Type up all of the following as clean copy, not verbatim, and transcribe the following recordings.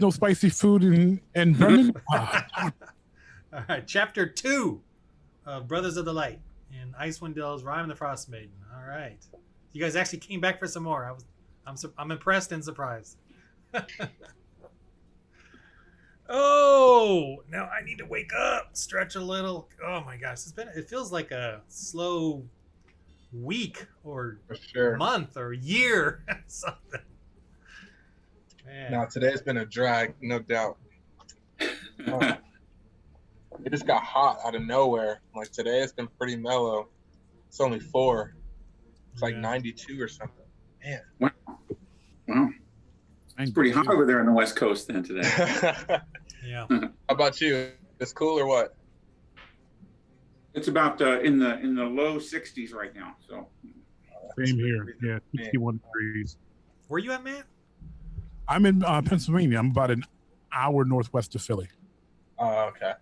no spicy food in Bremen. All right, Chapter 2 of Brothers of the Light in Icewind Dale's Rime and the Frostmaiden. All right, you guys actually came back for some more. I'm impressed and surprised. Oh, now I need to wake up, stretch a little. Oh my gosh, it feels like a slow week or month or year, something. Man. Now today's been a drag, no doubt. It just got hot out of nowhere. Like today, it's been pretty mellow. It's only 4. It's like 92 or something. Man. Wow. It's pretty hot over there on the West Coast then today. Yeah. How about you? It's cool or what? It's about in the low 60s right now. So. Same here. Yeah, 61 degrees. Where you at, Matt? I'm in Pennsylvania. I'm about an hour northwest of Philly. Oh, okay.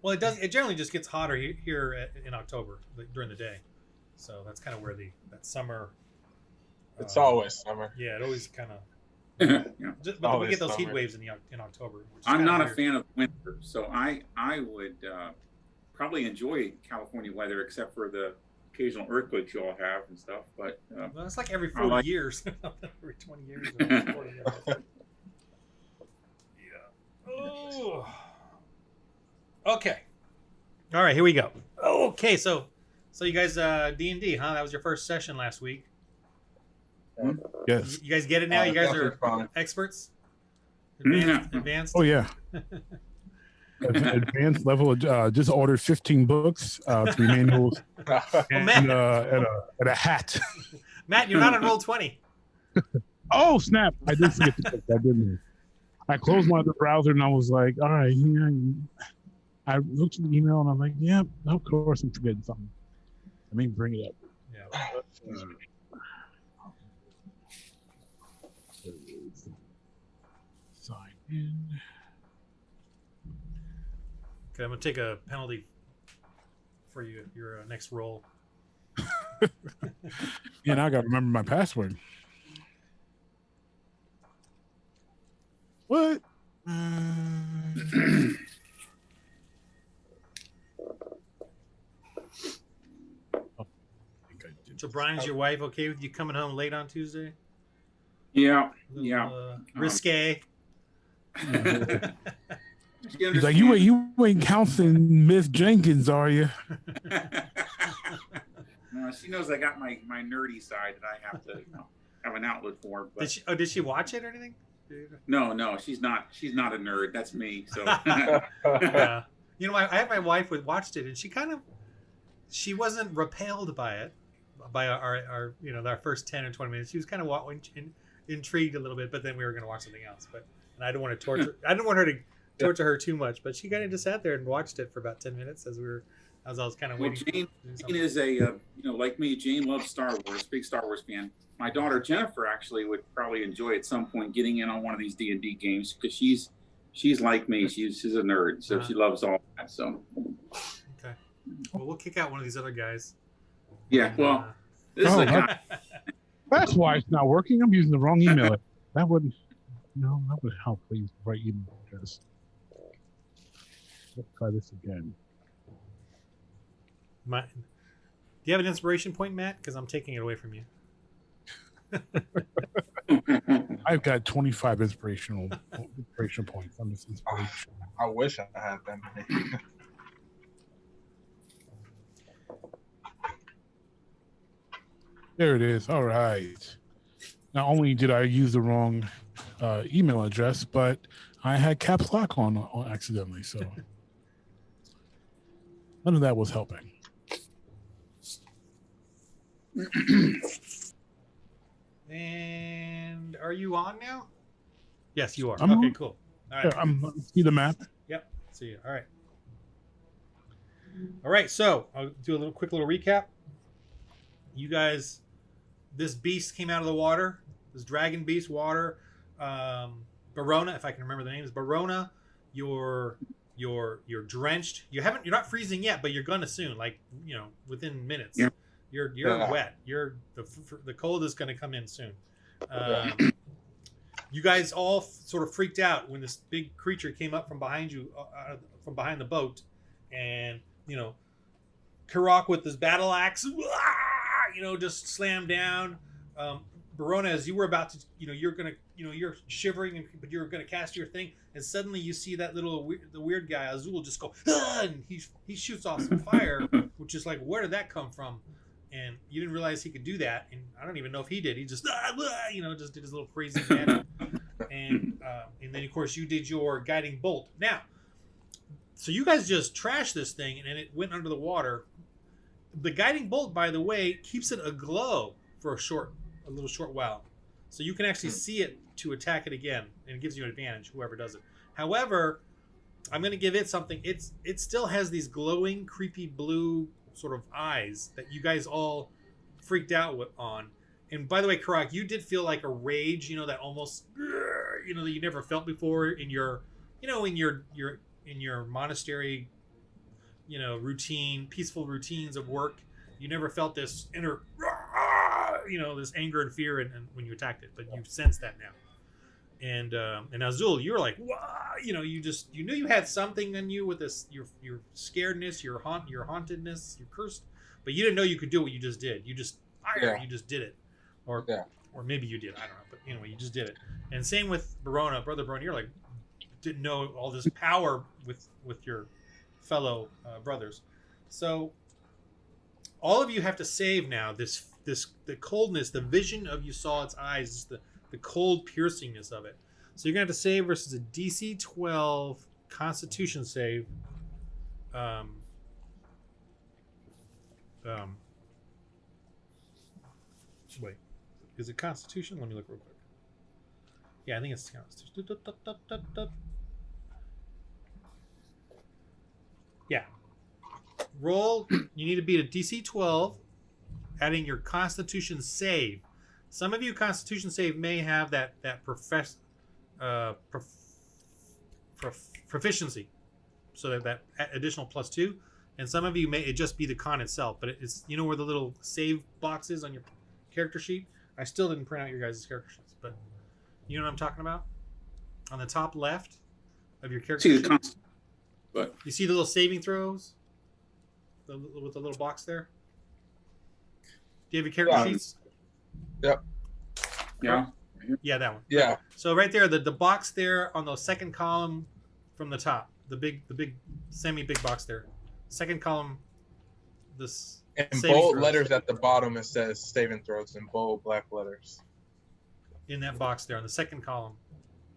Well, it generally just gets hotter here in October during the day, so that's kind of where that summer. It's always summer. Yeah, it always kind of. Yeah. But we get those heat waves in October. I'm not a fan of winter, so I would probably enjoy California weather, except for the occasional earthquakes you all have and stuff. But well, it's like every 40 years, every 20 years. Or 40 years. Yeah. Oh. Okay. All right, here we go. Okay, so you guys D&D, huh? That was your first session last week. Yes. You guys get it now? You guys are experts? Advanced? Oh, yeah. Advanced level. Just ordered 15 books, 3 manuals, and a hat. Matt, you're not on Roll20. Oh, snap. I did forget to put that, didn't I? I closed my browser and I was like, all right. Yeah. I looked at the email and I'm like, yeah, of course I'm forgetting something. Let me bring it up. Yeah. Sign in. Okay, I'm gonna take a penalty for your next roll. Yeah, now I gotta remember my password. What? So Brian's your wife okay with you coming home late on Tuesday? Yeah. Risque. He's like, you ain't counseling Miss Jenkins, are you? No, she knows I got my nerdy side that I have to have an outlet for. But... Did she watch it or anything? No, she's not a nerd. That's me. So yeah. You know, I had my wife watched it and she wasn't repelled by it, by our our first 10 or 20 minutes. She was kind of intrigued a little bit, but then we were going to watch something else. And I didn't want to torture. I didn't want her to torture her too much, but she kind of just sat there and watched it for about 10 minutes as I was kind of waiting. Jane is a like me. Jane loves Star Wars, big Star Wars fan. My daughter Jennifer actually would probably enjoy at some point getting in on one of these D&D games because she's like me. She's a nerd, so she loves all that. So okay, well we'll kick out one of these other guys. Yeah, well, this is a guy. That's why it's not working. I'm using the wrong email. That would help. Please write email address. Let's try this again. Do you have an inspiration point, Matt? Because I'm taking it away from you. I've got 25 inspiration points on this inspiration. I wish I had that many. There it is. All right. Not only did I use the wrong email address, but I had caps lock on accidentally. So none of that was helping. And are you on now? Yes, you are. I'm okay, on. Cool. All right. Yeah, I'm see the map. Yep. See you. All right. All right. So I'll do a quick little recap. You guys, this beast came out of the water. This dragon beast, water. Barona, if I can remember the names. Barona, you're drenched. You're not freezing yet, but you're gonna soon. Like within minutes. Yeah. You're wet. The cold is gonna come in soon. You guys all sort of freaked out when this big creature came up from behind you, from behind the boat, and Karak with his battle axe, just slammed down. Verona, as you were about to, you're shivering, but you're gonna cast your thing, and suddenly you see that the weird guy Azul just go, and he shoots off some fire, which is like, where did that come from? And you didn't realize he could do that, and I don't even know if he did. He just, just did his little crazy magic, and then of course you did your guiding bolt. Now, so you guys just trashed this thing, and it went under the water. The guiding bolt, by the way, keeps it aglow for a little short while, so you can actually see it to attack it again, and it gives you an advantage, whoever does it. However, I'm going to give it something. It still has these glowing, creepy blue sort of eyes that you guys all freaked out on. And by the way, Karak, you did feel like a rage, that almost, that you never felt before in your, in your monastery, routine, peaceful routines of work. You never felt this inner, this anger and fear, and when you attacked it, but you sense that now. And Azul, you're like, wow, you knew you had something in you with this, your scaredness, your hauntedness, you're cursed, but you didn't know you could do what you just did. You just did it, or maybe you did, I don't know, but anyway, you just did it. And same with Brother Verona, you're like, didn't know all this power with your fellow brothers. So all of you have to save now. The coldness, the vision of you saw its eyes, just the cold piercingness of it. So you're gonna have to save versus a DC 12 Constitution save. Wait, is it Constitution? Let me look real quick. Yeah, I think it's Constitution. Yeah. Roll. You need to beat a DC 12, adding your Constitution save. Some of you Constitution save may have that proficiency, so that additional +2, and some of you may it just be the con itself. But it's where the little save box is on your character sheet. I still didn't print out your guys' character sheets, but you know what I'm talking about. On the top left of your character sheet, you see the little saving throws, with the little box there. Do you have your character sheets? Yep. Yeah. Yeah, that one. Yeah. So right there, the box there on the second column from the top, the big semi-big box there. Second column, this. In bold letters at the bottom, it says saving throws in bold black letters. In that box there on the second column,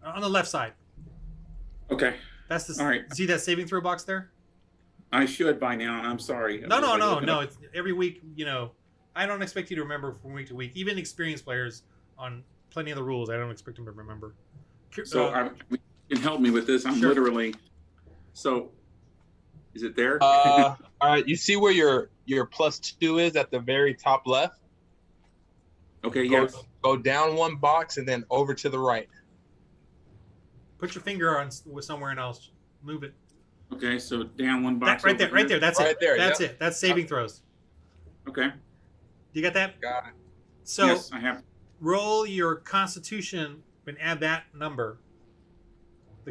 on the left side. Okay. That's the. All right. See that saving throw box there? I should by now. I'm sorry. No. It's every week. I don't expect you to remember from week to week. Even experienced players on plenty of the rules, I don't expect them to remember. So you can help me with this. I'm sure. literally. So, is it there? All right. You see where your +2 is at the very top left? Okay. Yes. Go down one box and then over to the right. Put your finger on somewhere else. Move it. Okay. So down one box. Right there. That's right it. there. That's it. That's saving throws. Okay. You got that? Got it. So yes, I have. Roll your Constitution and add that number.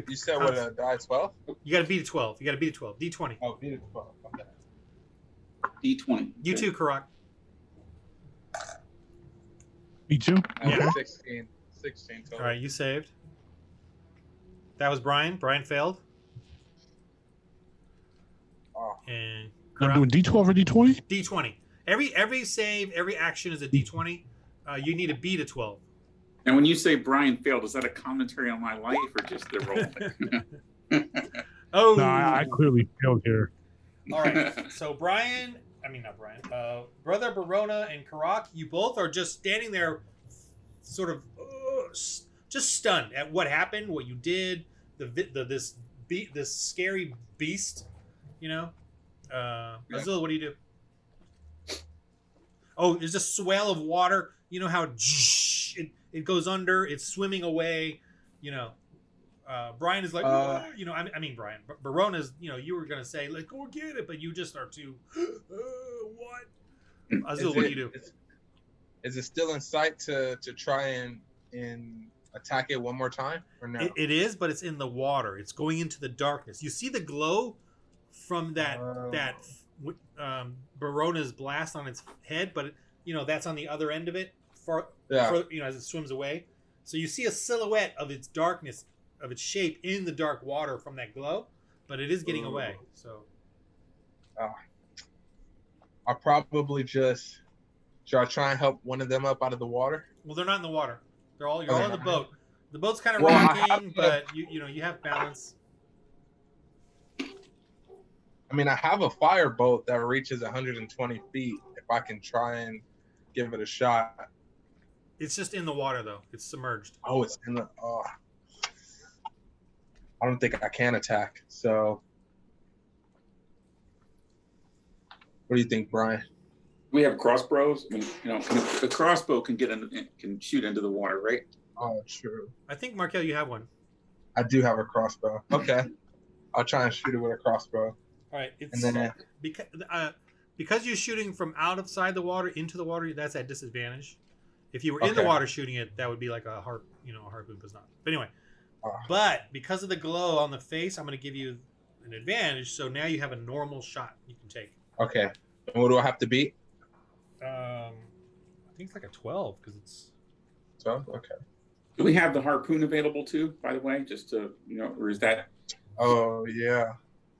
You said what a die 12? You got to beat a 12. You got to beat a 12. D20. Oh, beat a 12. Okay. D20. You too, Karak. Me too. Yeah. 16 total. All right, you saved. That was Brian. Brian failed. Oh. And I'm Karak, doing D12 or D20? D20. Every save, every action is a D20. You need to beat a 12. And when you say Brian failed, is that a commentary on my life or just the role? Oh. No, I clearly failed here. All right. So Brother Verona and Karak, you both are just standing there, sort of just stunned at what happened, what you did, this scary beast. Azul, what do you do? Oh, there's a swell of water. You know how it goes under, it's swimming away. Brian is like, Brian. Barona's, you were going to say, like, go get it, but you just are too, what? Azul, what do you do? Is it still in sight to try and attack it one more time or no? It is, but it's in the water. It's going into the darkness. You see the glow from that Barona's blast on its head, but that's on the other end of it. As it swims away. So you see a silhouette of its darkness, of its shape in the dark water from that glow, but it is getting away. So I'll probably just. Should I try and help one of them up out of the water? Well, they're not in the water. You're all in the boat. The boat's kind of Well, rocking, but you have balance. I mean, I have a fireboat that reaches 120 feet. If I can try and give it a shot. It's just in the water, though. It's submerged. Oh, it's in the. Oh. I don't think I can attack. So, what do you think, Brian? We have crossbows. I mean, the crossbow can can shoot into the water, right? Oh, true. I think, Markel, you have one. I do have a crossbow. Okay, I'll try and shoot it with a crossbow. All right, and then because you're shooting from outside the water into the water, that's at disadvantage. If you were in the water shooting it, that would be like a harpoon, but it's not. But anyway, but because of the glow on the face, I'm going to give you an advantage. So now you have a normal shot you can take. Okay, and what do I have to beat? I think it's like a 12 because it's 12. Okay. Do we have the harpoon available too? By the way, just to or is that? Oh yeah.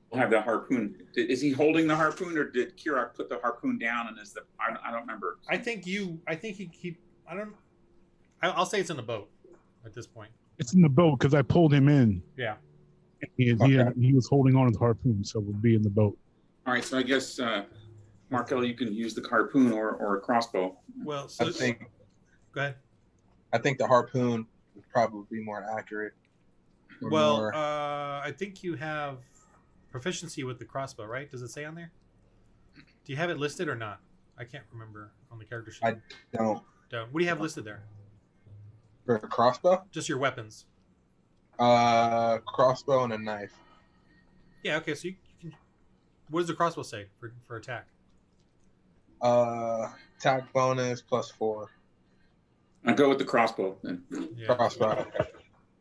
We'll have the harpoon. Is he holding the harpoon, or did Kirok put the harpoon down? And is the I don't remember. I think he I don't. I'll say it's in the boat at this point. It's in the boat because I pulled him in. Yeah. He was holding on to the harpoon, so it would be in the boat. All right, so I guess Markel, you can use the harpoon or a crossbow. Well, so I think. Go ahead. I think the harpoon would probably be more accurate. Well, I think you have proficiency with the crossbow, right? Does it say on there? Do you have it listed or not? I can't remember on the character sheet. I don't. What do you have listed there? For a crossbow? Just your weapons. Crossbow and a knife. Yeah. Okay. So you can. What does the crossbow say for attack? Attack bonus +4. I'll go with the crossbow then. Yeah. Crossbow.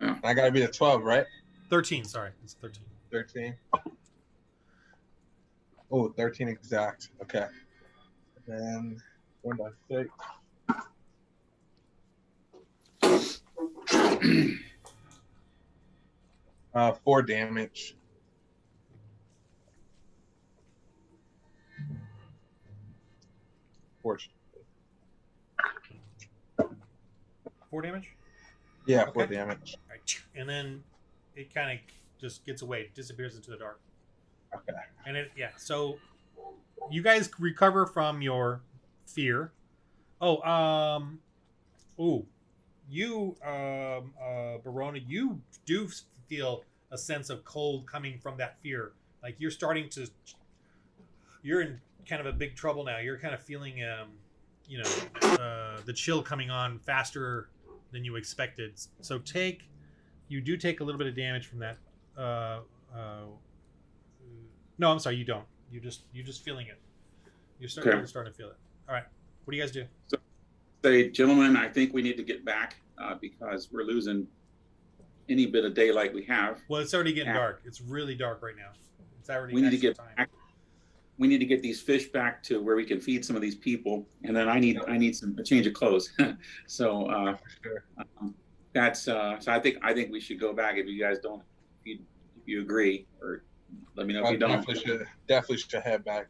Yeah. I gotta be a 12, right? 13. Sorry, it's 13. 13. Oh, 13 exact. Okay. And then 1 by 6. 4 damage. Fortunately. 4 damage. Yeah, Okay. 4 damage. All right. And then it kind of just gets away, disappears into the dark. Okay. And so you guys recover from your fear. You, Barona, you do feel a sense of cold coming from that fear. Like you're in kind of a big trouble now. You're kind of feeling, the chill coming on faster than you expected. So you do take a little bit of damage from that. No, I'm sorry, you don't. You're just feeling it. You're starting to feel it. All right. What do you guys do? So, gentlemen, I think we need to get back because we're losing any bit of daylight we have. Well, it's already getting dark. It's really dark right now. It's already. We need to get back. We need to get these fish back to where we can feed some of these people, and then I need a change of clothes. So that's so I think we should go back if you guys don't. If you agree, or let me know if you don't. Definitely should head back.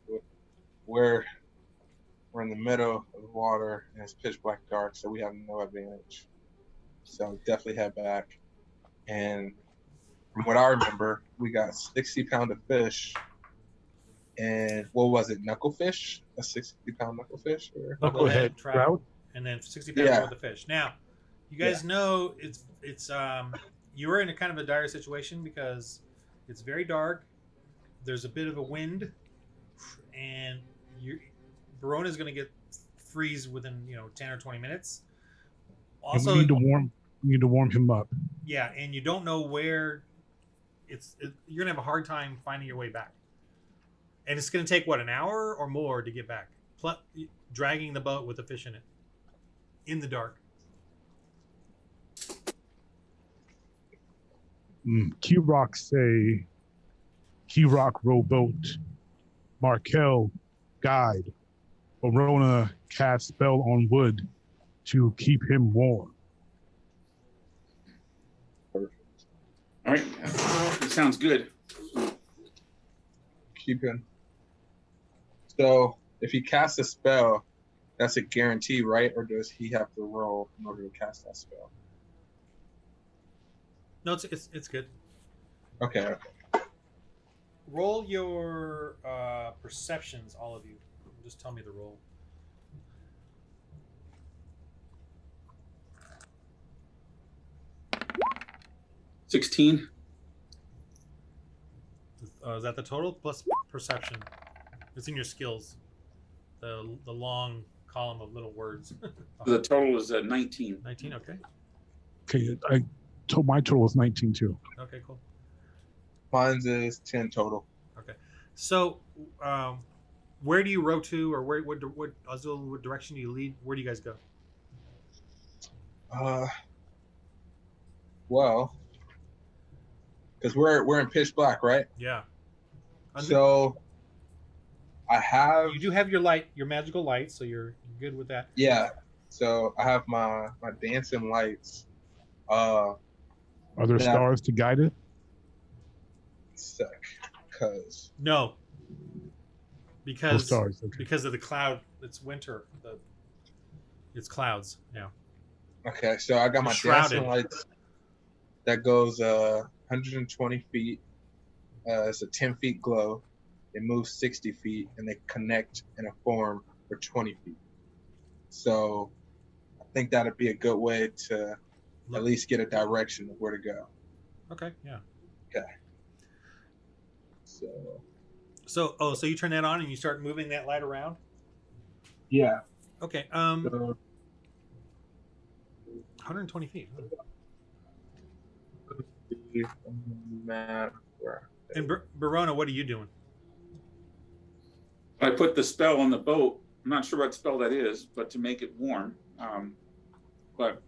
We're in the middle of the water and it's pitch black dark, so we have no advantage. So definitely head back. And from what I remember, we got 60-pound of fish. And what was it? Knucklefish? A 60-pound knucklefish? Knucklehead trout. And then 60 pounds worth of fish. Now, you guys know it's you're in a kind of a dire situation because it's very dark. There's a bit of a wind, and Barona's going to get freeze within 10 or 20 minutes. Also, and we need to warm him up. Yeah, and you don't know where you're going to have a hard time finding your way back. And it's going to take an hour or more to get back, dragging the boat with the fish in it in the dark. Key Rock say, Key Rock rowboat, Markel guide, Verona cast spell on wood to keep him warm. All right, that sounds good. Keep him. So if he casts a spell, that's a guarantee, right? Or does he have to roll in order to cast that spell? No, it's good. Okay. Roll your perceptions, all of you. Just tell me the roll. $16. Is that the total plus perception? It's in your skills. The long column of little words. The total is 19. 19. Okay. Okay, my total was 19 too. Okay. Cool. Mine's is 10 total. Okay. So, where do you row to, or what Azul, what direction do you lead? Where do you guys go? Well, because we're in pitch black, right? Yeah. So I have. You do have your light, your magical light, so you're good with that. Yeah. So I have my dancing lights. Are there stars to guide it? Because no. Because stars, okay. because of the cloud. It's winter. It's clouds. Yeah. Okay, so I got my dancing lights that goes 120 feet. It's a 10 feet glow. It moves 60 feet, and they connect in a form for 20 feet. So I think that'd be a good way to at least get a direction of where to go. Okay. Yeah. Okay. So you turn that on and you start moving that light around? Yeah. Okay. So, 120 feet. Map. And Verona, what are you doing? I put the spell on the boat. I'm not sure what spell that is, but to make it warm. But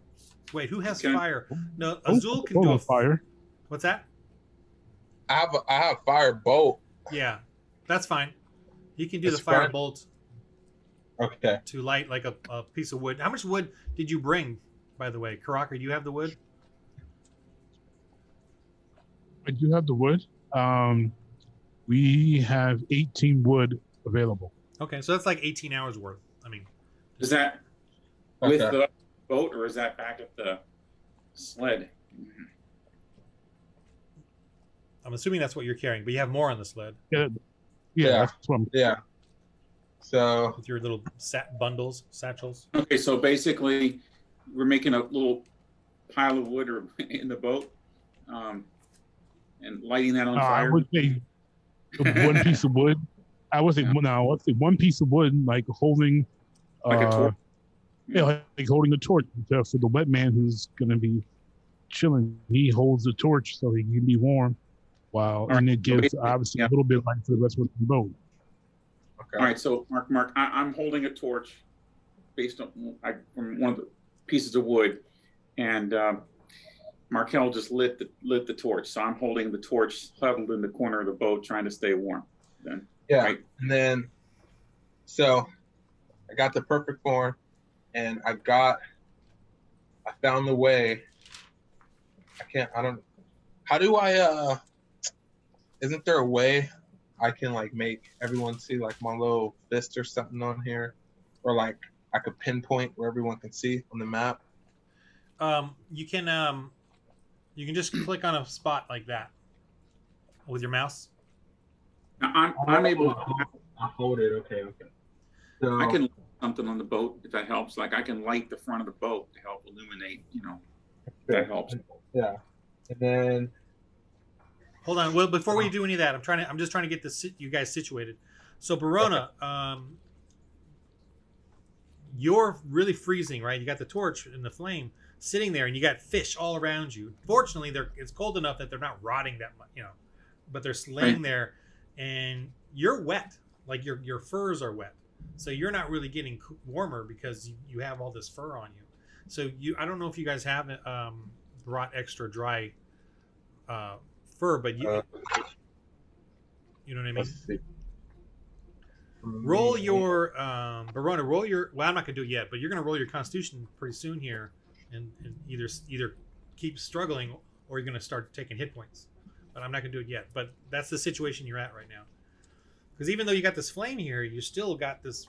wait, who has fire? No, Azul can do a fire. What's that? I have fire bolt. Yeah, that's fine. He can do the fire bolt. Okay. To light like a piece of wood. How much wood did you bring, by the way? Karaka, do you have the wood? I do have the wood. We have 18 wood available. Okay, so that's like 18 hours worth. I mean, is that with the boat, or is that back at the sled? I'm assuming that's what you're carrying, but you have more on the sled. Yeah. That's what I'm. Yeah. So with your little bundles, satchels. Okay, so basically, we're making a little pile of wood in the boat, and lighting that on fire. I would say one piece of wood. I would say one piece of wood, like holding, like a torch. Yeah, like holding a torch. So the wet man who's gonna be chilling, he holds the torch so he can be warm. Wow, and it gives obviously a little bit of light for the rest of the boat. Okay. All right, so Mark, I'm holding a torch based on from one of the pieces of wood, and Markel just lit the torch. So I'm holding the torch huddled in the corner of the boat, trying to stay warm. Then and then so I got the perfect form, and I found the way. How do I isn't there a way I can like make everyone see like my little fist or something on here, or like I could pinpoint where everyone can see on the map? You can just click on a spot like that with your mouse. I'm able to hold it. Okay. So I can light something on the boat if that helps. Like I can light the front of the boat to help illuminate. That helps. Yeah, and then. Hold on. Well, before we do any of that, I'm just trying to get you guys situated. So, Verona, you're really freezing, right? You got the torch and the flame sitting there, and you got fish all around you. Fortunately, it's cold enough that they're not rotting that much, but they're laying there, and you're wet. Like your furs are wet, so you're not really getting warmer because you have all this fur on you. So I don't know if you guys have brought extra dry fur, but you know what I mean. Let's see. Roll your Barona. Roll your. Well, I'm not gonna do it yet, but you're gonna roll your Constitution pretty soon here, and either keep struggling or you're gonna start taking hit points. But I'm not gonna do it yet. But that's the situation you're at right now. Because even though you got this flame here, you still got this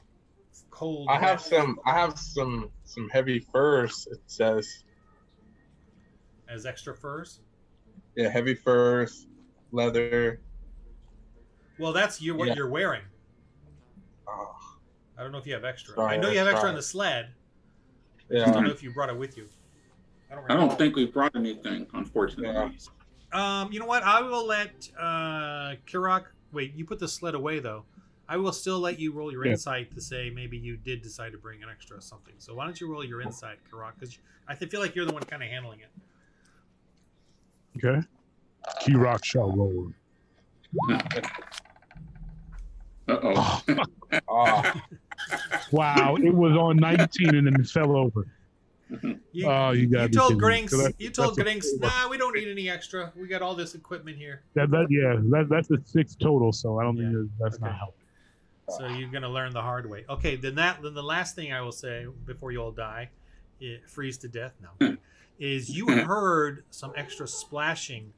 cold. I have some heavy furs. It says as extra furs. Yeah, heavy furs, leather. Well, that's what you're wearing. Oh, I don't know if you have extra. sorry, I know you have extra sorry. on the sled. I Yeah. just don't know if you brought it with you. I don't think we brought anything, unfortunately. You know what? I will let Kirok. Wait, you put the sled away though. I will still let you roll your insight to say maybe you did decide to bring an extra something. So why don't you roll your insight, Kirok? Because I feel like you're the one kind of handling it. Okay. Kirok shall roll. Uh-oh. Oh, Wow, it was on 19 and then it fell over. You gotta told be kidding me. Grinks. So You told that's a Grinks. Nah, we don't need any extra. We got all this equipment here. That's a 6 total, so I don't Yeah. think that's Okay. not helping. So you're gonna learn the hard way. Okay, then the last thing I will say before you all die, freeze to death now, is you heard some extra splashing,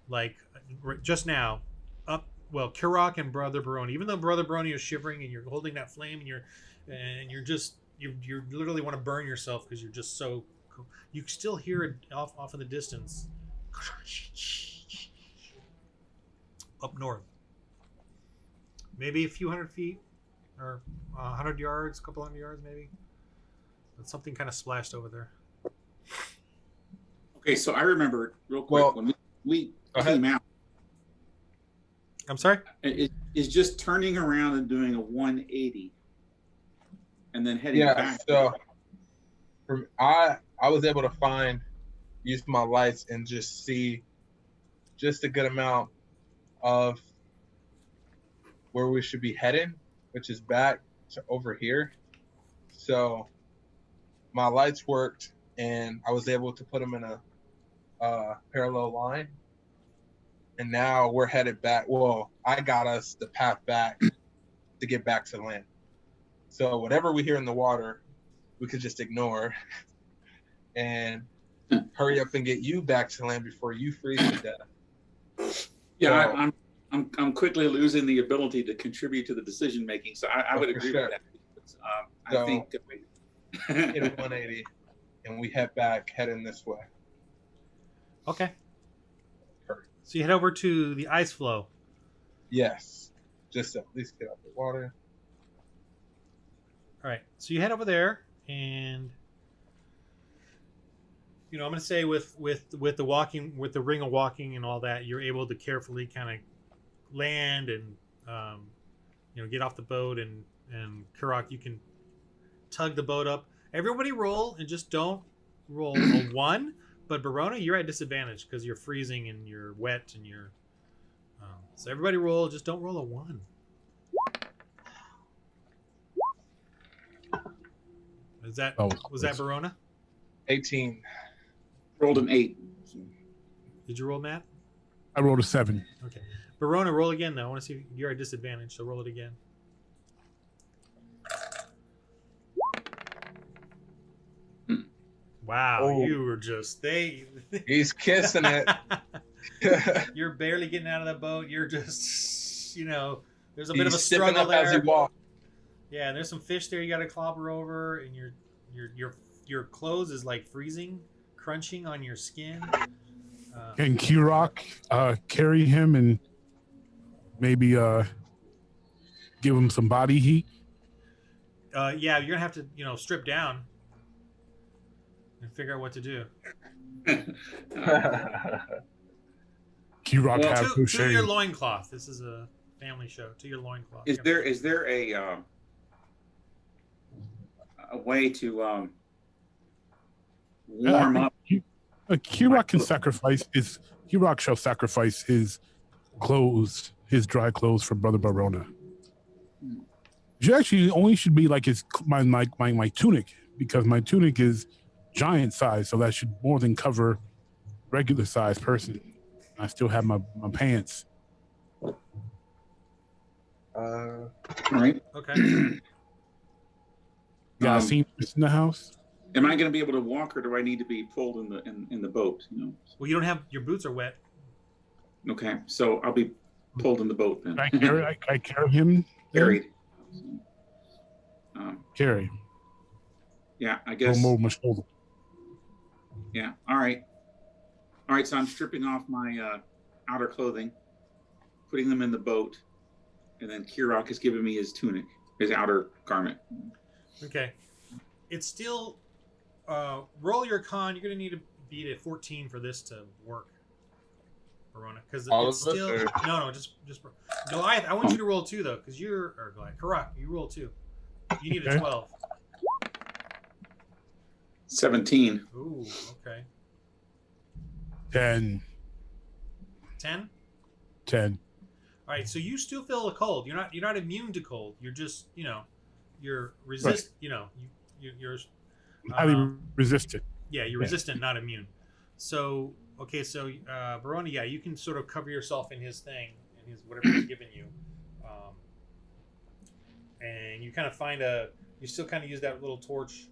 like just now, up. Well, Kirok and Brother Baroni. Even though Brother Baroni is shivering and you're holding that flame and you're just you literally want to burn yourself because you're just so cool. You still hear it off in the distance, up north. Maybe a few hundred feet or 100 yards, a couple hundred yards maybe. But something kind of splashed over there. Okay, so I remember real quick when we came out. I'm sorry? It's just turning around and doing a 180 and then heading back. So I was able to use my lights and just see just a good amount of where we should be heading, which is back to over here. So my lights worked and I was able to put them in a parallel line. And now we're headed back. Well, I got us the path back to get back to land. So whatever we hear in the water, we could just ignore and hurry up and get you back to land before you freeze to death. Yeah, so, I'm quickly losing the ability to contribute to the decision making. So I would agree with that. I think hit a 180 and we head back, heading this way. Okay. So you head over to the ice floe. Yes. Just to at least get out the water. All right. So you head over there, and I'm going to say with the walking, with the ring of walking and all that, you're able to carefully kind of land and get off the boat, and Kirok, you can tug the boat up. Everybody roll, and just don't roll a 1. But Barona, you're at disadvantage because you're freezing and you're wet and you're. So everybody roll. Just don't roll a 1. Was that Barona? 18. Rolled an 8. Did you roll, Matt? I rolled a 7. Okay, Barona, roll again though. I want to see if you're at disadvantage. So roll it again. Wow, you were just He's kissing it. You're barely getting out of the boat. You're just, there's a bit of a He's struggle up as he there. walks. Yeah, there's some fish there you got to clobber over, and your clothes is like freezing, crunching on your skin. Can Kirok carry him and maybe give him some body heat? Yeah, you're gonna have to, strip down and figure out what to do. Kirok have to your loincloth. This is a family show. To your loincloth. Is there a way to warm up? Kirok can sacrifice his. Kirok shall sacrifice his clothes, his dry clothes, for Brother Barona. You actually only should be like my tunic, because my tunic is giant size, so that should more than cover regular size person. I still have my pants. All right. Okay. You got seniors in the house? Am I going to be able to walk, or do I need to be pulled in the boat? You know. Well, you don't have your boots are wet. Okay, so I'll be pulled in the boat then. I carry him. Carried. Carry. Yeah, I guess. Don't move my shoulder. Yeah. All right. All right. So I'm stripping off my outer clothing, putting them in the boat, and then Kirok is giving me his tunic, his outer garment. Okay. It's still roll your con. You're gonna need to beat a 14 for this to work, Verona, because it's still just Goliath. I want you to roll 2 though, because you're Goliath. Kirok, you roll 2. You need a 12. 17. Ooh, okay. 10. 10? 10. All right, so you still feel a cold. You're not immune to cold. You're just, you're you're Highly resistant. Yeah, you're resistant, not immune. So, okay, so Verona, yeah, you can sort of cover yourself in his thing, in his whatever he's given you. And you kind of you still kind of use that little torch,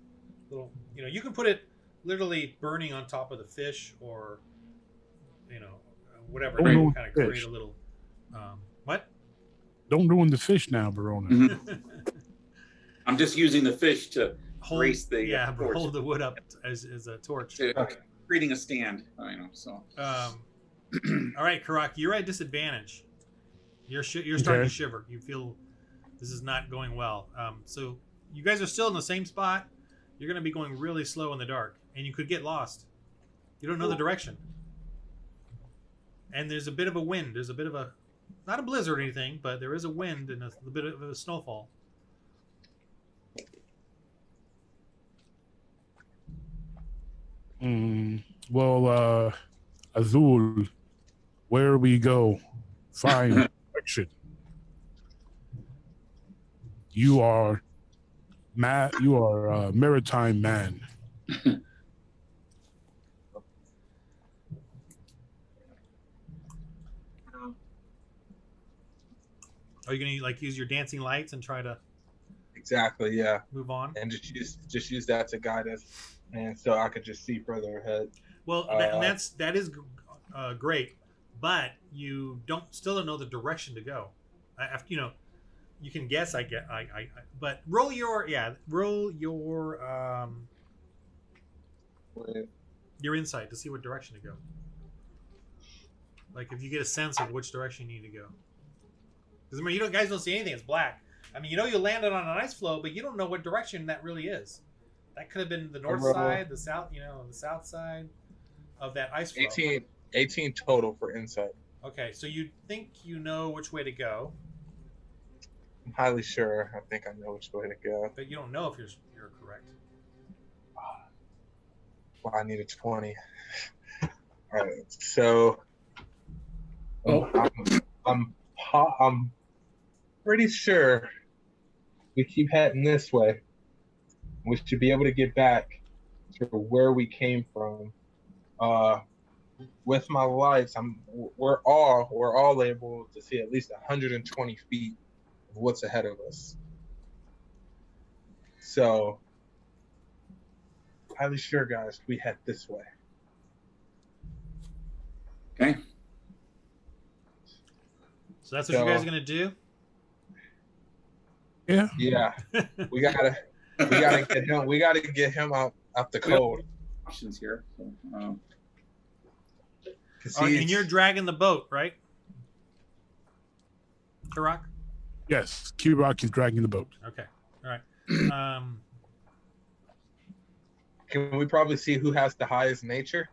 you can put it literally burning on top of the fish or, whatever, to kind of create a little, what? Don't ruin the fish now, Verona. Mm-hmm. I'm just using the fish to raise the torch. Hold the wood up as a torch. Creating a stand, so. All right, Kirok, you're at disadvantage. You're starting to shiver. You feel this is not going well. So you guys are still in the same spot. You're going to be going really slow in the dark, and you could get lost. You don't know the direction. And there's a bit of a wind. There's a bit of not a blizzard or anything, but there is a wind and a bit of a snowfall. Well, Azul, where we go, find direction. You are a maritime man. Are you gonna use your dancing lights and try to exactly move on and just use that to guide us, and so I could just see further ahead? Well, that is great, but you still don't know the direction to go. You can guess. But roll your insight to see what direction to go. Like if you get a sense of which direction you need to go. Because you guys don't see anything. It's black. You landed on an ice floe, but you don't know what direction that really is. That could have been the north side, the south, the south side of that ice floe. 18 total for insight. Okay, so you think you know which way to go. I'm highly sure. I think I know which way to go. But you don't know if you're correct. Well, I need a 20. All right, so I'm pretty sure we keep heading this way. We should be able to get back to where we came from. With my lights, we're all able to see at least 120 feet of what's ahead of us. So, highly sure, guys, we head this way. Okay. So that's what you guys are gonna do? Yeah. Yeah. we gotta get him out the cold. Options here. So, and you're dragging the boat, right? Kirok? Yes, Kirok is dragging the boat. Okay. All right. Can we probably see who has the highest nature?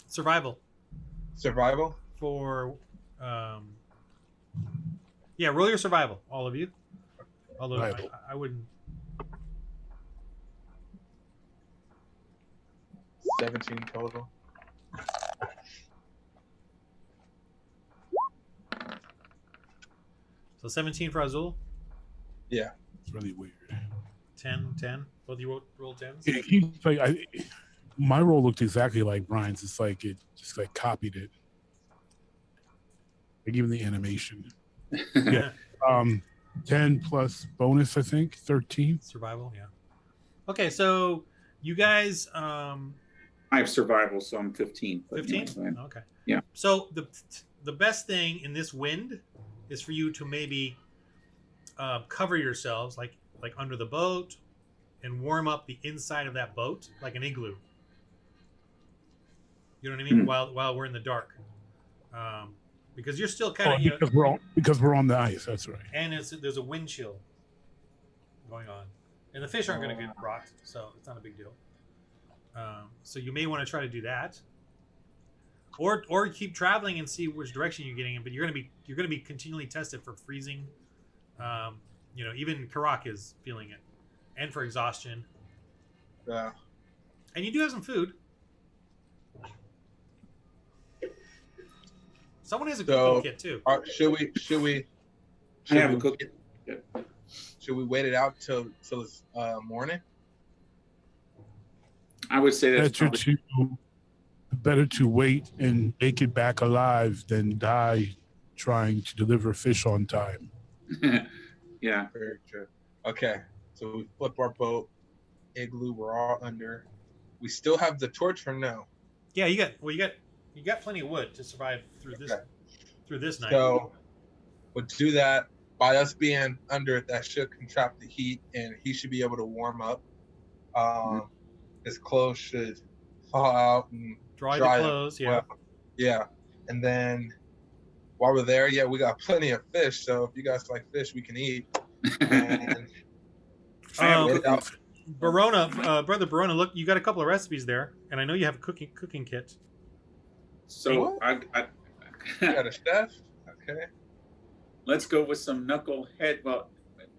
Survival. For roll your survival, all of you. Although I wouldn't. 17 total. So 17 for Azul. Yeah, it's really weird. 10. Both of you rolled 10s? He's like, my roll looked exactly like Brian's. It's like it just like copied it. Like even the animation. Yeah. 10 plus bonus, I think. 13. Survival, yeah. Okay, so you guys I have survival, so I'm 15. 15? Anyway, Okay. Yeah. So the best thing in this wind is for you to maybe cover yourselves like under the boat and warm up the inside of that boat like an igloo. You know what I mean? While we're in the dark, because you're still kind of because we're on the ice. That's right. and there's a wind chill going on, and the fish aren't going to get rot, so it's not a big deal. So you may want to try to do that, or keep traveling and see which direction you're getting in. But you're going to be continually tested for freezing. Even Karak is feeling it, and for exhaustion. Yeah. And you do have some food. Someone has a cooking kit too. Should we? I have a cookie. Should we wait it out till it's morning? I would say that's better to wait and make it back alive than die trying to deliver fish on time. Yeah. Very true. Okay, so we flip our boat, igloo. We're all under. We still have the torch or no? Yeah, you got plenty of wood to survive through this night. So we'll do that. By us being under it, that should contract the heat, and he should be able to warm up. His clothes should thaw out and dry the clothes. Yeah. Well. Yeah, and then while we're there, we got plenty of fish. So if you guys like fish, we can eat. And Brother Barona, look, you got a couple of recipes there, and I know you have a cooking kit. So I got a chef. Okay. Let's go with some knucklehead. Well,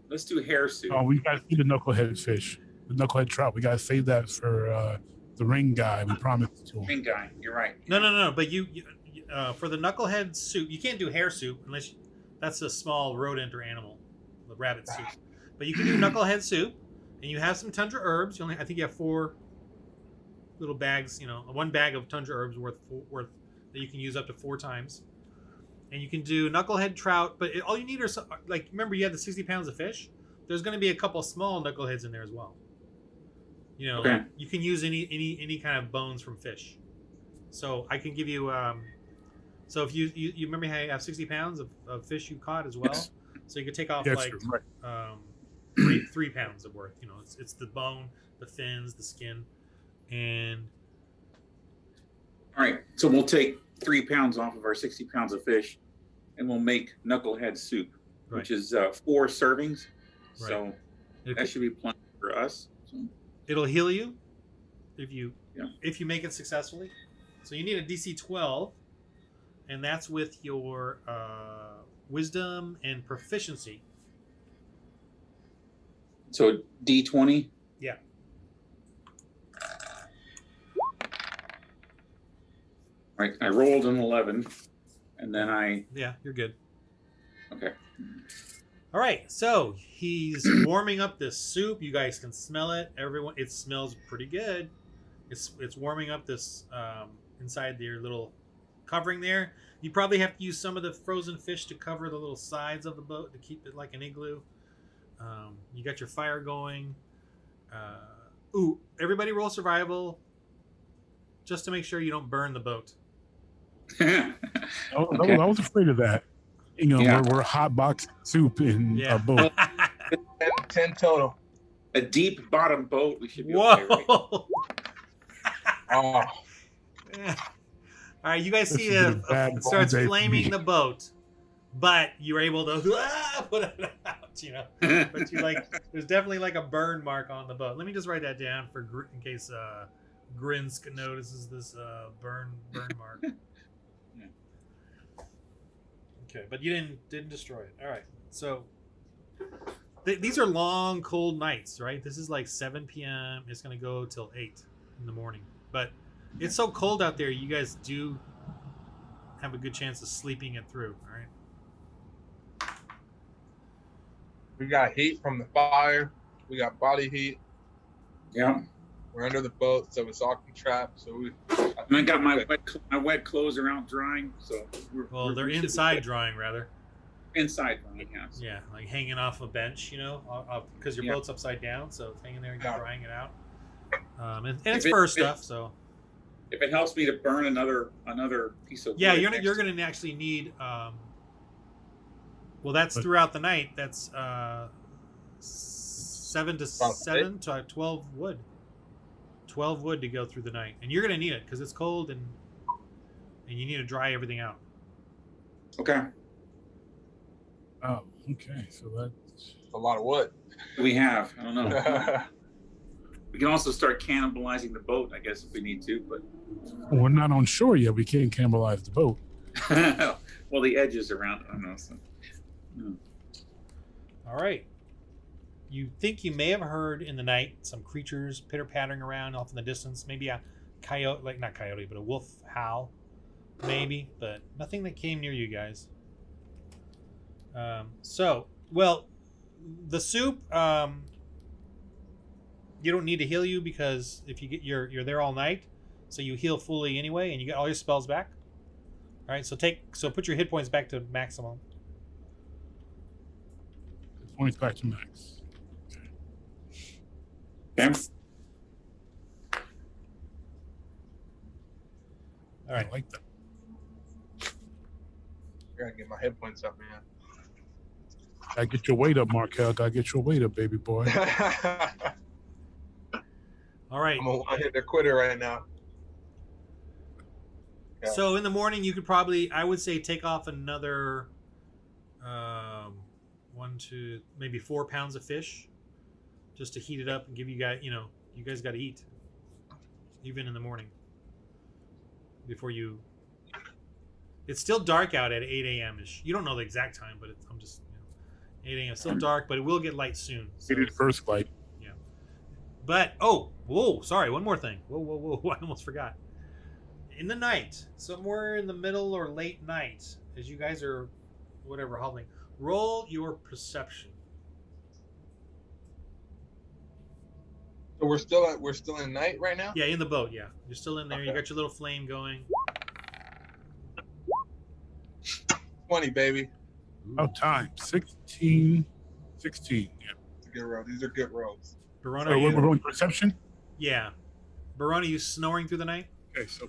let's do hair soup. Oh, we got to see the knucklehead fish, the knucklehead trout. We got to save that for the ring guy. We promised to him. Ring guy, you're right. No. But you for the knucklehead soup, you can't do hair soup unless that's a small rodent or animal, the rabbit soup. But you can do knucklehead soup, and you have some tundra herbs. I think you have 4 little bags. 1 bag of tundra herbs worth that you can use up to 4 times. And you can do knucklehead trout, but all you need are remember you had the 60 pounds of fish. There's going to be a couple small knuckleheads in there as well. Okay. You can use any kind of bones from fish. So I can give you. So if you remember how you have 60 pounds of fish you caught as well, Yes. so you could take off 3 pounds of worth. It's the bone, the fins, the skin, and. All right, so we'll take 3 pounds off of our 60 pounds of fish, and we'll make knucklehead soup, which is 4 servings. Right. So that should be plenty for us. So. It'll heal you if you make it successfully. So you need a DC 12, and that's with your wisdom and proficiency. So D20. Yeah. Right, I rolled an 11, and then Yeah, you're good. Okay. All right, so he's warming up this soup. You guys can smell it. It smells pretty good. It's warming up this inside your little covering there. You probably have to use some of the frozen fish to cover the little sides of the boat to keep it like an igloo. You got your fire going. Everybody roll survival just to make sure you don't burn the boat. Okay. I was afraid of that. We're hot box soup in a boat. 10 total. A deep bottom boat. We should be Whoa. okay, right? Oh. All right, you guys see it starts flaming the boat, but you're able to put it out. But there's definitely like a burn mark on the boat. Let me just write that down in case Grinsk notices this burn mark. Okay, but you didn't destroy it. All right, so these are long, cold nights, right? This is like 7 p.m. It's going to go till 8 in the morning. But it's so cold out there, you guys do have a good chance of sleeping it through, all right? We got heat from the fire. We got body heat. Yeah. We're under the boat, so it's all trapped. So we. And I got my wet clothes are out drying, so they're inside drying rather. Inside drying, yes. Yeah, like hanging off a bench, you know, because your boat's upside down, so it's hanging there and you're drying it out. And it's fur stuff, so. If it helps me to burn another piece of wood. Yeah, you're gonna actually need. Well, that's throughout the night. That's 7 to 12 wood. 12 wood to go through the night, and you're gonna need it because it's cold and you need to dry everything out. Okay. Oh, okay. So that's a lot of wood. We have. I don't know. We can also start cannibalizing the boat, I guess, if we need to. But we're not on shore yet. We can't cannibalize the boat. Well, the edges around. I don't know. So. All right. You think you may have heard in the night some creatures pitter-pattering around off in the distance. Maybe a coyote, like not coyote, but a wolf howl, maybe, but nothing that came near you guys. Well, the soup. You don't need to heal you because if you get you're there all night, so you heal fully anyway, and you get all your spells back. All right, so put your hit points back to maximum. Hit points back to max. Okay. All right. I like that. I gotta get my hit points up, man. Gotta get your weight up, Markel. Gotta get your weight up, baby boy. All right. I'm a one-hitter quitter right now. Yeah. So in the morning, you could probably, I would say, take off another maybe 4 pounds of fish, just to heat it up and give you guys, you guys got to eat, even in the morning. Before you, it's still dark out at 8 a.m. ish. You don't know the exact time, but I'm just 8 a.m. Still dark, but it will get light soon. So. It is first light. Yeah. But sorry, one more thing. Whoa! I almost forgot. In the night, somewhere in the middle or late night, as you guys are, whatever, hovering, roll your perception. So we're still in night right now? Yeah, in the boat. Yeah, you're still in there. Okay. You got your little flame going. 20, baby. About time. 16. Yeah. Good roll. These are good rolls. Barona, so we're rolling perception? Yeah. Barona, you snoring through the night? Okay, so.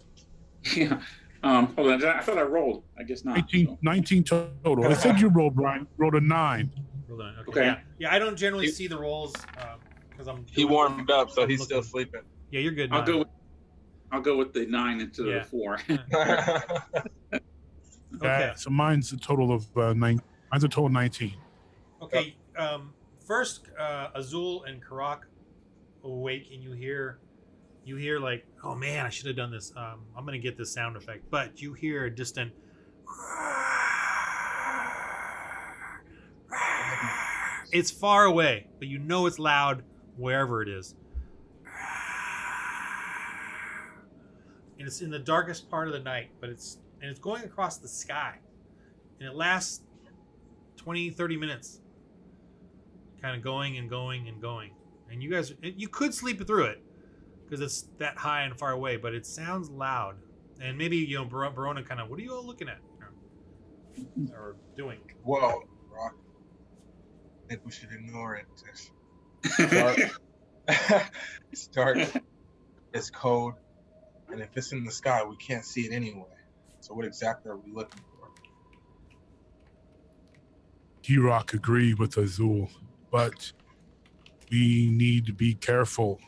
Yeah. Hold on. I thought I rolled. I guess not. 19 total. I said you rolled, Brian. Rolled a 9. Rolled a 9. Okay. Yeah, I don't generally see the rolls because He warmed up, so he's still sleeping. Yeah, you're good. I'll go with the 9 into the 4. Okay. So mine's a total of 9. Mine's a total of 19. Okay. First, Azul and Karak awake, and you hear like, oh man, I should have done this. I'm gonna get this sound effect, but you hear a distant. It's far away, but you know it's loud wherever it is. And it's in the darkest part of the night, but it's going across the sky. And it lasts 20-30 minutes. Kind of going and going and going. And you could sleep through it because it's that high and far away, but it sounds loud. And maybe, Barona kind of, what are you all looking at? Or doing? Whoa, Rock. I think we should ignore it. It's dark. It's dark. It's cold. And if it's in the sky, we can't see it anyway. So what exactly are we looking for? T-Rock agreed with Azul, but we need to be careful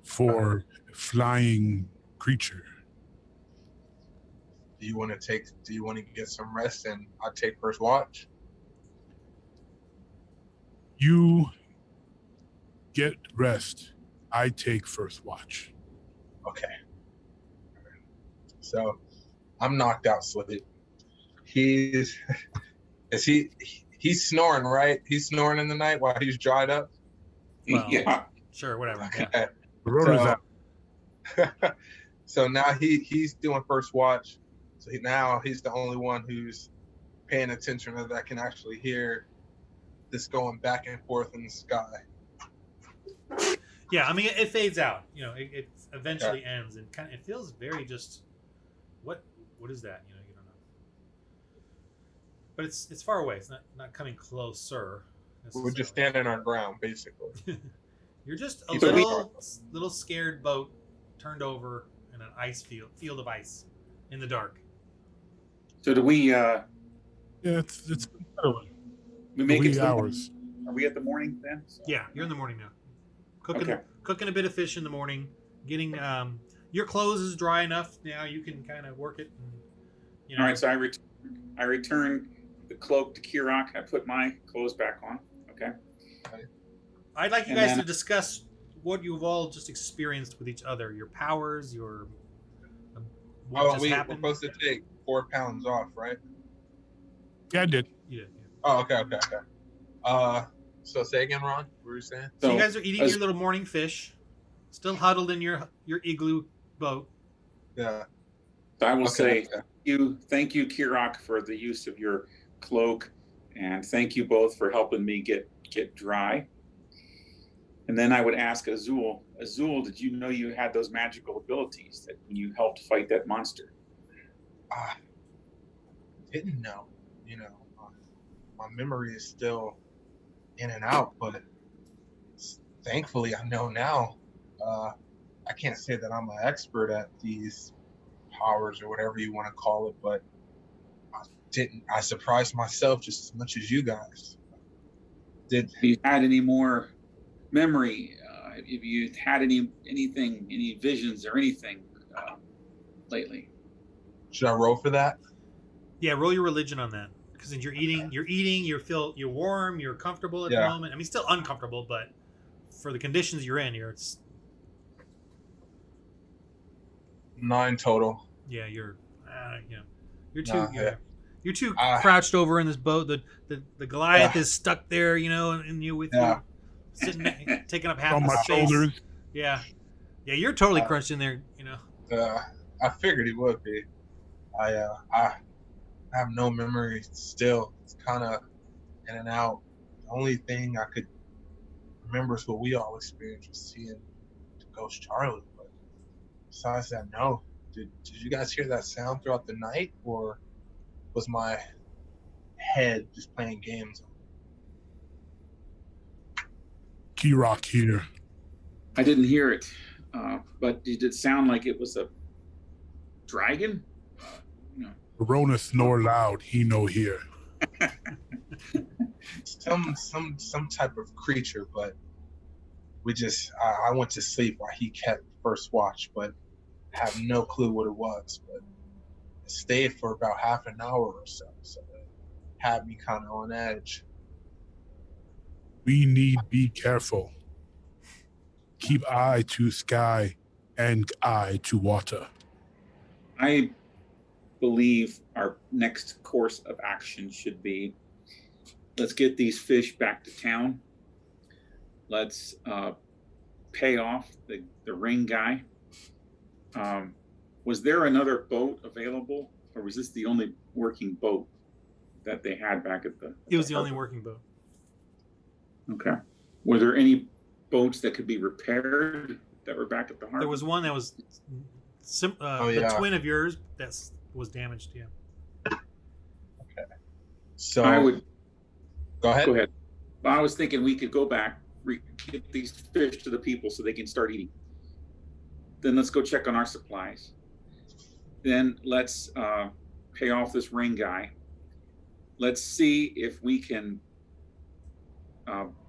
for flying creature. Do you want to get some rest and I'll take first watch? You get rest. I take first watch. Okay. So I'm knocked out sleep. He's snoring, right? He's snoring in the night while he's dried up? Well, yeah. Sure, whatever. Okay. Yeah. So now he's doing first watch. So now he's the only one who's paying attention that can actually hear this going back and forth in the sky. Yeah, I mean, it fades out. It eventually ends, and it feels very just. What is that? You don't know. But it's far away. It's not coming closer. We're just standing our ground, basically. You're just a So little scared boat turned over in an ice field of ice in the dark. So do we? Yeah, it's We make it to the hours. Are we at the morning then? So. Yeah, you're in the morning now. Okay. Cooking a bit of fish in the morning. Getting your clothes is dry enough now. You can kind of work it. And, All right. So I return the cloak to Kirok. I put my clothes back on. Okay. I'd like you guys to discuss what you've all just experienced with each other. Your powers. Your what just happened. We're supposed to take 4 pounds off, right? Yeah, I did. You did. Oh, okay. So say again, Ron. What were you saying? So you guys are eating your little morning fish, still huddled in your igloo boat. Yeah. So I will say thank you, Kirok, for the use of your cloak, and thank you both for helping me get dry. And then I would ask Azul, did you know you had those magical abilities that when you helped fight that monster? Didn't know. My memory is still in and out, but thankfully I know now. I can't say that I'm an expert at these powers or whatever you want to call it, but I surprised myself just as much as you guys. Have you had any more memory? Have you had any visions or anything lately? Should I roll for that? Yeah, roll your religion on that. Because you're eating, you're warm, you're comfortable at the moment. I mean, still uncomfortable, but for the conditions you're in, it's 9 total. Yeah, you're too crouched over in this boat. The Goliath is stuck there, and you with you sitting, taking up half on of my the space. shoulders. Yeah, you're totally crunched in there, I figured he would be. I have no memory still. It's kind of in and out. The only thing I could remember is what we all experienced was seeing Ghost Charlie. But besides that, no. Did you guys hear that sound throughout the night, or was my head just playing games? Kirok here. I didn't hear it, but did it sound like it was a dragon? Verona snore loud, he no hear. some type of creature, but I went to sleep while he kept first watch, but have no clue what it was. But it stayed for about half an hour or so it had me kind of on edge. We need be careful. Keep eye to sky and eye to water. I believe our next course of action should be, let's get these fish back to town. Let's pay off the ring guy. Was there another boat available, or was this the only working boat that they had back at the? It was the only working boat. Okay. Were there any boats that could be repaired that were back at the harbor? There was one that was the twin of yours that was damaged. Yeah. Okay. So I would go ahead. Go ahead. I was thinking we could go back, get these fish to the people so they can start eating. Then let's go check on our supplies. Then let's pay off this ring guy. Let's see if we can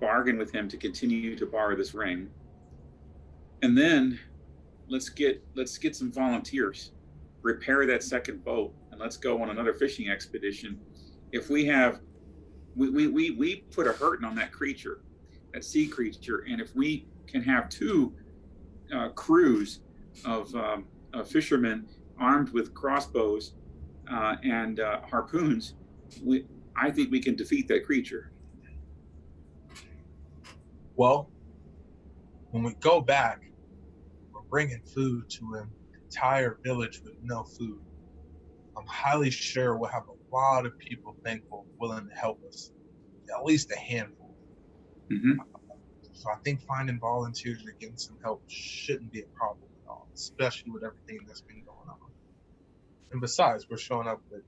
bargain with him to continue to borrow this ring. And then let's get some volunteers, repair that second boat, and let's go on another fishing expedition. If we have, we put a hurting on that creature, that sea creature, and if we can have 2 crews of fishermen armed with crossbows and harpoons, I think we can defeat that creature. Well, when we go back, we're bringing food to an entire village with no food. I'm highly sure we'll have a lot of people thankful, willing to help us. At least a handful. Mm-hmm. So I think finding volunteers or getting some help shouldn't be a problem at all, especially with everything that's been going on. And besides, we're showing up with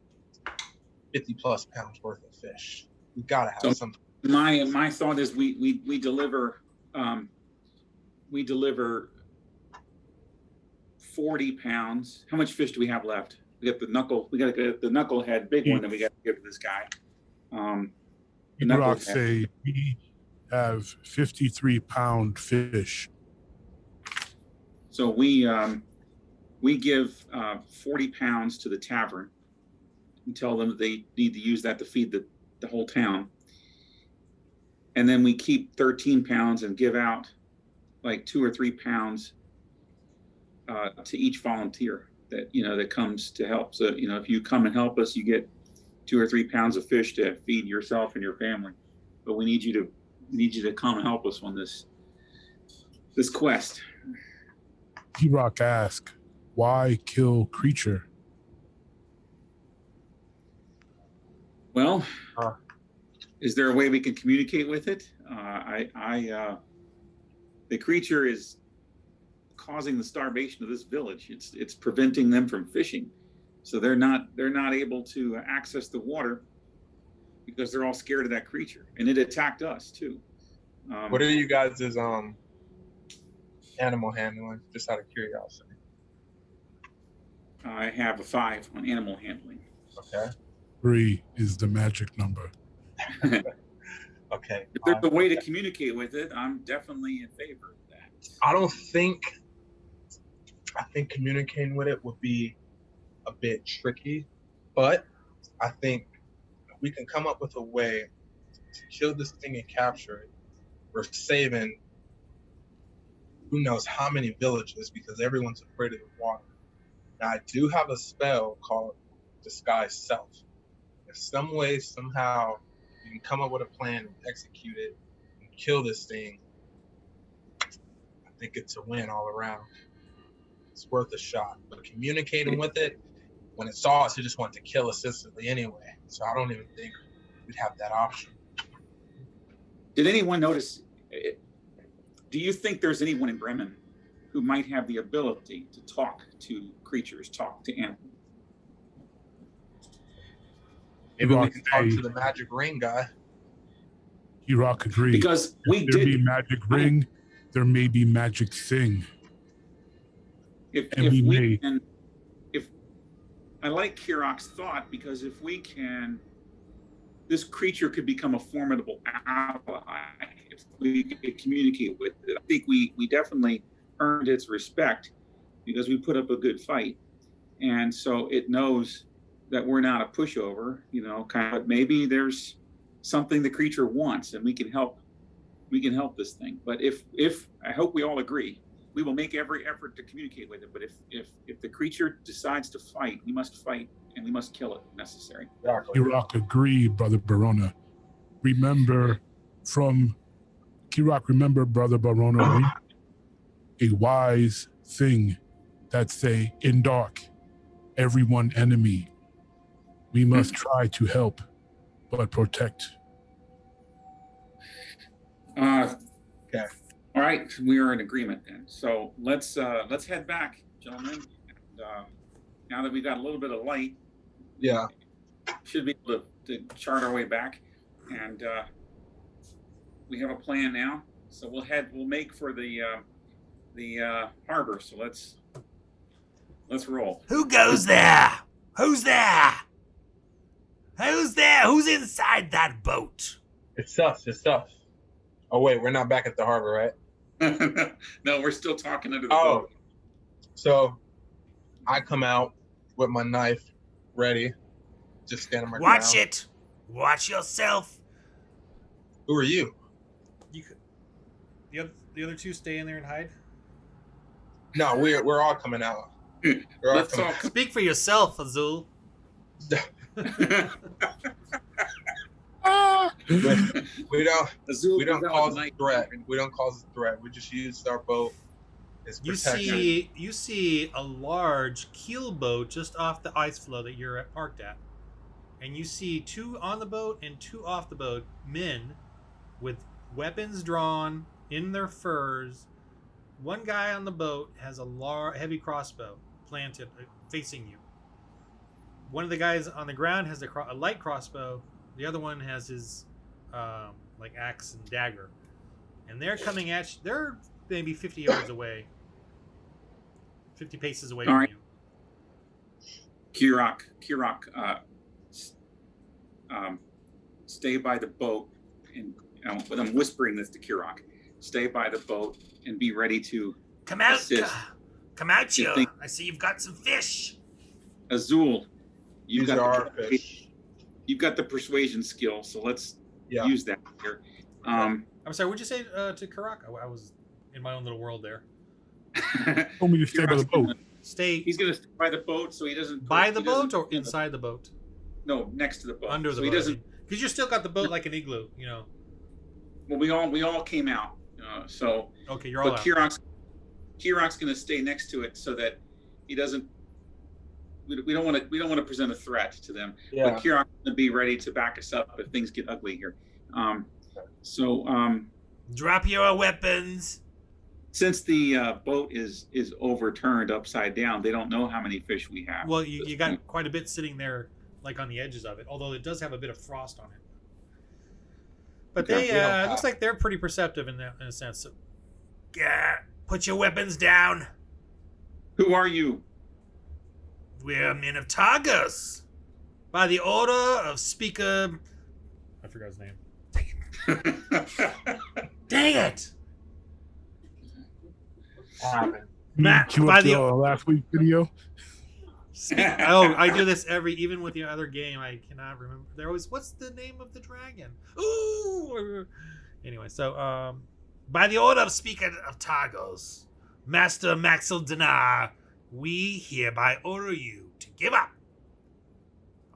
50 plus pounds worth of fish. We gotta have something. My thought is we deliver 40 pounds. How much fish do we have left? We got the knucklehead big one that we got to give to this guy. Rock say we have 53-pound fish. So we give 40 pounds to the tavern and tell them that they need to use that to feed the whole town. And then we keep 13 pounds and give out like 2 or 3 pounds to each volunteer that comes to help. So, if you come and help us, you get 2 or 3 pounds of fish to feed yourself and your family. But we need you to come and help us on this quest. T-Rock asked, why kill creature? Well, is there a way we can communicate with it? The creature is causing the starvation of this village. It's preventing them from fishing, so they're not able to access the water because they're all scared of that creature, and it attacked us too. What are you guys' animal handling? Just out of curiosity. I have a 5 on animal handling. Okay. 3 is the magic number. Okay. If there's a way to communicate with it, I'm definitely in favor of that. I think communicating with it would be a bit tricky, but I think we can come up with a way to kill this thing and capture it. We're saving who knows how many villages because everyone's afraid of the water. Now, I do have a spell called Disguise Self. If some way, somehow, you can come up with a plan and execute it and kill this thing, I think it's a win all around. It's worth a shot. But communicating with it, when it saw us, it just wanted to kill us instantly anyway. So I don't even think we'd have that option. Did anyone notice? Do you think there's anyone in Bremen who might have the ability to talk to creatures, talk to animals? Maybe we can talk to the magic ring guy. Rock agreed. Because if there be magic ring, there may be magic thing. If I like Kirok's thought, because if we can, this creature could become a formidable ally if we could communicate with it. I think we definitely earned its respect because we put up a good fight, and so it knows that we're not a pushover. But maybe there's something the creature wants, and we can help this thing. But if I hope we all agree, we will make every effort to communicate with it. But if the creature decides to fight, we must fight, and we must kill it if necessary. Exactly. Kirok agreed, Brother Barona. Remember, Brother Barona, a wise thing that say, in dark, everyone enemy. We must try to help, but protect. Okay. All right, we are in agreement then. So let's head back, gentlemen. And, now that we got a little bit of light, should be able to chart our way back, and we have a plan now. So we'll make for the harbor. So let's roll. Who goes there? Who's there? Who's there? Who's inside that boat? It's us. Oh wait, we're not back at the harbor, right? No, we're still talking under the boat. So I come out with my knife ready, just standing my Watch ground. it. Watch yourself. Who are you? The other two stay in there and hide. No, we're all coming out. Let's all Speak for yourself, Azul. We don't cause a threat. Night. We don't cause a threat. We just use our boat as protection. You see a large keel boat just off the ice floe that you're parked at, and you see 2 on the boat and 2 off the boat, men with weapons drawn in their furs. One guy on the boat has a heavy crossbow planted facing you. One of the guys on the ground has a light crossbow. The other one has his like axe and dagger, and they're coming at you. They're maybe 50 yards away, 50 paces away from you. Kirok, stay by the boat, and but I'm whispering this to Kirok. Stay by the boat and be ready to Come out, assist. come out, you. I see you've got some fish. Azul, you've These are got our fish. you've got the persuasion skill, so let's Yeah. use that here. I'm sorry. What'd you say to Karak? I was in my own little world there. Told me to stay by the boat. Stay He's gonna stay by the boat, so he doesn't by the he boat doesn't- or inside the boat? No, next to the boat. Under the so boat. he doesn't. Because you still got the boat like an igloo, you know. Well, we all came out. So, Okay, you're all but out. Kirok's gonna stay next to it so that he doesn't. We don't want to present a threat to them. Yeah. But Kirok's gonna be ready to back us up if things get ugly here. Drop your weapons. Since the boat is overturned upside down, they don't know how many fish we have. Well, you got quite a bit sitting there, like on the edges of it. Although it does have a bit of frost on it. But Okay. it looks like they're pretty perceptive in a sense. So, Put your weapons down. Who are you? We're men of Targos. By the order of Speaker... I forgot his name. Dang it! Happened. Matt, Cue by up the- the last week's video. Oh, I do this even with the other game. I cannot remember. They're always, what's the name of the dragon? Ooh. Anyway, so By the order of Speaker of Targos, Master Maxil Dinar, we hereby order you to give up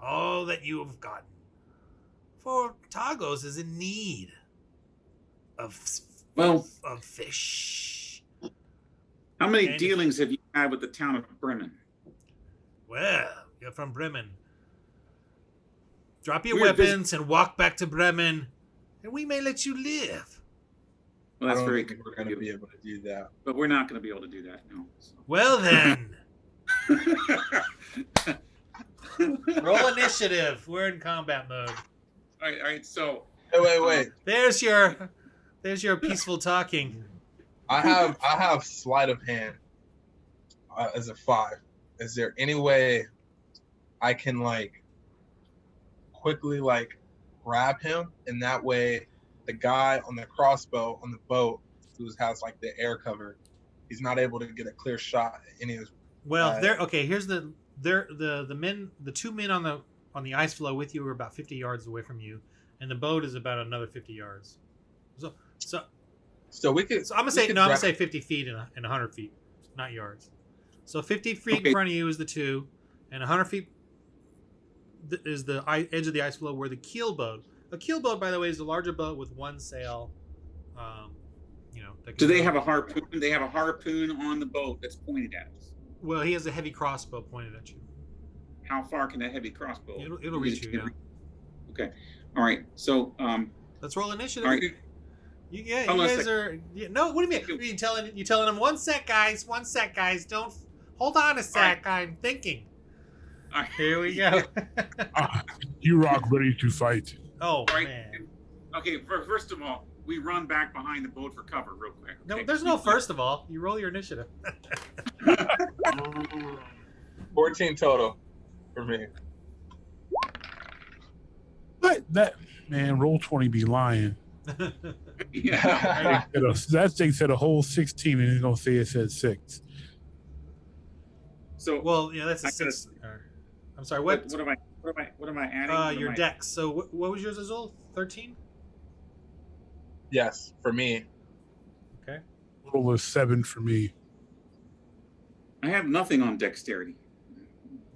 all that you have gotten. For Targos is in need of fish. How many And- dealings have you had with the town of Bremen? Well, you're from Bremen. Drop your We're busy- weapons and walk back to Bremen, and we may let you live. Well, I that's don't very think good. we're going to be able to do that. But we're not going to be able to do that. No. Well then, roll initiative. We're in combat mode. All right. So Wait. There's your peaceful talking. I have sleight of hand as a 5. Is there any way I can quickly grab him, and that way the guy on the crossbow on the boat who has the air cover, he's not able to get a clear shot at any of his. Well, here's the two men on the ice floe with you are about 50 yards away from you, and the boat is about another 50 yards. So we could. So I'm gonna say 50 feet and 100 feet, not yards. So 50 feet Okay. in front of you is the 2, and 100 feet is the edge of the ice floe where the keel boat. A keel boat, by the way, is a larger boat with one sail. That do can they go- have a harpoon? They have a harpoon on the boat that's pointed at us. Well, he has a heavy crossbow pointed at you. How far can that heavy crossbow? It'll reach you. Yeah. Okay. All right. So Let's roll initiative. all right. You Hold on a guys are. No, what do you mean? You telling them 1 sec, guys. 1 sec, guys. Don't hold on a sec. I'm thinking. All right. Here we go. You rock ready to fight. Oh Right. man. Okay. First of all, we run back behind the boat for cover real quick. No, okay? there's no first of all. You roll your initiative. 14 total for me. But that man, roll 20 be lying. Yeah. That thing said a whole 16, and it's gonna say it said 6. So Well, yeah, that's a I gotta- 6. I'm sorry. What? what am I adding? What Your am I- dex. So what was yours, Azul? 13. Yes, for me. Okay. Roll a 7 for me. I have nothing on dexterity.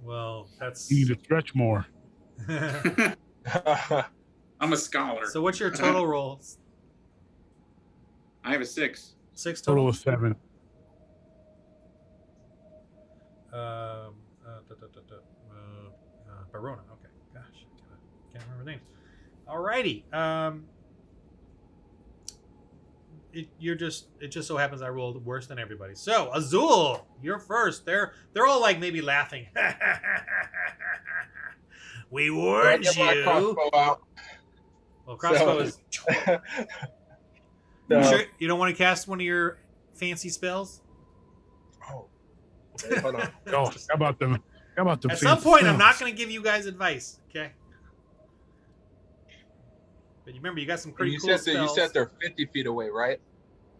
Well, that's. You need to stretch more. I'm a scholar. So what's your total roll? I have a 6. 6 Total total. of 7. Barona. Okay. Gosh, can't remember names. Alrighty. it just so happens I rolled worse than everybody. So Azul, you're first. They're all like maybe laughing. We warned Get my you. crossbow out. Well, crossbow is. So, You sure you don't want to cast one of your fancy spells? oh, wait, hold on. Oh, how about them? How about them? At some point, I'm not going to give you guys advice, okay? But you remember, you got some pretty You cool said spells. you said they're 50 feet away, right?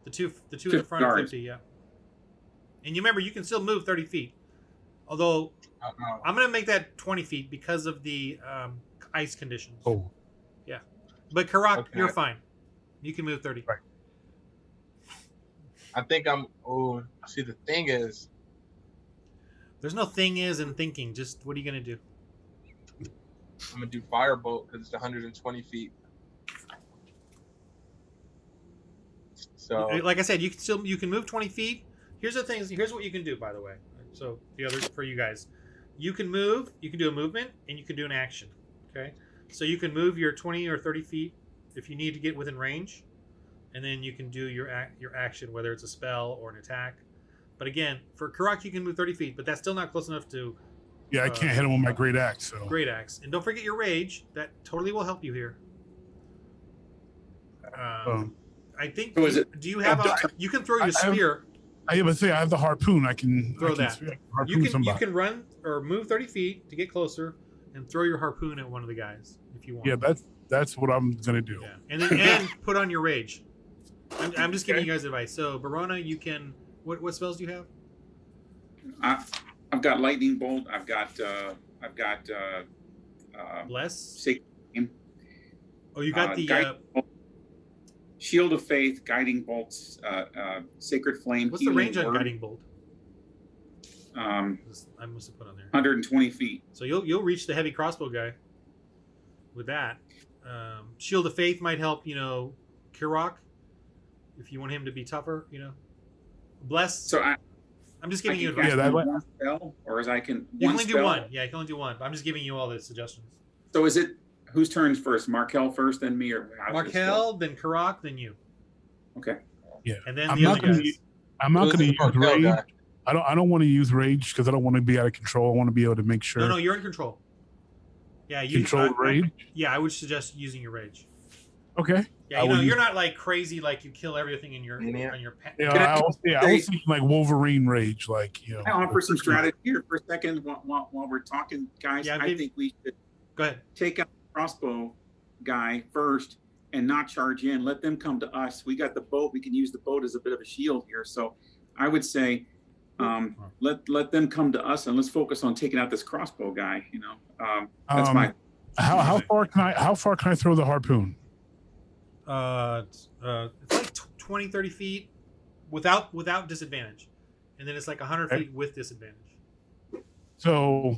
The two in the front are yards. 50, yeah. And you remember, you can still move 30 feet. Although, Uh-oh. I'm going to make that 20 feet because of the ice conditions. Oh, But Karak, Okay. you're fine. You can move 30. Right. I think I'm. Oh, see, the thing is, There's no thing is in thinking. Just what are you going to do? I'm gonna do firebolt because it's 120 feet. So Like I said, you can move 20 feet. Here's the thing. Here's what you can do, by the way. So the other for you guys, you can move. You can do a movement, and you can do an action. Okay. So you can move your 20 or 30 feet if you need to get within range, and then you can do your action, whether it's a spell or an attack. But again, for Karak, you can move 30 feet, but that's still not close enough to yeah, I can't hit him with my great axe. So great axe. And don't forget your rage. That totally will help you here. I think. So is it- Do you have you can throw your I have- spear. I even say I have the harpoon. I can Throw I can that. harpoon You somebody. can run or move 30 feet to get closer and throw your harpoon at one of the guys if you want. Yeah, that's what I'm gonna do. Yeah. And then and put on your rage. I'm just giving you guys advice. So Barona, you can. What spells do you have? I've got lightning bolt. I've got Bless. sacred flame, Oh, you got the. guiding bolt, shield of faith, guiding bolts, sacred flame. What's the healing range on word, guiding bolt? I must have put on there. 120 feet. So you'll reach the heavy crossbow guy with that. Shield of Faith might help, Kirok, if you want him to be tougher, Bless. So I'm just giving I you can advice. Yeah, that cast one spell, or as I can. You can one only do spell? one. Yeah, you can only do one. But I'm just giving you all the suggestions. So is it whose turns first? Markel first, then me, or how does this go? Markel, then Kirok, then you. Okay. Yeah. And then I'm the not other gonna guys. use- I'm not Who's going to the use Markel rage. guy? I don't want to use rage because I don't want to be out of control. I want to be able to make sure No, you're in control. Yeah, you control rage. Yeah, I would suggest using your rage. Okay. Yeah, you're not like crazy, like you kill everything in your Yeah. on your. Yeah, Can I I was thinking like Wolverine rage, like I offer some strategy here for a second while we're talking, guys. Yeah, I think we should Go ahead. take out the crossbow guy first and not charge in. Let them come to us. We got the boat. We can use the boat as a bit of a shield here. So I would say let them come to us and let's focus on taking out this crossbow guy. That's my. How far can I throw the harpoon? It's like 20, 30 feet without disadvantage, and then it's like 100 feet with disadvantage. So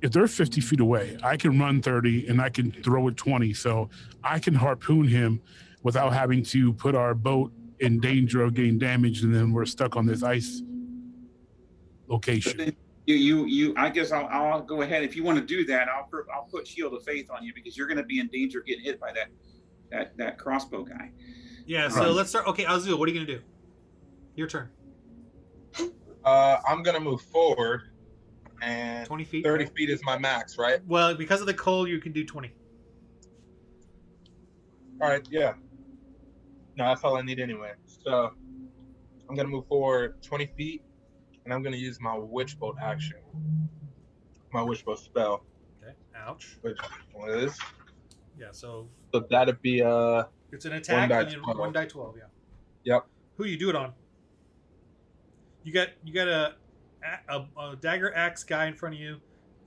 if they're 50 feet away, I can run 30 and I can throw it 20. So I can harpoon him without having to put our boat in danger of getting damaged, and then we're stuck on this ice location. You. I guess I'll go ahead. If you want to do that, I'll put Shield of Faith on you because you're going to be in danger of getting hit by that crossbow guy. Yeah. So let's start. Okay, Azul, what are you gonna do? Your turn. I'm gonna move forward, and 20 feet. 30 feet is my max, right? Well, because of the cold, you can do 20. All right, yeah. No, that's all I need anyway. So I'm gonna move forward 20 feet, and I'm gonna use my witch bolt action, my witch bolt spell, Okay. Ouch. which is Yeah. So that'd be it's an attack. die and you- 12. 1 die 12. Yeah. Yep. Who you do it on? You got a dagger axe guy in front of you,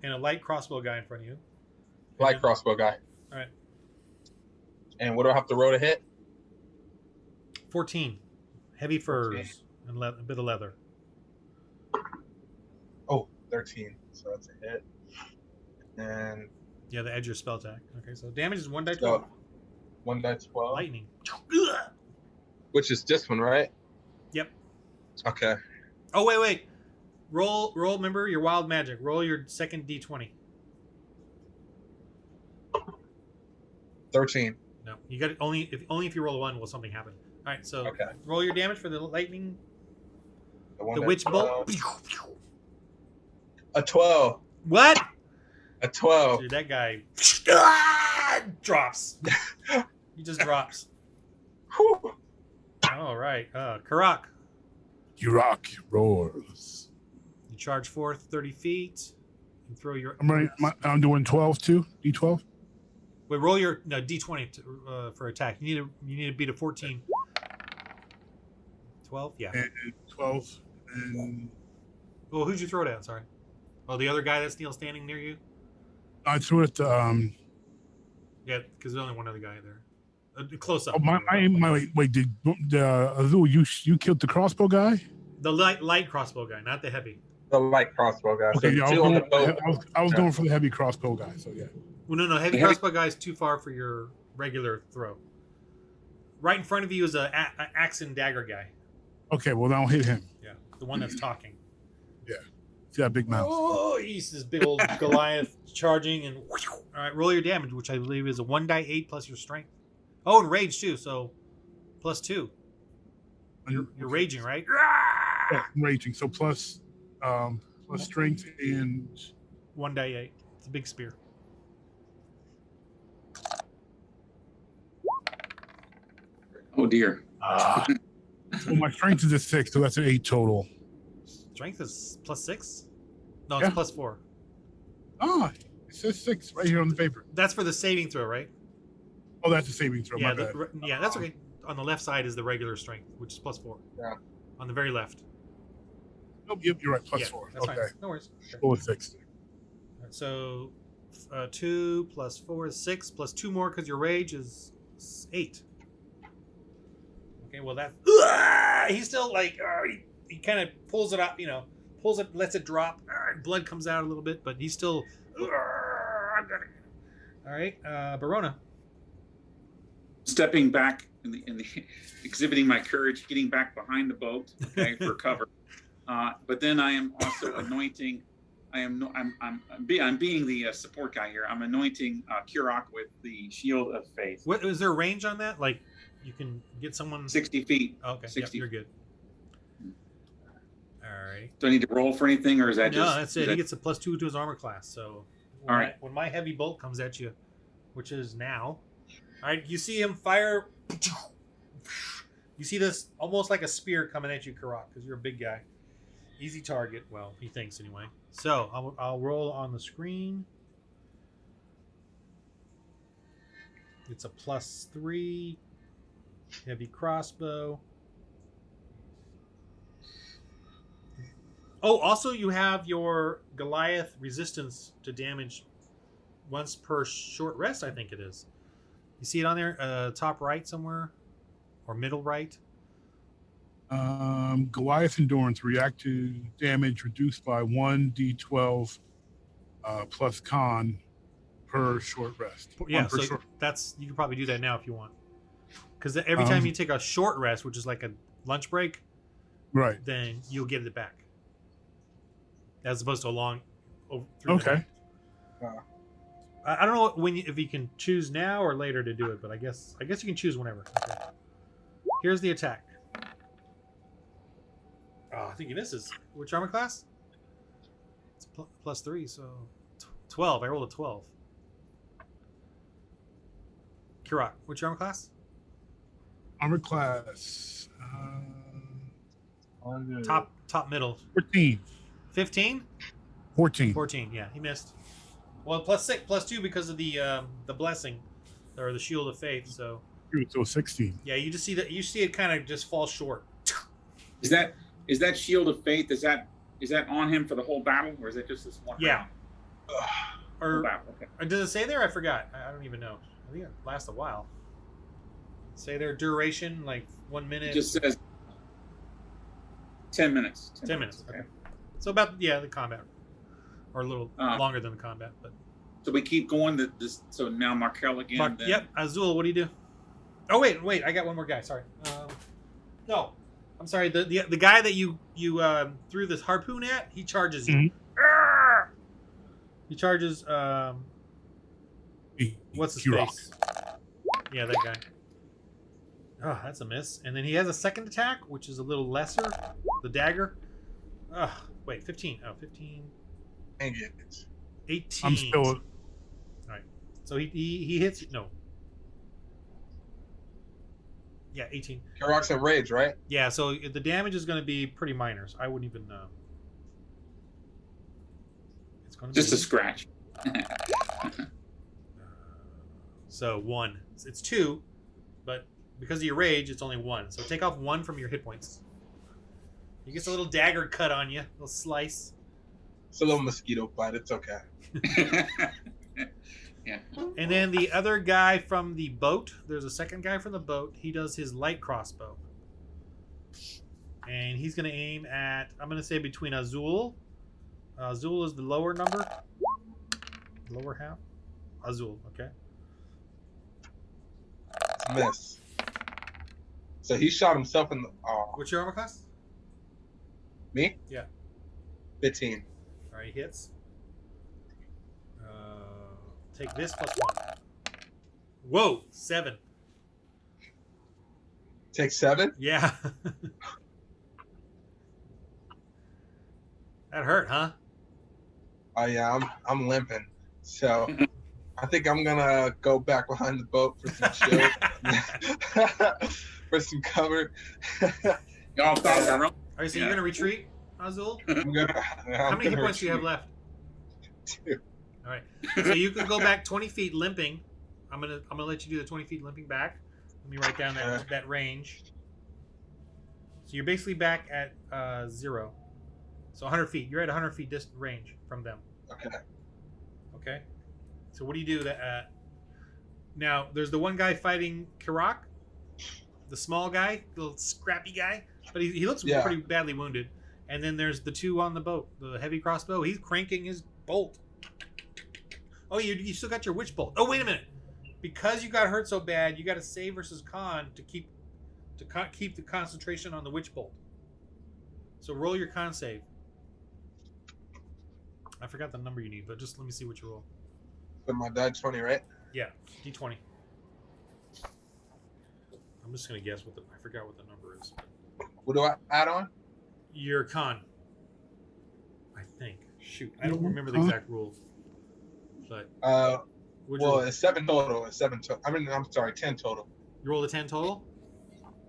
and a light crossbow guy in front of you. light crossbow guy. All right. And what do I have to roll to hit? 14. Heavy furs and a bit of leather. Oh, 13. So that's a hit. And Yeah, the edge of your spell attack. Okay, so damage is 1 die 12. so 1 die 12, Lightning. which is this one, right? Yep. Okay. Oh wait. Roll. Remember your wild magic. Roll your second d20. 13. No, you got only if you roll a 1 will something happen. right, so Okay. roll your damage for the lightning, one the that- witch bolt. A 12. What? A 12. Dude, that guy drops. He just drops. Whew. All right, Karak. You rock, roars. You charge forth 30 feet and throw your. I'm ready. I'm doing 12 too. D12. Wait, roll your d20 for attack. You need to beat a 14. 12, yeah. And 12. And Well, who'd you throw it at? Sorry. Oh, the other guy that's standing near you. I threw it. Yeah, because there's only one other guy there. Close up. Oh, my wait. Did Azul? You killed the crossbow guy? The light crossbow guy, not the heavy. The light crossbow guy. Okay, yeah, two on the boat. I was going for the heavy crossbow guy. So yeah. Well, no, heavy crossbow guy is too far for your regular throw. Right in front of you is a axe and dagger guy. Okay, well, I'll hit him. Yeah, the one that's talking. Yeah, see that big mouth. Oh, he's this big old Goliath charging and. All right, roll your damage, which I believe is a 1d8 plus your strength. Oh, and rage too, so +2. You're raging, right? Yeah, I'm raging. So plus strength and 1d8. It's a big spear. Oh dear. well, my strength is a 6, so that's an 8 total. Strength is +6? No, Yeah. it's +4. Ah, it says 6 right here on the paper. That's for the saving throw, right? Oh, that's a saving throw. Yeah, My bad. yeah, that's okay. On the left side is the regular strength, which is +4. Yeah. On the very left. Nope, yep, you're right. Plus Yeah, 4. That's Okay, fine. No worries. Okay. go with 6. All right, so 2 plus 4 is 6, plus 2 more because your rage is 8. Okay, well that he's still like he kind of pulls it up, pulls it, lets it drop. Blood comes out a little bit, but he's still. I've got it. All right, Barona. Stepping back in the exhibiting my courage, getting back behind the boat, okay, for cover. But then I am also anointing. I'm being the support guy here. I'm anointing Kurok with the shield of faith. What is there a range on that? Like you can get someone 60 feet. Okay, 60. Yep, you're good. All right. Do I need to roll for anything, or is that No, just? that's it. He gets a +2 to his armor class. So when, All right. when my heavy bolt comes at you, which is now, all right, you see him fire. You see this almost like a spear coming at you, Karak, because you're a big guy. Easy target. Well, he thinks anyway. So I'll roll on the screen. It's a +3. Heavy crossbow. Oh, also you have your Goliath resistance to damage once per short rest, I think it is. You see it on there? Top right somewhere? Or middle right? Goliath endurance react to damage reduced by 1d12 plus con per short rest. Yeah, One per so short. that's you can probably do that now if you want. Because every time you take a short rest, which is like a lunch break, Right. then you'll get it back. As opposed to a long. Through the Okay. night. I don't know if you can choose now or later to do it, but I guess you can choose whenever. Okay. Here's the attack. Oh, I think he misses. Which armor class? It's +3, so 12. I rolled a 12. Kirok, which armor class? Armor class. Top middle. 14. 15? 14. 14, yeah, he missed. Well, +6, +2 because of the blessing or the shield of faith. So So 16. yeah, you see it kind of just fall short. Is that shield of faith? Is that on him for the whole battle, or is it just this one? Yeah. round? Or, Whole battle, okay. or does it say there? I forgot. I don't even know. I think it lasts a while. Say their duration like 1 minute. It just says 10 minutes. 10 minutes. Okay. So about the combat, or a little Uh, longer than the combat, but. So we keep going. So now Markel again. Mark, then. yep, Azul. What do you do? Oh wait! I got one more guy. Sorry. No, I'm sorry. The guy that you threw this harpoon at, he charges you. Arrgh! He charges. What's his Kurok. face? Yeah, that guy. Oh, that's a miss. And then he has a second attack, which is a little lesser. The dagger. Wait, 15. Oh, 15. Dang it. 18. I'm still. All right. So he hits. No. Yeah, 18. Karok's in rage, right? Yeah, so the damage is going to be pretty minor. So I wouldn't even. It's going to Just be a scratch. So 1. It's 2, but because of your rage, it's only 1. So take off 1 from your hit points. You get a little dagger cut on you, a little slice. It's a little mosquito bite. It's okay. Yeah. And then the other guy from the boat, there's a second guy from the boat. He does his light crossbow. And he's going to aim at, I'm going to say between Azul. Azul is the lower number. Lower half. Azul, okay. It's a miss. So he shot himself in the. Oh, What's your armor class? me? Yeah. 15. All right, he hits. Take this plus 1. Whoa, 7. Take 7? Yeah. That hurt, huh? Oh yeah, I'm limping. So I think I'm gonna go back behind the boat for some shield, for some cover. Y'all thought of our own. All right, so you're gonna retreat, Azul. How many hit points do you have left? 2. All right, so you can go back 20 feet limping. I'm gonna let you do the 20 feet limping back. Let me write down that range. So you're basically back at 0. So 100 feet. You're at 100 feet distant range from them. Okay. Okay. So what do you do? That now there's the one guy fighting Kirok, the small guy, the little scrappy guy, but he looks pretty badly wounded. And then there's the 2 on the boat, the heavy crossbow. He's cranking his bolt. Oh, you still got your witch bolt. Oh, wait a minute. Because you got hurt so bad, you got to save versus con to keep the concentration on the witch bolt. So roll your con save. I forgot the number you need, but just let me see what you roll. But my die 20, right? Yeah, D20. I'm just gonna guess I forgot what the number is. What do I add on? Your con. I think. Shoot, I don't remember the exact rules. But Well, it's 7 total. It's 7 total. I mean, I'm sorry, 10 total. you roll a 10 total.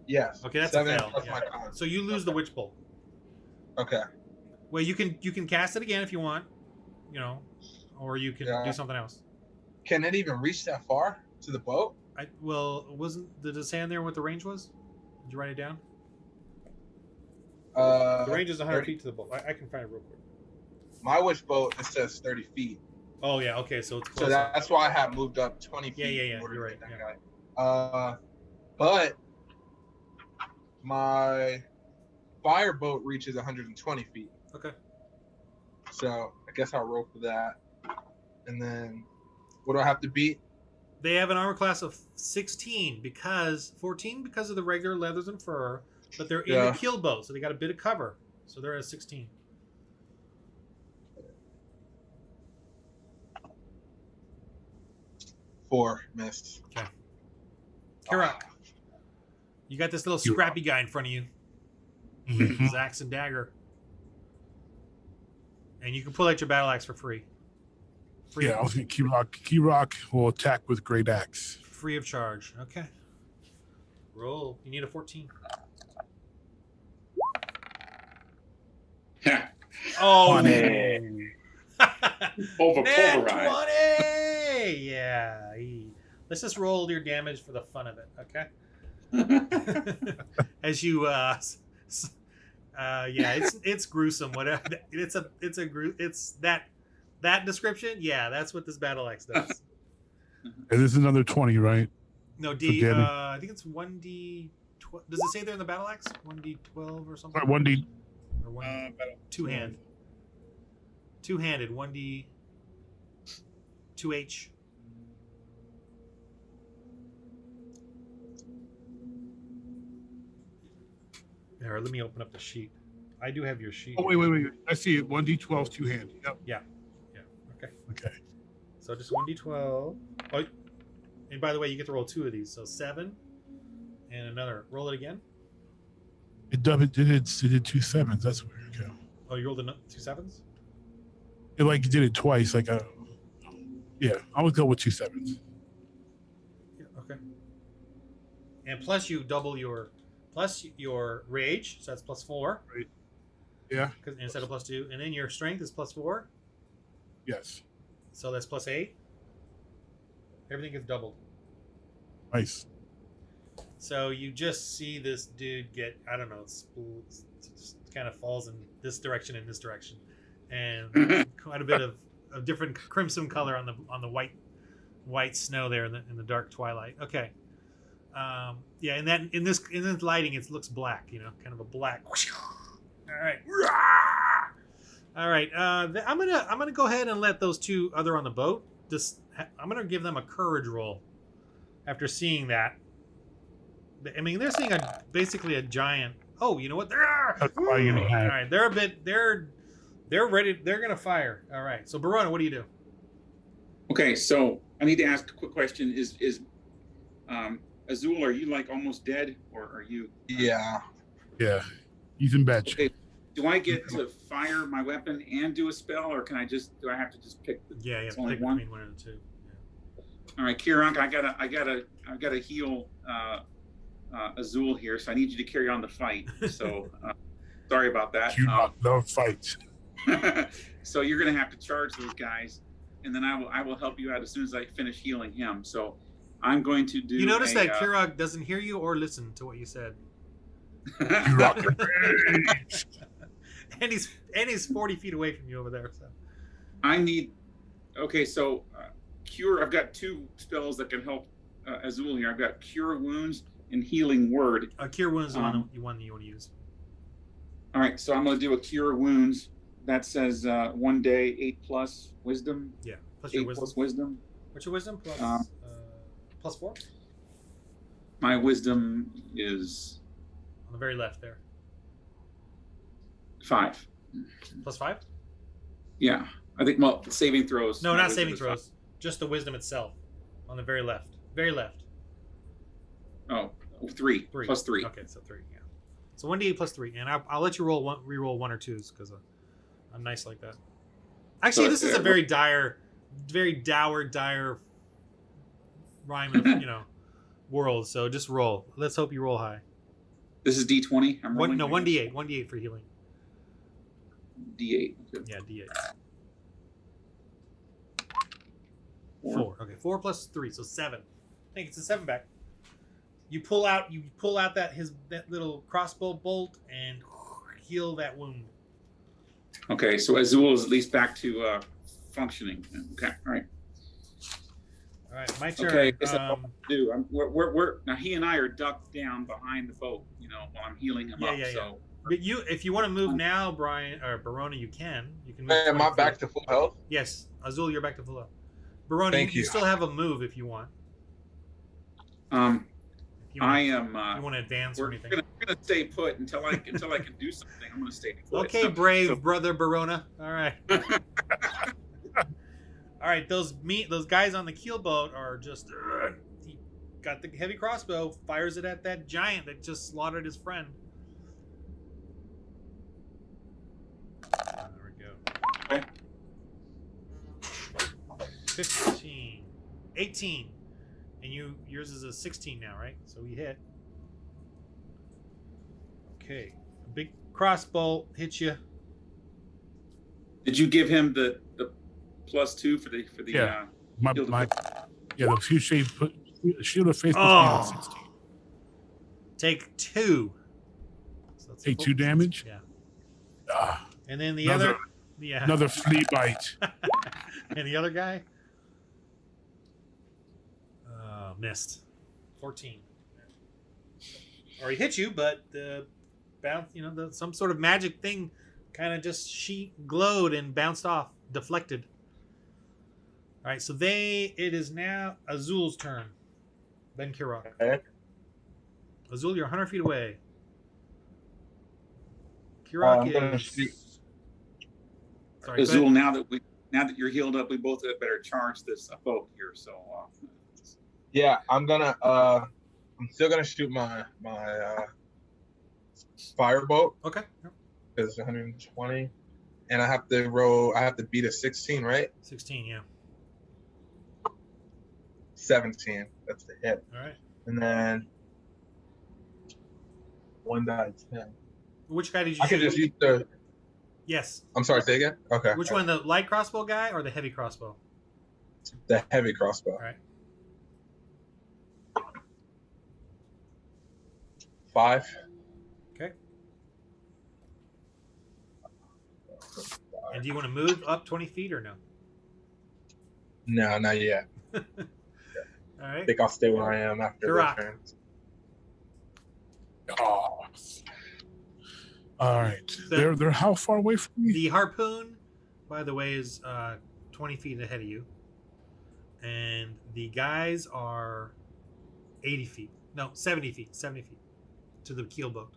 Yes. Okay, that's 7 a fail. plus Yeah. my con. So you lose the witch bolt. Okay. Well, you can cast it again if you want, or you can do something else. Can it even reach that far to the boat? Did it say on there what the range was? Did you write it down? The The range is 100 feet to the boat. I can find it real quick. My witch boat, it says 30 feet. Oh yeah, okay, so it's close. So that's why I have moved up 20 feet. Yeah, in order you're to right. get Yeah. that guy. But my fire boat reaches 120 feet. Okay. So I guess I'll roll for that. And then what do I have to beat? They have an armor class of 16 because of the regular leathers and fur, but they're in the keel boat, so they got a bit of cover. So they're at 16. Four missed. Okay. Kirok, you got this little scrappy guy in front of you. His axe and dagger. And you can pull out your battle axe for free. Yeah, I was going to Kirok will attack with great axe. Free of charge. Okay. Roll. You need a 14. Oh, 20. Pulverized. 20! Yeah. Let's just roll your damage for the fun of it, okay? As you, it's gruesome. Whatever. It's that description. Yeah, that's what this battle axe does. And this is another 20, right? No, I think it's 1d12. Does it say there in the battle axe? 1d12 or something? All right, 1D. Or one two-hand. Two-handed, 1d 2h. There, let me open up the sheet. I do have your sheet. Oh, wait. I see it. 1D12 two-handed. Yep. Yeah. Okay. Okay. So just 1d12. Oh, and by the way, you get to roll 2 of these. So 7 And another. Roll it again. It did 2 7s. That's weird. Okay. Oh, you rolled 2 sevens? It like did it twice. Like yeah, I would go with 2 7s. Yeah, okay. And plus you double your rage, so that's +4. Right. Yeah. Instead of +2. And then your strength is +4. Yes. So that's +8. Everything gets doubled. Nice. So you just see this dude get, I don't know, just kind of falls in this direction and this direction, and quite a bit of different crimson color on the white snow there in the dark twilight. Okay, yeah, in this lighting, it looks black, kind of a black. All right. I'm gonna go ahead and let those two other on the boat. I'm gonna give them a courage roll after seeing that. I mean, they're seeing basically a giant. Oh, you know what? That's why you're gonna have. All right, they're ready. They're gonna fire. All right. So Barona, what do you do? Okay, so I need to ask a quick question. Is Azul, are you like almost dead, or are you? Yeah. Yeah, he's in bed. Okay. Do I get to fire my weapon and do a spell, or do I have to just pick? Yeah, it's pick only one. between one of the two. Yeah. All right, Kirank, I gotta heal Azul here, so I need you to carry on the fight. So sorry about that. You love fights. So you're gonna have to charge those guys, and then I will help you out as soon as I finish healing him. So I'm going to do. You notice that Kirog doesn't hear you or listen to what you said. and he's 40 feet away from you over there. So I need. Okay, so cure. I've got 2 spells that can help Azul here. I've got Cure Wounds and Healing Word. Cure Wounds is the one you want to use. All right, so I'm going to do a Cure Wounds. That says 1 day, 8+ Wisdom. Yeah, plus your 8 wisdom. plus Wisdom. What's your wisdom? Plus 4? My Wisdom is On the very left there. 5. Plus 5? Yeah, I think. Well, saving throws. No, my not wisdom saving is throws. 5. Just the wisdom itself. On the very left. Very left. 5. Oh, 3. Plus 3. Okay, so 3. Yeah. So 1d8 plus 3, and I'll let you re-roll 1 or 2s because I'm nice like that. Actually, this is a very dour, rhyme of world. So just roll. Let's hope you roll high. This is D20. I'm rolling. 1d8. 1d8 for healing. D8. Okay. Yeah, d8. 4. 4. Okay, 4 plus 3, so 7. I think it's a 7 back. You pull out that little crossbow bolt and heal that wound. Okay, so Azul is at least back to functioning. Okay, all right. All right, my turn. Okay, this is what I'm do. We're now. He and I are ducked down behind the boat. While I'm healing him up. Yeah. So, but if you want to move now, Brian or Barona, you can. You can move. Hey, am I back to full health? Yes, Azul, you're back to full health. Barona, Thank you you. still have a move if you want. You want to advance or anything? We're gonna stay put until I can do something. I'm gonna stay put. Okay, brave brother Barona. All right. All right, those guys on the keelboat are just. He got the heavy crossbow, fires it at that giant that just slaughtered his friend. There we go. Okay. 15, 18, and yours is a 16 now, right? So we hit. Okay, a big crossbow hits you. Did you give him the +2 for the Yeah. The shield of faith puts me Oh. on 16. Take 2. So that's Take 2 damage. Yeah. And then the Another- other, yeah. Another flea bite. And the other guy, missed. 14. Or he hit you, but the bounce, some sort of magic thing, kind of just glowed and bounced off, deflected. All right, so it is now Azul's turn. Then Kirok. Okay. Azul, you're 100 feet away. I'm Kirok gonna is. shoot. Sorry, go Azul, ahead. now that you're healed up, we both better charge this boat here. So Yeah, I'm gonna I'm still gonna shoot my firebolt Okay. Yep. because it's 120, and I have to roll. I have to beat a 16, right? 16. Yeah. 17. That's the hit, All right. and then 1 die 10. Which guy did you I shoot? could just use the. Yes. I'm sorry, say again. Okay. Which one, the light crossbow guy or the heavy crossbow? The heavy crossbow. All right. 5. Okay. And do you want to move up 20 feet or no? No, not yet. All I right. think I'll stay where I am after Karak. the turn. Oh. All right. The- They're how far away from me? The harpoon, by the way, is 20 feet ahead of you. And the guys are 80 feet. No, 70 feet. 70 feet to the keel boat.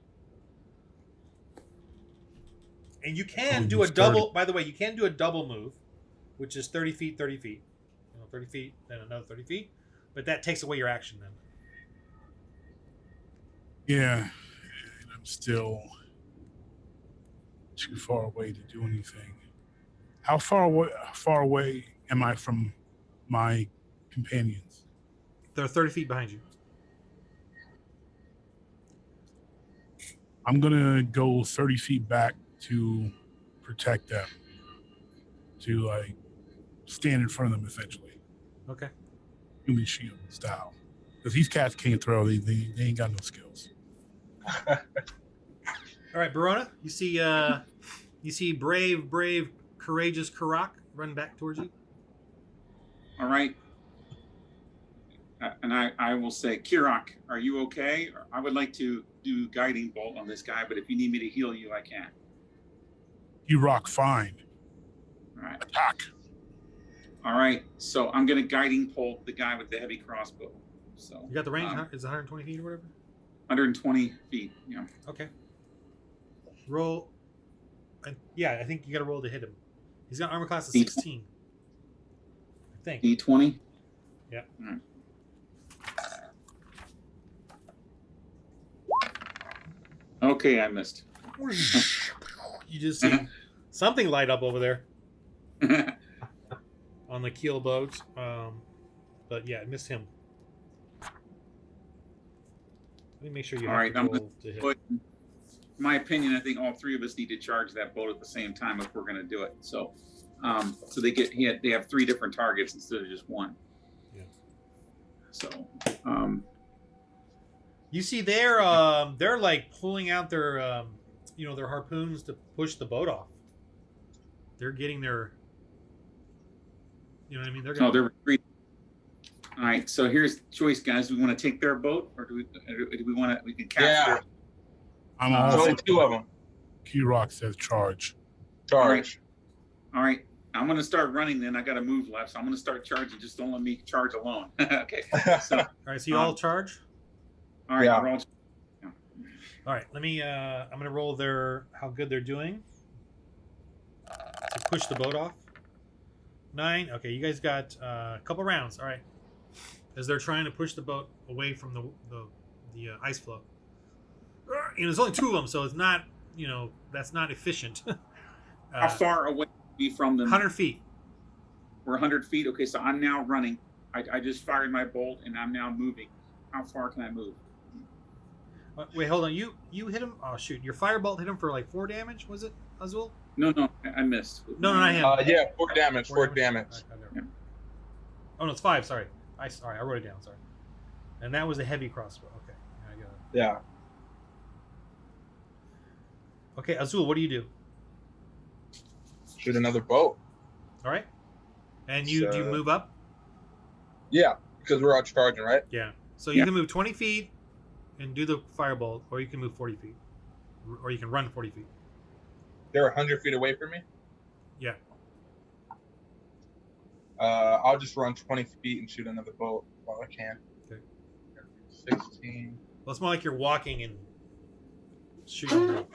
And you can do a double, by the way, you can do a double move, which is 30 feet, 30 feet. 30 feet, then another 30 feet. But that takes away your action then. Yeah. And I'm still too far away to do anything. How far away am I from my companions? They're 30 feet behind you. I'm gonna go 30 feet back to protect them. To like stand in front of them essentially. Okay. Human shield style. Because these cats can't throw, they ain't got no skills. All right, Verona, you see brave, courageous Karak run back towards you. All right. And I will say, Kirak, are you okay? I would like to do guiding bolt on this guy, but if you need me to heal you, I can. You rock fine. All right. Attack. All right. So I'm going to guiding bolt the guy with the heavy crossbow. So You got the range? Is it 120 feet or whatever? 120 feet. Yeah. Okay. Roll. Yeah, I think you got to roll to hit him. He's got armor class of 16. I think. D20. Yeah. All right. Okay, I missed. You just see something light up over there on the keel boat. But yeah, I missed him. Let me make sure you All have right, to I'm roll to hit. But in my opinion, I think all three of us need to charge that boat at the same time if we're going to do it. So, so they have 3 different targets instead of just one. Yeah. So, You see, they're like pulling out their their harpoons to push the boat off. They're getting their, you know what I mean? They're no, gonna, they're retreating. All right. So here's the choice, guys. Do we want to take their boat, or do we want to? We can capture. Yeah. Their, I'm There's all only 2 of them. Q-Rock says charge. Charge. all right. I'm going to start running. Then I got to move left, so I'm going to start charging. Just don't let me charge alone. Okay. So, all right, so you all charge. all right. Yeah. We're all, All right, let me. I'm gonna roll how good they're doing to push the boat off. 9. Okay, you guys got a couple rounds. All right, as they're trying to push the boat away from the ice floe. There's only 2 of them, so it's not that's not efficient. how far away are we from them? 100 feet. We're 100 feet. Okay, so I'm now running. I just fired my bolt, and I'm now moving. How far can I move? Wait, hold on. You hit him. Oh shoot! Your firebolt hit him for like 4 damage. Was it, Azul? No, I missed. No, not him. Yeah, 4 damage. 4 damage. Okay. Oh no, it's 5. Sorry, I wrote it down. Sorry. And that was a heavy crossbow. Okay, I got it. Yeah. Okay, Azul, what do you do? Shoot another boat. All right. And do you So- move up? Yeah, because we're all charging, right? Yeah. So you Yeah. can move 20 feet and do the firebolt, or you can move 40 feet, or you can run 40 feet. They're 100 feet away from me. Yeah. I'll just run 20 feet and shoot another boat while I can. Okay. 16. Well, it's more like you're walking and shooting.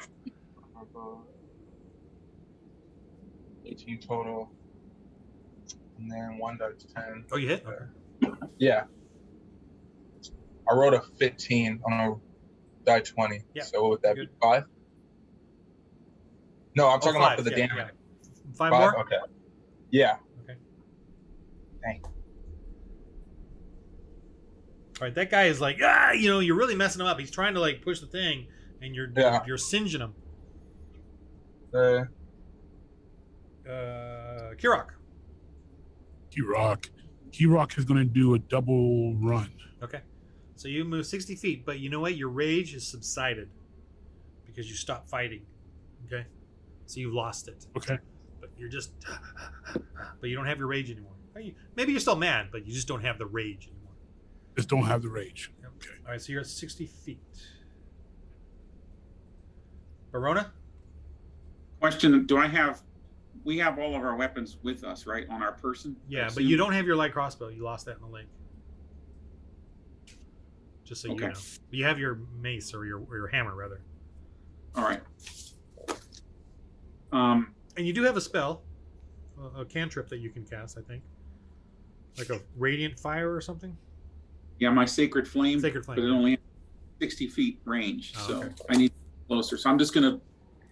18 total. And then 1 dice 10. Oh, you hit? Okay. Yeah. I rolled a 15 on a die 20. Yeah, So what would that be? good. 5? No, I'm talking about for the yeah, damage. yeah. 5 more? Okay. Yeah. Okay. Dang. All right, that guy is like, you're really messing him up. He's trying to like push the thing, and you're singeing him. Kirok. Kirok is going to do a double run. Okay. So you move 60 feet, but you know what? Your rage has subsided because you stopped fighting. Okay. So you've lost it. Okay. But you're just, but you don't have your rage anymore. Maybe you're still mad, but you just don't have the rage anymore. Just don't have the rage. Yep. Okay. All right. So you're at 60 feet. Barona? Question: we have all of our weapons with us, right, on our person? Yeah, but you don't have your light crossbow. You lost that in the lake. Just so you know. You have your mace or your hammer, rather. All right. And you do have a spell, a cantrip that you can cast, I think. Like a radiant fire or something? Yeah, my sacred flame. Sacred flame. But it only has 60 feet range, Oh, so okay. I need closer. So I'm just going to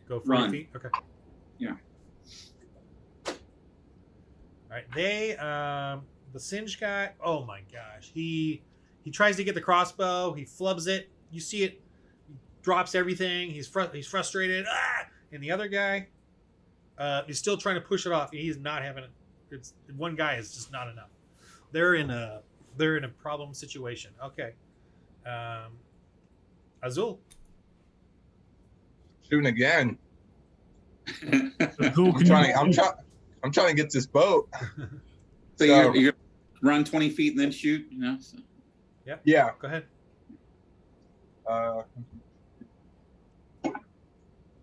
Go 40 run. feet? Okay. Yeah. All right. The Singe guy, oh my gosh. He tries to get the crossbow. He flubs it. You see it. He drops everything. He's frustrated. And the other guy is still trying to push it off. He's not having it. It's one guy is just not enough. They're in a problem situation. Okay. Azul. Shooting again. Who can I'm trying to get this boat. So you're going to run 20 feet and then shoot, you know? So. Yeah. Go ahead.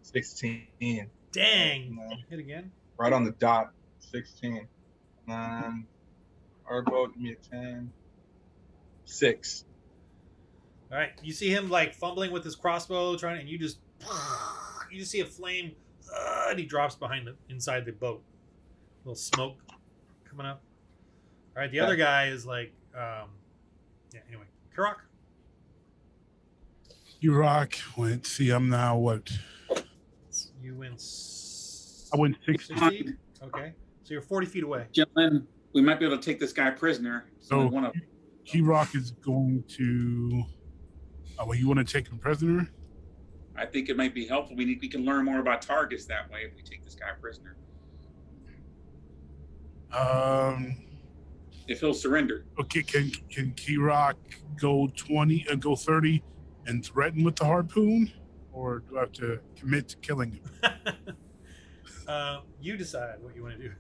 16. Dang. Hit again. Right on the dot. 16. Our boat, give me a 10. 6. All right, you see him like fumbling with his crossbow, and you just see a flame, and he drops inside the boat. A little smoke coming up. All right, the other guy is like, Anyway, Kirok. Kirok went. See, I'm now what? You went. I went 60 feet. Okay, so you're 40 feet away. Gentlemen, we might be able to take this guy prisoner. So one of Kirok is going to. Well, you want to take him prisoner? I think it might be helpful. We can learn more about targets that way if we take this guy prisoner. If he'll surrender. Okay, can Kirok go 20 and go 30 and threaten with the harpoon, or do I have to commit to killing him? You decide what you want to do.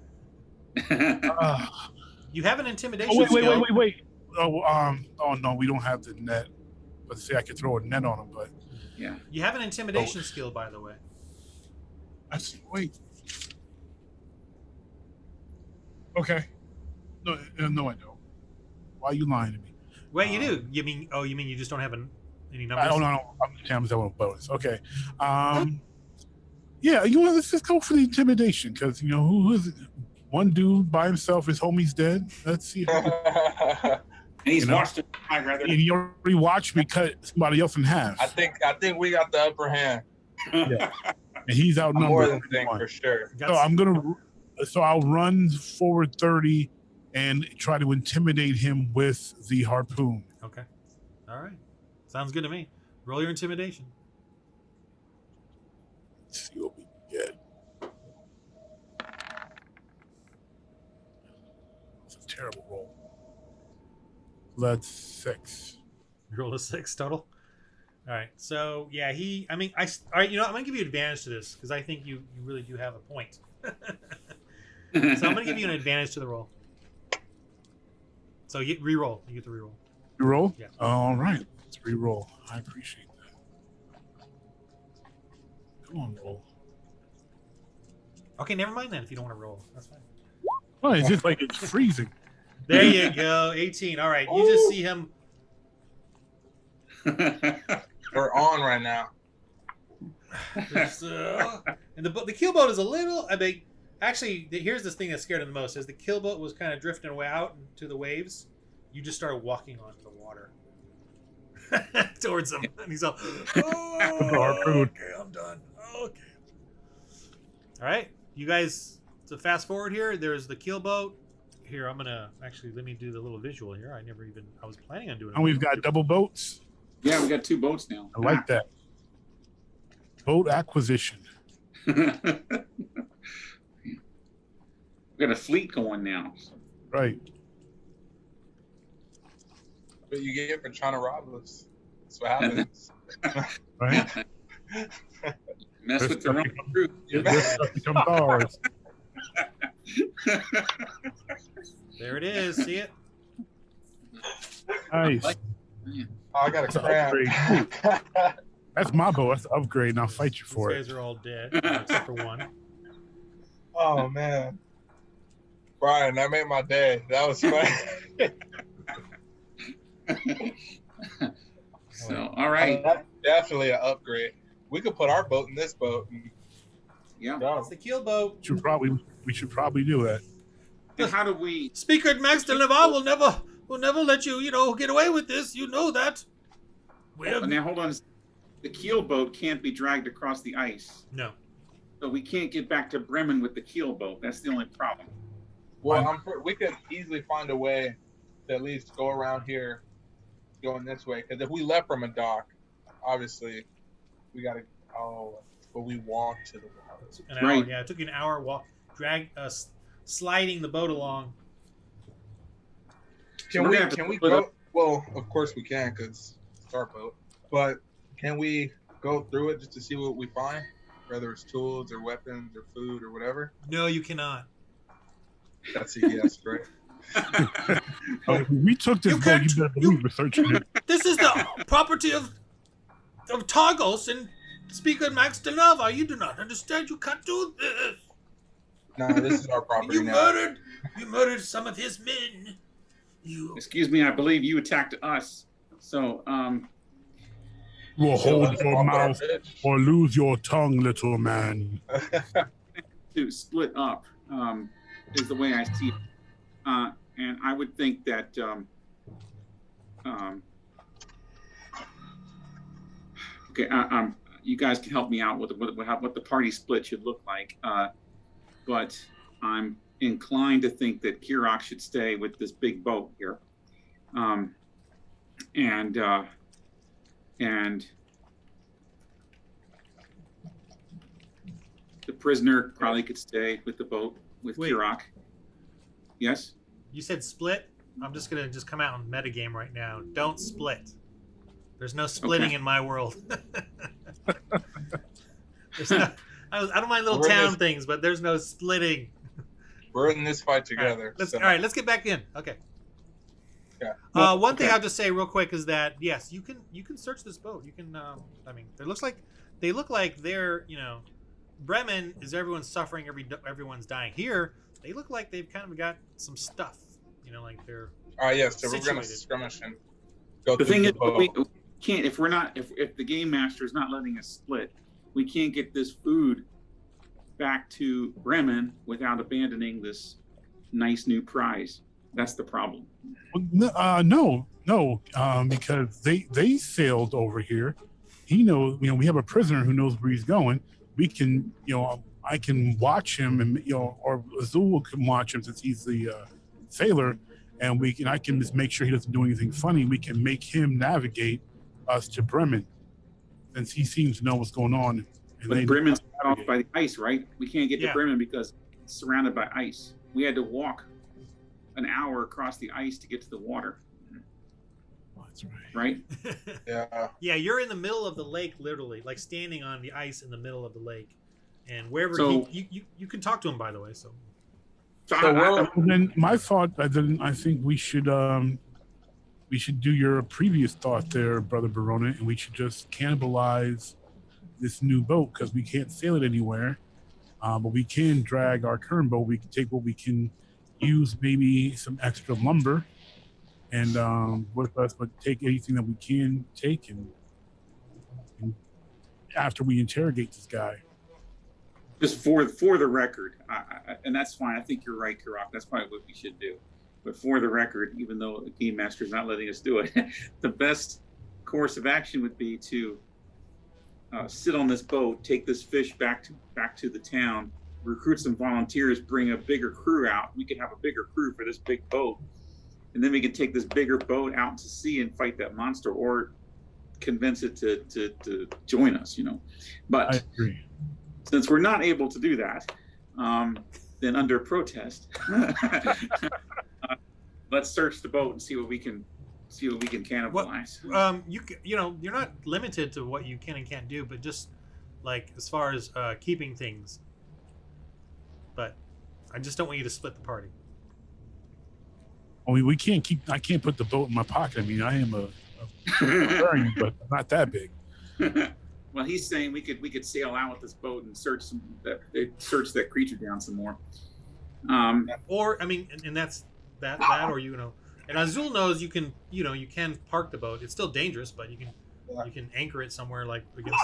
You have an intimidation. Wait. Oh no, we don't have the net. But say I could throw a net on him, but yeah. You have an intimidation skill, by the way. Wait. Okay. No, I don't. Why are you lying to me? Wait, you do. You mean you just don't have any numbers? No. I'm telling you a bonus. Okay. Yeah, let's just go for the intimidation because who is it? One dude by himself, his homie's dead. Let's see. And he's watched it. And he already watched me cut somebody else in half. I think we got the upper hand. Yeah. And he's outnumbered. More than think for sure. So I'll run forward 30 and try to intimidate him with the harpoon. Okay. All right. Sounds good to me. Roll your intimidation. Let's see what we get. It's a terrible roll. That's 6. You rolled a 6 total. All right. So yeah, all right. I'm gonna give you advantage to this because I think you really do have a point. So I'm gonna give you an advantage to the roll. So you re-roll. You get to re-roll. You roll? Yeah. All right. Let's re-roll. I appreciate that. Come on, roll. Okay, never mind then. If you don't want to roll, that's fine. Oh, it's just like it's freezing. There you go. 18. All right. You just see him. We're on right now. And the keelboat is a little. Actually, here's this thing that scared him the most: as the keelboat was kind of drifting away out into the waves, you just started walking onto the water. towards him, and he's all, Harpoon. okay, I'm done. Okay. All right, you guys. So fast forward here. There's the keel boat. Here, I'm gonna actually let me do the little visual here. I was planning on doing it. And we've got double boats. Yeah, we got 2 boats now. I like that. Boat acquisition. We got a fleet going now. Right. But you get for trying to rob us. That's what happens. Right. Mess with their own crew. This stuff becomes ours. There it is. See it? Nice. Oh, I got That's a an crab. That's my boat. That's the upgrade, and I'll fight you for These it. guys are all dead except for one. Oh man, Brian, that made my day. That was fun. So, all right. That's definitely an upgrade. We could put our boat in this boat. And Yeah. go. It's the keel boat. We should probably do that. And how do we? Speaker Max de Navarre will never let you, get away with this. You know that. Now hold on. The keel boat can't be dragged across the ice, No. so we can't get back to Bremen with the keel boat. That's the only problem. Well, we could easily find a way to at least go around here, going this way. Because if we left from a dock, obviously, we got to. Oh, but we walked to the water. An hour. Right. Yeah, it took you an hour sliding the boat along. Can We're we? gonna have to Can we split go? up. Well, of course we can, because it's our boat. But can we go through it just to see what we find, whether it's tools or weapons or food or whatever? No, you cannot. That's a yes, right? We took this You boat. can't- You better believe we're searching it. This is the property of Targos and Speaker Max de Navarre. You do not understand. You can't do this. No, this is our property You now. murdered some of his men. You. Excuse me, I believe you attacked us. So, You will So hold let's your walk our mouth bitch. or lose your tongue, little man. to split up is the way I see it. And I would think that okay, you guys can help me out with what the party split should look like. But I'm inclined to think that Kirok should stay with this big boat here. And the prisoner probably could stay with the boat with Wait. Kirok. Yes? You said split. I'm just gonna come out and metagame right now. Don't split. There's no splitting Okay. in my world. I don't mind little We're town just- things, but there's no splitting. We're in this fight All right, together. let's so- all right. Let's get back in. Okay. Yeah. One thing okay. I'll just say real quick is that yes, you can search this boat. You can. I mean, they look like they're Bremen is everyone's suffering, everyone's dying. Here, they look like they've kind of got some stuff. Like they're. All right, yes. So we're gonna situated. skirmish and go The through thing the is, boat. we can't, if the game master is not letting us split, we can't get this food back to Bremen without abandoning this nice new prize. That's the problem. No, because they sailed over here. He knows, we have a prisoner who knows where he's going. We can, I can watch him, and or Azul can watch him since he's the sailor, and I can just make sure he doesn't do anything funny. We can make him navigate us to Bremen, since he seems to know what's going on. And But Bremen's cut off by the ice, right? We can't get Yeah. to Bremen because it's surrounded by ice. We had to walk an hour across the ice to get to the water, Oh, that's right. right? Yeah. Yeah, you're in the middle of the lake, literally, like standing on the ice in the middle of the lake, and wherever So- you can talk to him, by the way. So So So I- we're- And then my thought, I think we should do your previous thought there, Brother Barona, and we should just cannibalize this new boat because we can't sail it anywhere. But we can drag our current boat. We can take what we can use, maybe some extra lumber, and with us, but take anything that we can take, and after we interrogate this guy. just for the record, and that's fine. I think you're right, Kirok. That's probably what we should do. But for the record, even though the game master's not letting us do it, the best course of action would be to sit on this boat, take this fish back to the town, recruit some volunteers, bring a bigger crew out. We could have a bigger crew for this big boat, and then we could take this bigger boat out to sea and fight that monster, or convince it to join us. You know, but I agree. since we're not able to do that, then under protest, let's search the boat and see what we can cannibalize. You know, you're not limited to what you can and can't do, but just like as far as keeping things. But I just don't want you to split the party. I mean, we can't keep. I can't put the boat in my pocket. I mean, I am a barbarian, but not that big. Well, he's saying we could sail out with this boat and search that creature down some more. Or I mean, and that's that, or you know, and Azul knows you can park the boat. It's still dangerous, but you can anchor it somewhere like against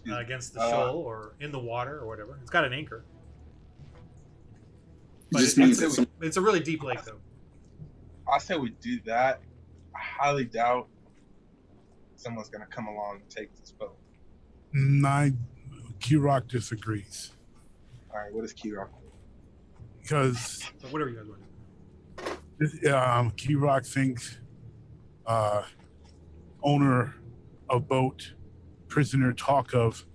against the shoal or in the water or whatever. It's got an anchor. But it's a really deep lake, though. I say we do that. I highly doubt someone's gonna come along and take this boat. Q-Rock disagrees. All right, what is Q-Rock? Because So whatever you guys want to do. Q-Rock thinks owner of boat, prisoner talk of,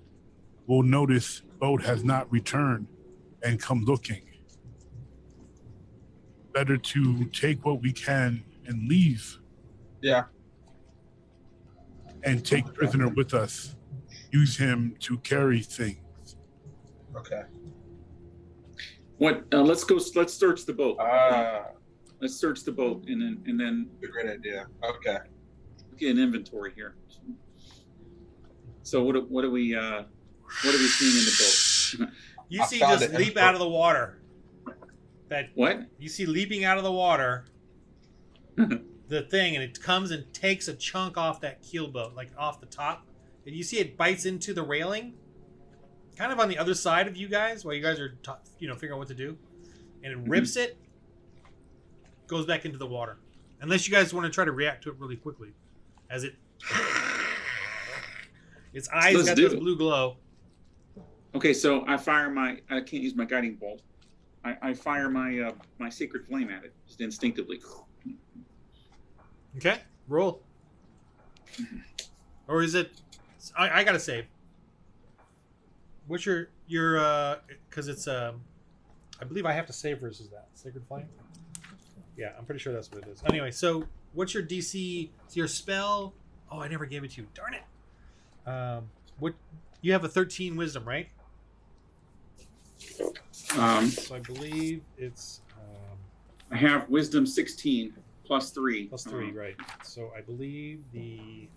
will notice boat has not returned and come looking. Better to take what we can and leave. Yeah. And take prisoner with us. Use him to carry things. Okay. What? Let's search the boat. Let's search the boat and then. A great idea. Okay. Get an inventory here. So what are we seeing in the boat? You see just leap out of the water. That what? You see leaping out of the water the thing, and it comes and takes a chunk off that keel boat, like off the top. And you see it bites into the railing, kind of on the other side of you guys, while you guys are figuring out what to do. And it rips it, goes back into the water. Unless you guys want to try to react to it really quickly. As its eyes got this blue glow. Okay, so I can't use my guiding bolt. I fire my my sacred flame at it, just instinctively. Okay, roll. Or is it? I gotta save. What's your because it's I believe I have to save versus that sacred flame. Yeah, I'm pretty sure that's what it is. Anyway, so what's your DC? Your spell? Oh, I never gave it to you. Darn it. What? You have a 13 wisdom, right? So I believe it's. I have wisdom 16 plus 3. Plus 3, right. So I believe the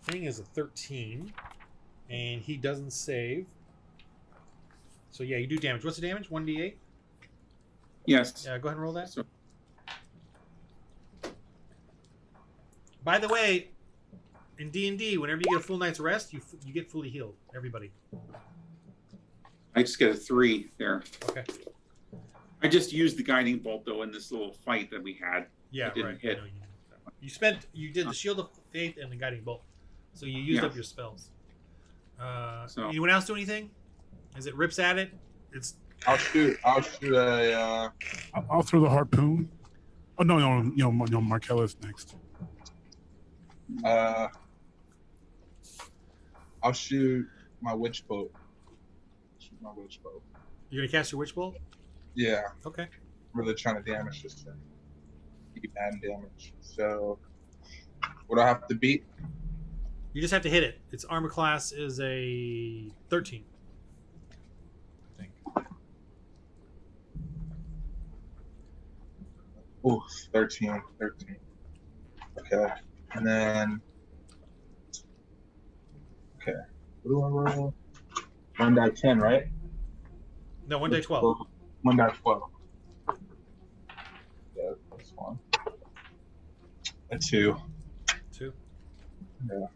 thing is a 13, and he doesn't save. So yeah, you do damage. What's the damage? 1d8? Yes. Yeah, go ahead and roll that. So, by the way, in D&D, whenever you get a full night's rest, you get fully healed. Everybody. I just get a 3 there. Okay. I just used the guiding bolt though in this little fight that we had. Yeah, it didn't right. hit. You did the shield of faith and the guiding bolt, so you used up your spells. Anyone else do anything? As it rips at it, it's. I'll shoot a. I'll throw the harpoon. Oh no, Markella's next. I'll shoot my witch bolt. You're gonna cast your witch bolt? Yeah. Okay. Really trying to damage this thing. Keep adding damage. So, what do I have to beat? You just have to hit it. Its armor class is a 13. I think. Oh, 13. Okay. And then. Okay. What do I roll? 1d10, right? No, 1d12. 1d12. Yeah, that's one. A 2. 2. Yeah.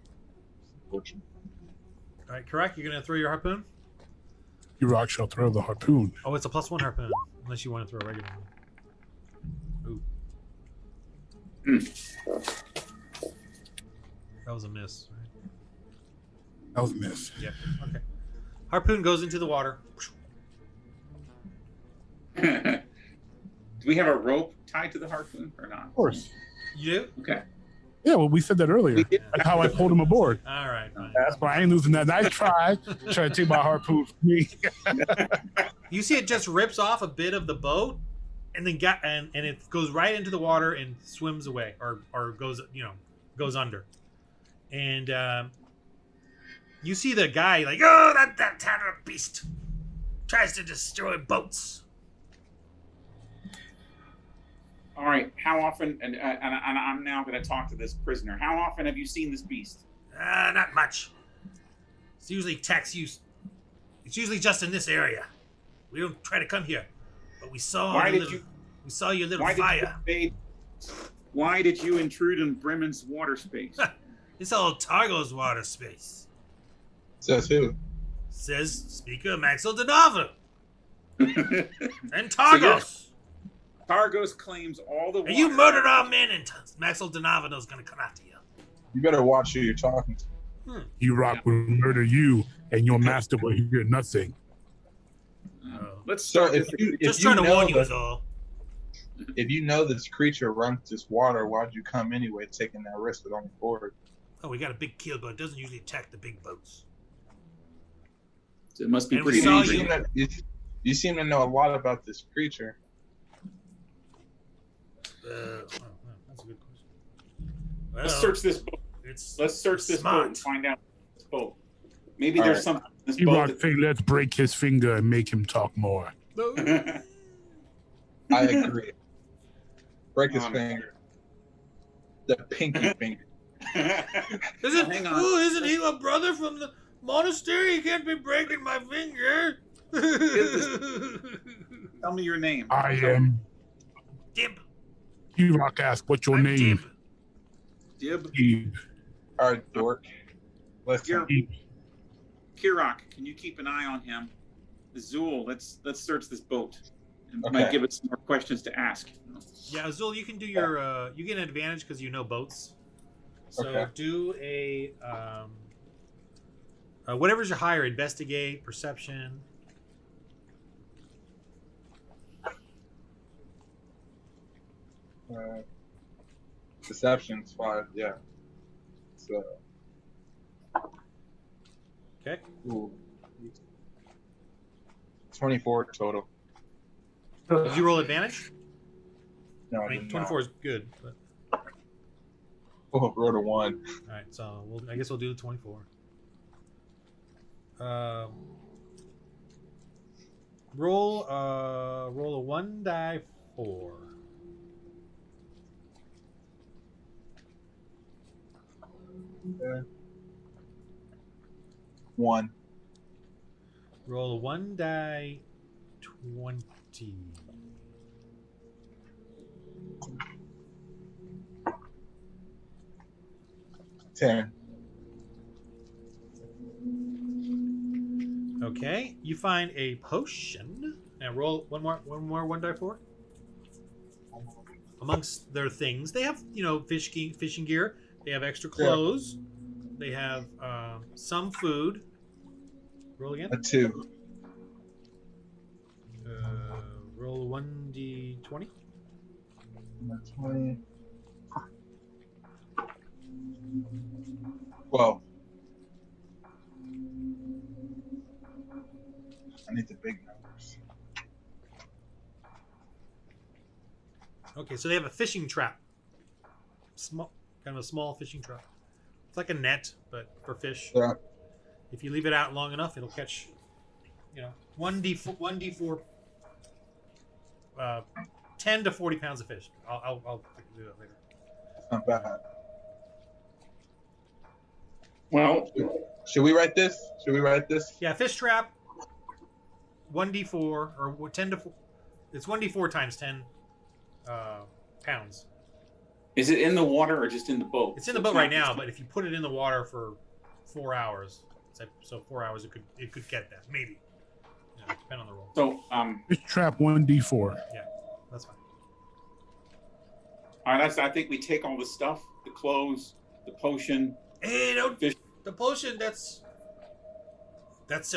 Fortunate. All right, correct. You're gonna throw your harpoon. Q-Rock shall throw the harpoon. Oh, it's a +1 harpoon, unless you want to throw a regular one. Ooh. That was a miss. Right? That was a miss. Yep. Okay. Harpoon goes into the water. Do we have a rope tied to the harpoon or not? Of course. You do? Okay. Yeah, well, we said that earlier. We did. That's how I pulled him aboard. All right. Fine. That's why I ain't losing that. I tried to take my harpoon from me. You see, it just rips off a bit of the boat, and then and it goes right into the water and swims away, or goes goes under. And you see the guy like, oh, that Terro beast tries to destroy boats. All right. How often? And I'm now going to talk to this prisoner. How often have you seen this beast? Not much. It's usually It's usually just in this area. We don't try to come here, but we saw we saw your little fire. Why did you intrude in Bremen's water space? It's all Targo's water space. Says who? Says Speaker Maxwell Denava. And Targos. Targos claims all the water. And you murdered our men, and Maxwell Denavano's gonna come after you. You better watch who you're talking to. Rock will murder you, and your master will hear nothing. Let's So start. Just trying to warn you is all. If you know this creature runs this water, why'd you come anyway, taking that risk with only 4? Oh, we got a big kill, but it doesn't usually attack the big boats. It must be And we pretty saw dangerous. You seem to know a lot about this creature. That's a good question. Well, Let's search this boat. Let's search this boat and find out this boat. Maybe there's something in this boat. Rock think let's break his finger and make him talk more. I agree. Break his finger. The pinky finger. Hang on. Oh, isn't he a brother from the monastery? He can't be breaking my finger. Tell me your name. I am. Dib. Rock asked, what's your I'm name? Dib. Dib. All right, dork. Listen. Kirok, can you keep an eye on him? Azul, let's search this boat. It Okay. might give us some more questions to ask. Yeah, Azul, you can do your. You get an advantage because you know boats. So Okay. do a. Whatever's your higher, investigate, perception. Deception's 5, yeah. So. Okay. Ooh. 24 total. Did you roll advantage? No, I mean, 24 is good. But... Oh, rolled a 1. All right, so I guess we'll do the 24. Roll a 1 die 4. Okay. 1. Roll a 1 die 20. 10. Okay, you find a potion. Now roll one more 1 die 4. Amongst their things, they have fishing gear. They have extra clothes. Yeah. They have some food. Roll again. A 2. Roll 1d20. 20. 12. I need the big numbers. Okay, so they have a fishing trap. Kind of a small fishing trap. It's like a net, but for fish. Yeah. If you leave it out long enough, it'll catch, 1d4, 10 to 40 pounds of fish. I'll do that later. Not bad. Well, should we write this? Yeah, fish trap. 1d4 or 10 to 4. It's 1d4 times 10 pounds. Is it in the water or just in the boat? It's in the boat right now, but if you put it in the water for 4 hours, so 4 hours, it could get that maybe. Depend on the roll. So Fish trap 1d4. Yeah, that's fine. All right, I think we take all the stuff, the clothes, the potion, Hey, don't Fish. the potion. That's that's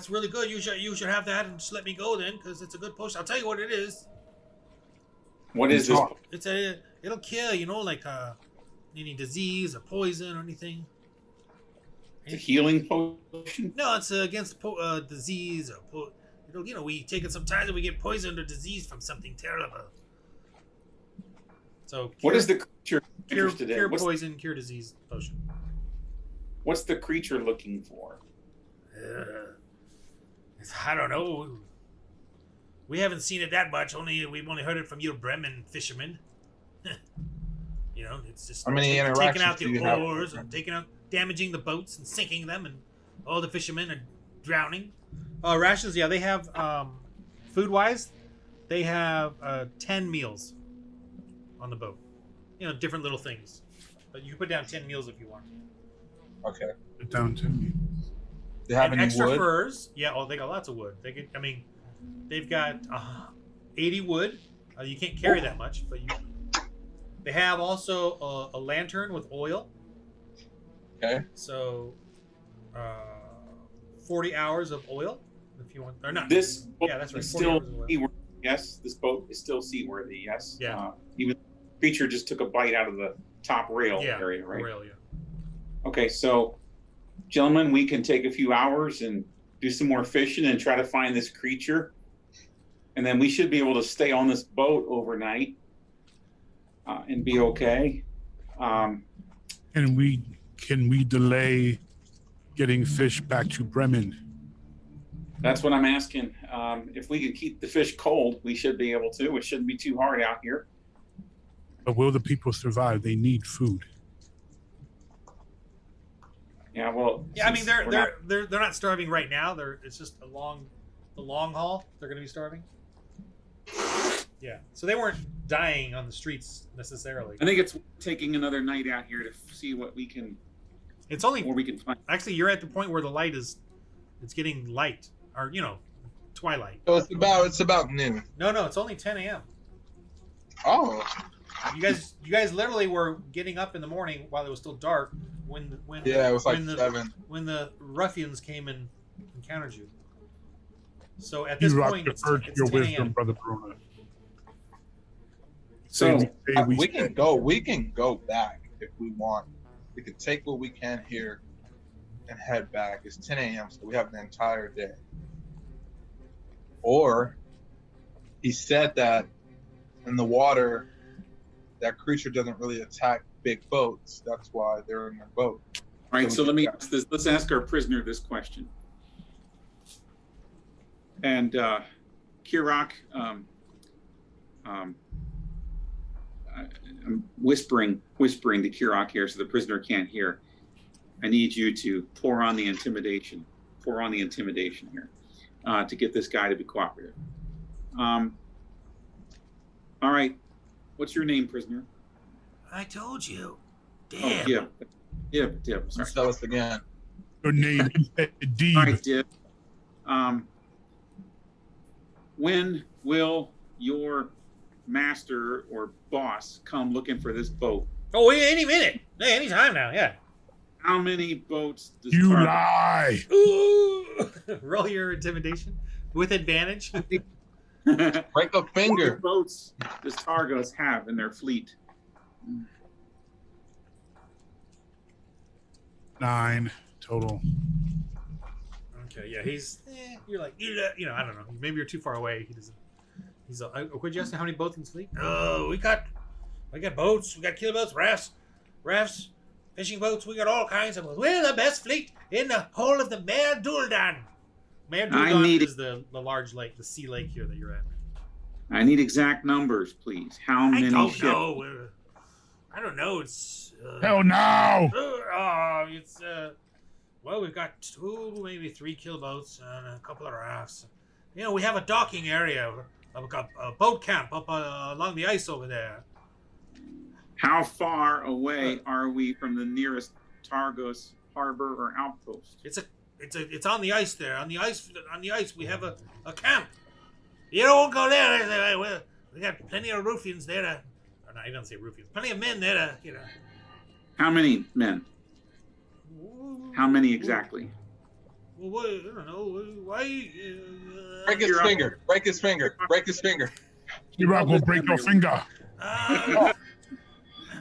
really good. You should have that and just let me go then, because it's a good potion. I'll tell you what it is. What is this? It'll kill like any disease or poison or anything. It's a healing potion? No, it's against disease or we take it sometimes and we get poisoned or diseased from something terrible. So what is the creature cure interested in? Poison, cure disease potion. What's the creature looking for? I don't know. We haven't seen it that much. We've only heard it from you Bremen fishermen. It's just How many taking interactions out do the you have? oars and damaging the boats and sinking them, and all the fishermen are drowning. Rations, yeah, they have food wise, they have 10 meals on the boat. Different little things, but you can put down 10 meals if you want. Okay. Put down to me. Do you have And any extra wood? furs. Yeah, they got lots of wood. They've got 80 wood. You can't carry that much, but they have also a lantern with oil. Okay. So 40 hours of oil, if you want. Or not. This boat Yeah, that's right. is 40 still hours of oil. seaworthy. Yes, this boat is still seaworthy. Yes. Yeah. Even the creature just took a bite out of the top rail Yeah, area, right? rail, yeah. Okay, so gentlemen, we can take a few hours and do some more fishing and try to find this creature, and then we should be able to stay on this boat overnight and be okay. Can we delay getting fish back to Bremen? That's what I'm asking. If we could keep the fish cold, we should be able to. It shouldn't be too hard out here. But will the people survive? They need food. Yeah, well. Yeah, I mean since they're not starving right now. It's just the long haul. They're going to be starving. Yeah, so they weren't dying on the streets necessarily. I think it's taking another night out here to see what we can. It's only What we can find. actually you're at the point where the light it's getting light, or twilight. So it's about noon. No, it's only 10 a.m. Oh. You guys literally were getting up in the morning while it was still dark when Yeah, it was like 7. when the ruffians came and encountered you. So at this You rock point, the it's urge 10 your a.m. wisdom, Brother Bruna. So We can go back if we want. We could take what we can here and head back. It's 10 a.m., so we have the entire day. Or he said that in the water, that creature doesn't really attack big boats. That's why they're in their boat. all right, so let me ask this. Let's ask our prisoner this question. And Kirok, I'm whispering to Kirok here, so the prisoner can't hear. I need you to pour on the intimidation here, to get this guy to be cooperative. All right, what's your name, prisoner? I told you. Oh, Damn. Dib. Sorry. Let's tell us again. Your name is Deeb. All right, Dib. When will your master or boss come looking for this boat? Oh, any minute. Hey, any time now. Yeah. How many boats does You Targo- lie. Ooh. Roll your intimidation with advantage. Break a How many finger. boats does Targos have in their fleet? 9 total. Okay, yeah, he's. You're like, I don't know. Maybe you're too far away. He doesn't. He's. Could you ask him how many boats in his fleet? Oh, we got boats. We got killer boats, rafts, fishing boats. We got all kinds of boats. We're the best fleet in the whole of the Mare Duldan. Mare I Duldan need is the large lake, the sea lake here that you're at. I need exact numbers, please. How many I don't ships? know. I don't know. It's. Hell no! It's. Well, we've got 2, maybe 3 killer boats and a couple of rafts. We have a docking area, a boat camp up along the ice over there. How far away are we from the nearest Targos harbor or outpost? It's on the ice there. On the ice, we have a camp. You don't go there. We got plenty of ruffians there to. Or no, I don't say ruffians. Plenty of men there to. How many men? How many exactly? Well, what, I don't know. Why? Break his finger. Break his finger. Break his finger. You're not gonna break your finger.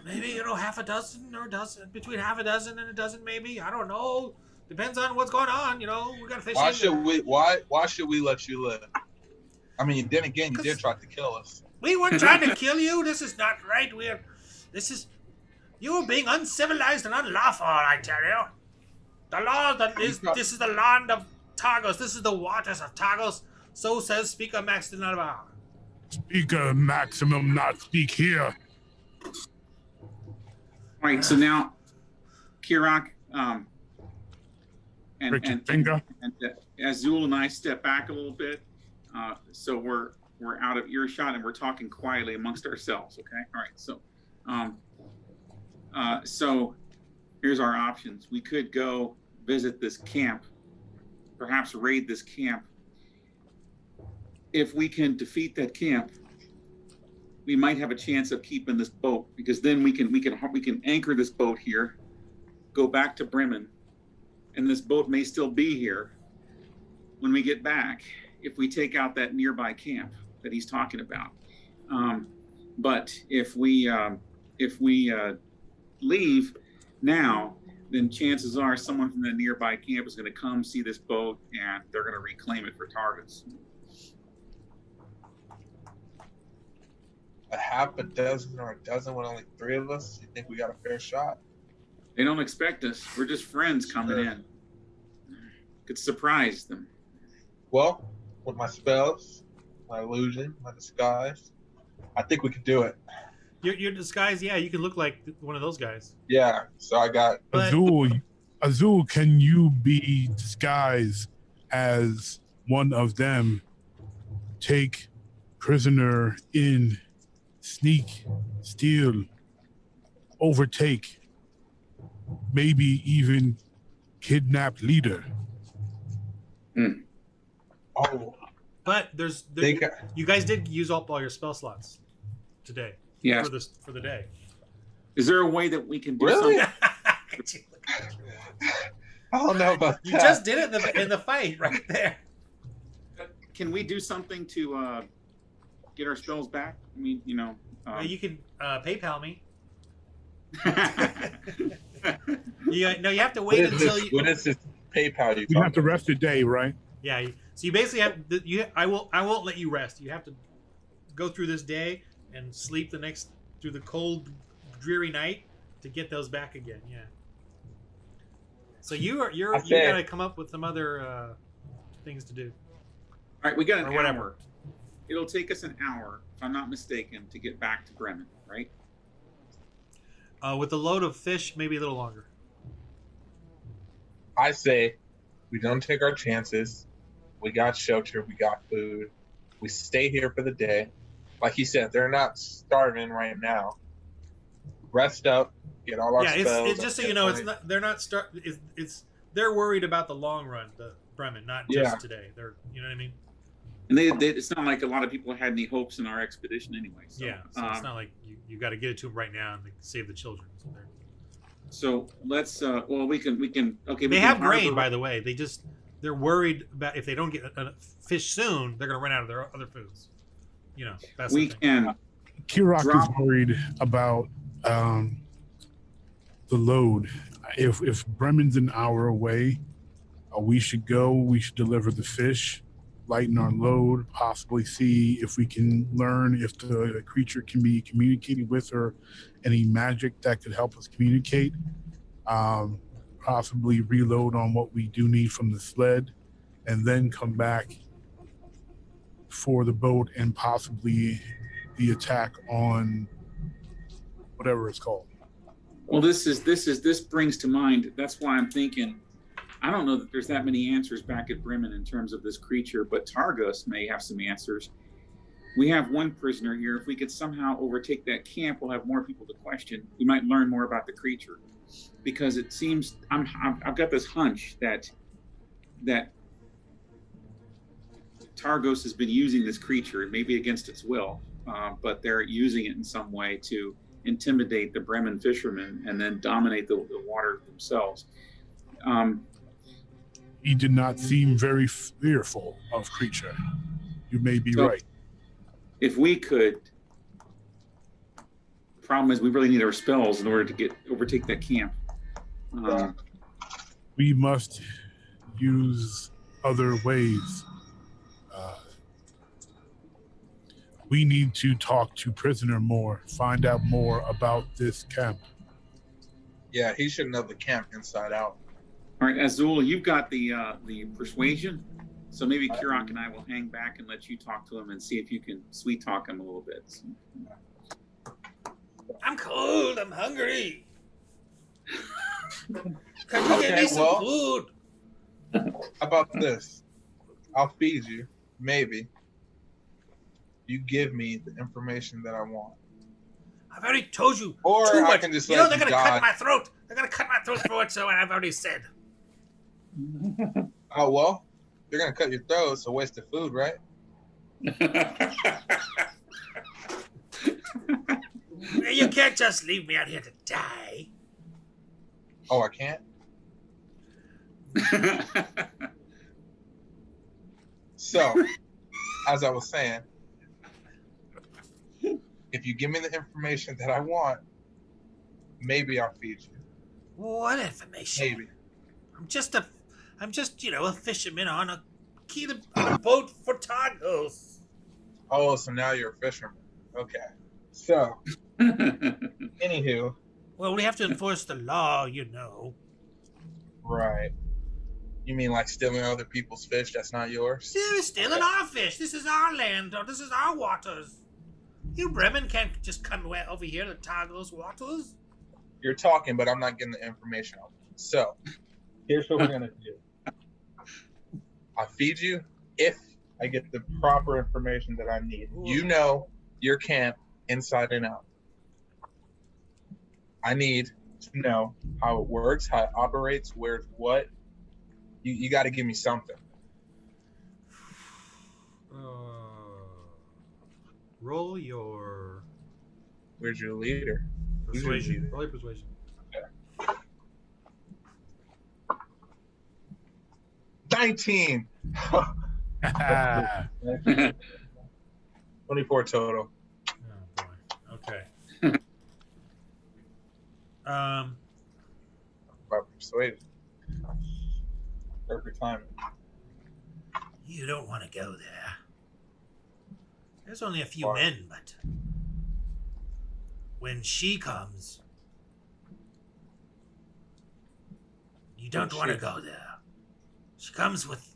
Maybe half a dozen or a dozen, between half a dozen and a dozen, maybe. I don't know. Depends on what's going on. We got fishing. Why should we let you live? I mean, then again, you did try to kill us. We weren't trying to kill you. This is not right. You are being uncivilized and unlawful, I tell you. The law this is the land of Targos. This is the waters of Targos. So says Speaker Maximum. Speaker Maximum, not speak here. All right, so now, Kirok, Break your finger. And Azul and I step back a little bit, so we're out of earshot and we're talking quietly amongst ourselves. Okay, all right. So here's our options. We could go visit this camp, perhaps raid this camp. If we can defeat that camp, we might have a chance of keeping this boat, because then we can anchor this boat here, go back to Bremen, and this boat may still be here when we get back if we take out that nearby camp that he's talking about. But if we leave now, then chances are someone from the nearby camp is going to come see this boat and they're going to reclaim it for Targos. A half a dozen or a dozen with only 3 of us? You think we got a fair shot? They don't expect us. We're just friends coming in. Could surprise them. Well, with my spells, my illusion, my disguise, I think we could do it. Your disguise, yeah, you can look like one of those guys. Yeah, so I got... Azul, can you be disguised as one of them? Take prisoner in, sneak, steal, overtake, maybe even kidnap leader. Oh. But you guys did use up all your spell slots today. Yeah. For the day. Is there a way that we can do Really? something? I don't know about You that. just did it in the fight right there. Can we do something to get our spells back? I mean, You can PayPal me. You have to wait until you. When is this PayPal you? You have to rest a day, right? Yeah. So you basically have I won't let you rest. You have to go through this day and sleep through the cold, dreary night to get those back again. Yeah. So you gotta come up with some other things to do. All right, we got an whatever. hour. It'll take us an hour, if I'm not mistaken, to get back to Bremen, right? With the load of fish, maybe a little longer. I say we don't take our chances. We got shelter. We got food. We stay here for the day. Like he said, they're not starving right now. Rest up. Get all our spells. It's just so you know, it's not. They're not they're worried about the long run, the Bremen, not just today. They're, you know what I mean. And it's not like a lot of people had any hopes in our expedition anyway. So, yeah, so it's not like you got to get it to them right now and save the children. So let's. We can. Okay. They have grain, by the way. They're worried about if they don't get fish soon, they're going to run out of their other foods. That's we can. Kirok is worried about the load. If Bremen's an hour away, we should go. We should deliver the fish, lighten our load, possibly see if we can learn if the creature can be communicated with or any magic that could help us communicate. Possibly reload on what we do need from the sled, and then come back for the boat and possibly the attack on whatever it's called. Well, this brings to mind. That's why I'm thinking. I don't know that there's that many answers back at Bremen in terms of this creature, but Targos may have some answers. We have one prisoner here. If we could somehow overtake that camp, we'll have more people to question. We might learn more about the creature, because it seems I've got this hunch that Targos has been using this creature, maybe against its will, but they're using it in some way to intimidate the Bremen fishermen and then dominate the water themselves. He did not seem very fearful of creature. You may be So- right. If we could, the problem is we really need our spells in order to overtake that camp. We must use other ways. We need to talk to prisoner more, find out more about this camp. Yeah, he should know the camp inside out. All right, Azul, you've got the persuasion, so maybe Kirok and I will hang back and let you talk to him and see if you can sweet talk him a little bit. So, I'm cold. I'm hungry. Can you get me some well- food? How about this? I'll feed you, maybe. You give me the information that I want. I've already told you Or too I much. can just You know let they're you gonna die. cut my throat. They're gonna cut my throat for it. So I've already said. Oh, well, they're going to cut your throat. It's a waste of food, right? You can't just leave me out here to die. Oh, I can't? So, as I was saying, if you give me the information that I want, maybe I'll feed you. What information? Maybe. I'm just a fisherman on a boat for tacos. Oh, so now you're a fisherman. Okay. So, anywho, Well, we have to enforce the law, you know. right. You mean like stealing other people's fish that's not yours? You're stealing our fish. This is our land. Or this is our waters. You Bremen can't just come over here to tacos waters. You're talking, but I'm not getting the information out. So, here's what we're going to do. I feed you if I get the proper information that I need. You know your camp inside and out. I need to know how it works, how it operates, where's what. You got to give me something. Roll your Where's your leader? Who's your persuasion. leader? Roll your persuasion. 19. 24 total. Oh boy. Okay. About persuasion. Perfect timing. You don't want to go there. There's only a few Why? men, but when she comes, you don't Who's want to she? go there. She comes with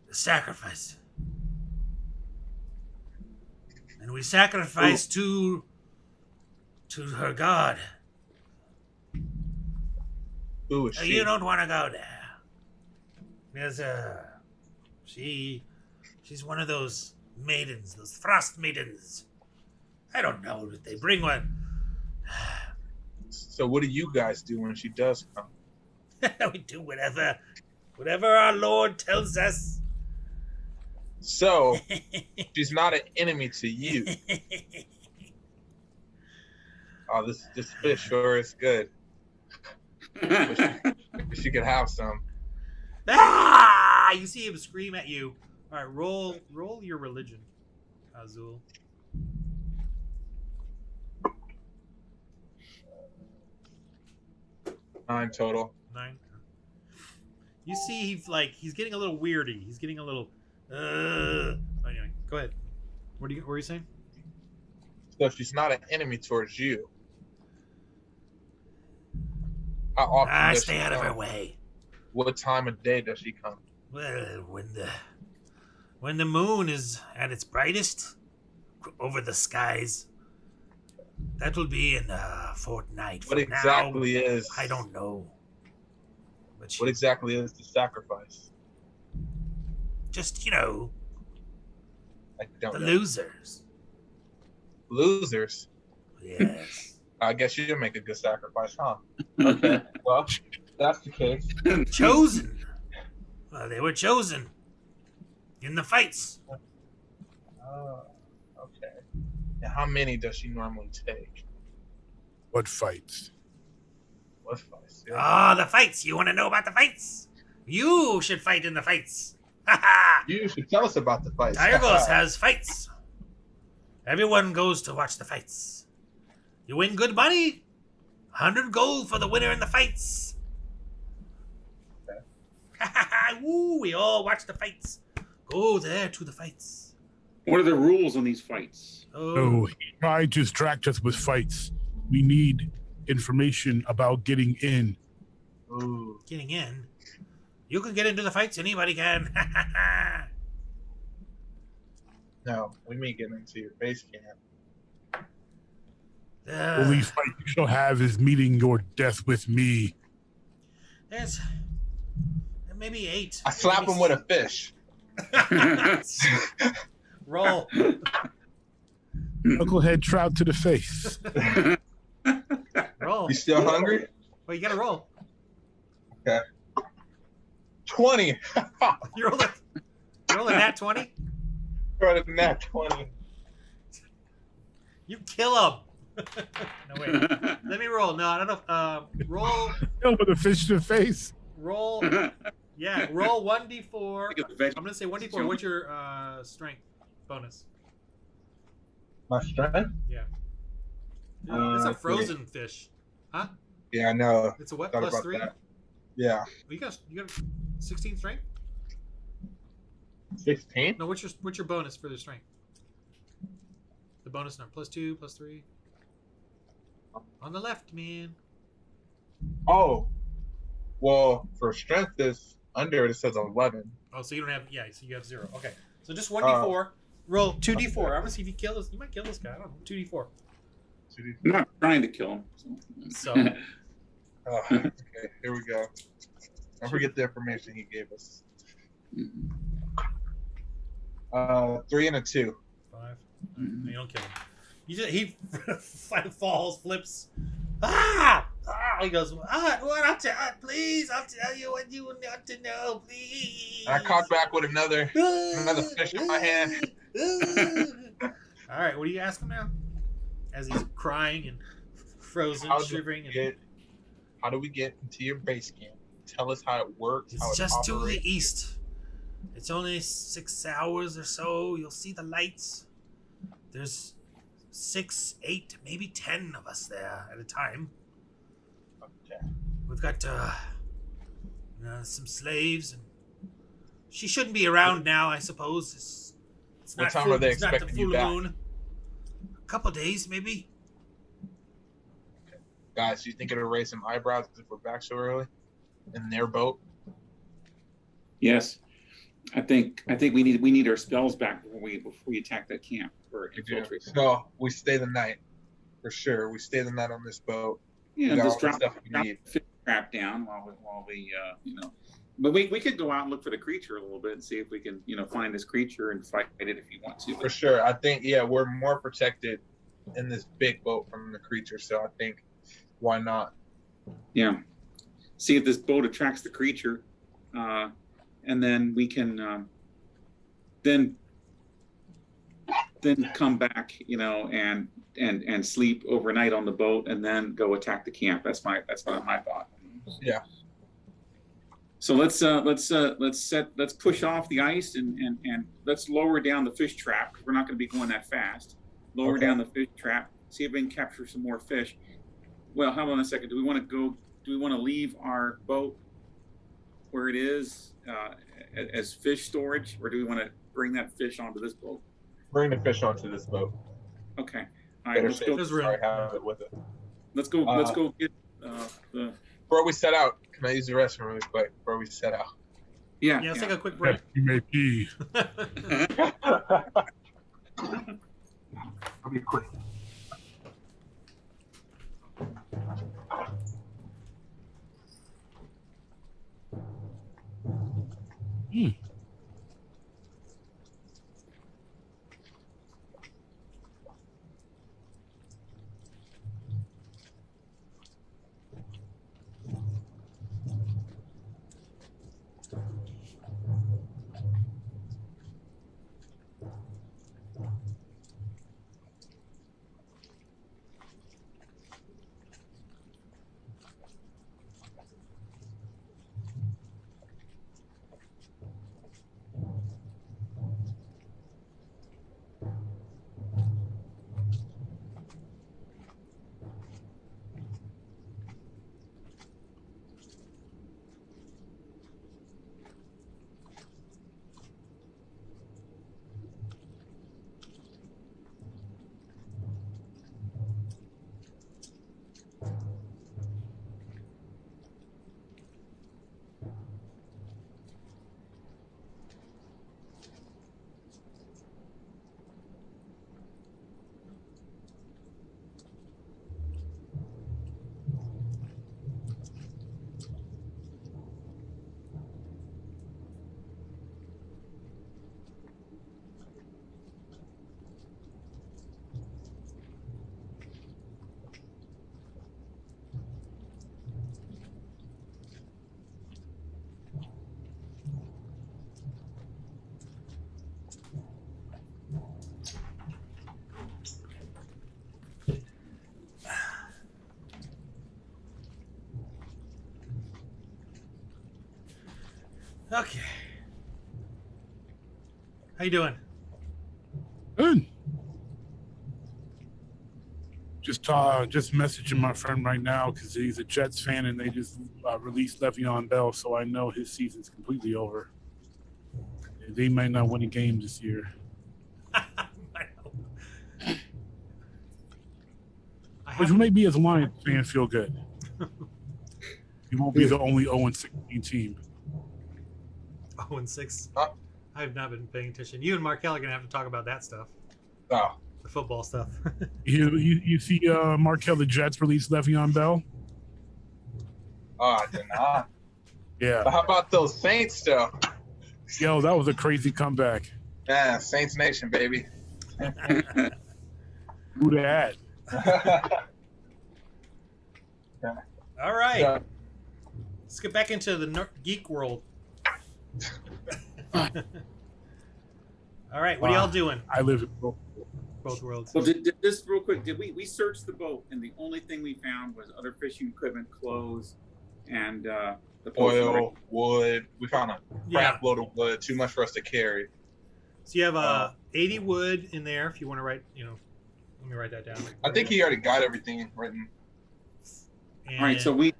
the sacrifice. And we sacrifice to her god. Who is So she? you don't want to go there. There's she's one of those maidens, those frost maidens. I don't know if they bring one. So what do you guys do when she does come? We do whatever our Lord tells us. So she's not an enemy to you. Oh, this fish sure is good. She could have some. Ah! You see him scream at you. All right, roll your religion, Azul. Nine total. 9. You see, he's getting a little weirdy. He's getting a little. Anyway, go ahead. What were you saying? So she's not an enemy towards you. How often does Stay she out of come? her way. What time of day does she come? Well, when the moon is at its brightest over the skies, that will be in a fortnight. What from now. exactly is? I don't know. But What exactly is the sacrifice? just I don't the know. losers. Losers. Yes. I guess you'll make a good sacrifice, huh? Okay. Well, if that's the case. Chosen. Well, they were chosen in the fights. Okay. Now, how many does she normally take? What fights? What fights? Yeah. Ah, the fights. You want to know about the fights? You should fight in the fights. Ha ha! You should tell us about the fights. Tirgos has fights. Everyone goes to watch the fights. You win good money. 100 gold for the winner in the fights. Woo, we all watch the fights. Go there to the fights. What are the rules on these fights? Oh, he tried to distract us with fights. We need information about getting in. Ooh. Getting in. You can get into the fights. Anybody can. No, we mean getting into your base camp. The only fight you shall have is meeting your death with me. There's maybe 8. I slap him with a fish. Roll. Knucklehead trout to the face. Roll. You still hungry? Well, you gotta roll. Okay. 20. You roll a nat 20? Right in that 20. You kill him. No, wait. Let me roll. No, I don't know. Roll. Kill with a fish to the face. Roll. Yeah, roll 1d4. I'm going to say 1d4. What's your strength bonus? My strength? Yeah. It's a frozen fish. Huh? Yeah, I know. It's a what? Thought Plus about 3? that. Yeah. You got 16 strength? 16? No, what's your bonus for the strength? The bonus number. Plus 2, plus 3. On the left, man. Oh. Well, for strength is under it says 11. Oh, so you don't have, yeah, so you have 0. Okay. So just 1d4. Roll 2d4. Okay. I'm going to see if you kill this. You might kill this guy. I don't know. 2d4. I'm not trying to kill him. So. Oh, okay, here we go. Don't forget the information he gave us. 3 and a 2. 5. You don't kill him. He falls, flips. Ah! He goes, what? Please, I'll tell you what you want to know, please. And I caught back with another fish in my hand. All right, what do you ask him now? As he's crying and frozen, shivering. How do we get into your base camp? Tell us how it works. How It's it just to operates. the east. It's only 6 hours or so. You'll see the lights. There's 6, 8, maybe 10 of us there at a time. Okay. We've got some slaves, and she shouldn't be around now. I suppose it's What not time full, are they it's not the expecting you full back? moon. A couple days, maybe. Guys, do you think it'll raise some eyebrows if we're back so early in their boat? Yes, I think we need our spells back before we attack that camp or infiltrate. So we stay the night for sure. We stay the night on this boat. Yeah, We got just all the drop stuff we the need. fish trap down while we But we could go out and look for the creature a little bit and see if we can find this creature and fight it if you want to. For sure. I think we're more protected in this big boat from the creature. So I think why not? Yeah. See if this boat attracts the creature, and then we can then come back, and sleep overnight on the boat, and then go attack the camp. That's my thought. Yeah. So let's push off the ice and let's lower down the fish trap because we're not going to be going that fast. Lower down the fish trap. See if we can capture some more fish. Well, hold on a second. Do we want to leave our boat where it is as fish storage, or do we want to bring that fish onto this boat? Bring the fish onto this boat. Okay. All right. Let's go. Have it with it. Let's go. Let's go get the. Before we set out, can I use the restroom really quick? Before we set out. Yeah. Let's take a quick break. You may pee. I'll be quick. How you doing? Good. Just messaging my friend right now because he's a Jets fan and they just released Le'Veon Bell, so I know his season's completely over. They might not win a game this year. Which will make me as a Lions fan feel good. He won't be the only 0-16 team. 0-6. Huh? I have not been paying attention. You and Markel are gonna have to talk about that stuff. Oh, The football stuff. You see Markel the Jets release Le'Veon Bell? I did not. Yeah. But how about those Saints, though? Yo, that was a crazy comeback. Yeah, Saints Nation, baby. Who that? All right. Yeah. Let's get back into the geek world. All right, what are y'all doing? I live in Both worlds. Well, just real quick, we searched the boat, and the only thing we found was other fishing equipment, clothes, and the Oil, wood. We found a Yeah. crap load of wood. Too much for us to carry. So you have 80 wood in there if you want to write, let me write that down. I think he already got everything written. And, All right, so we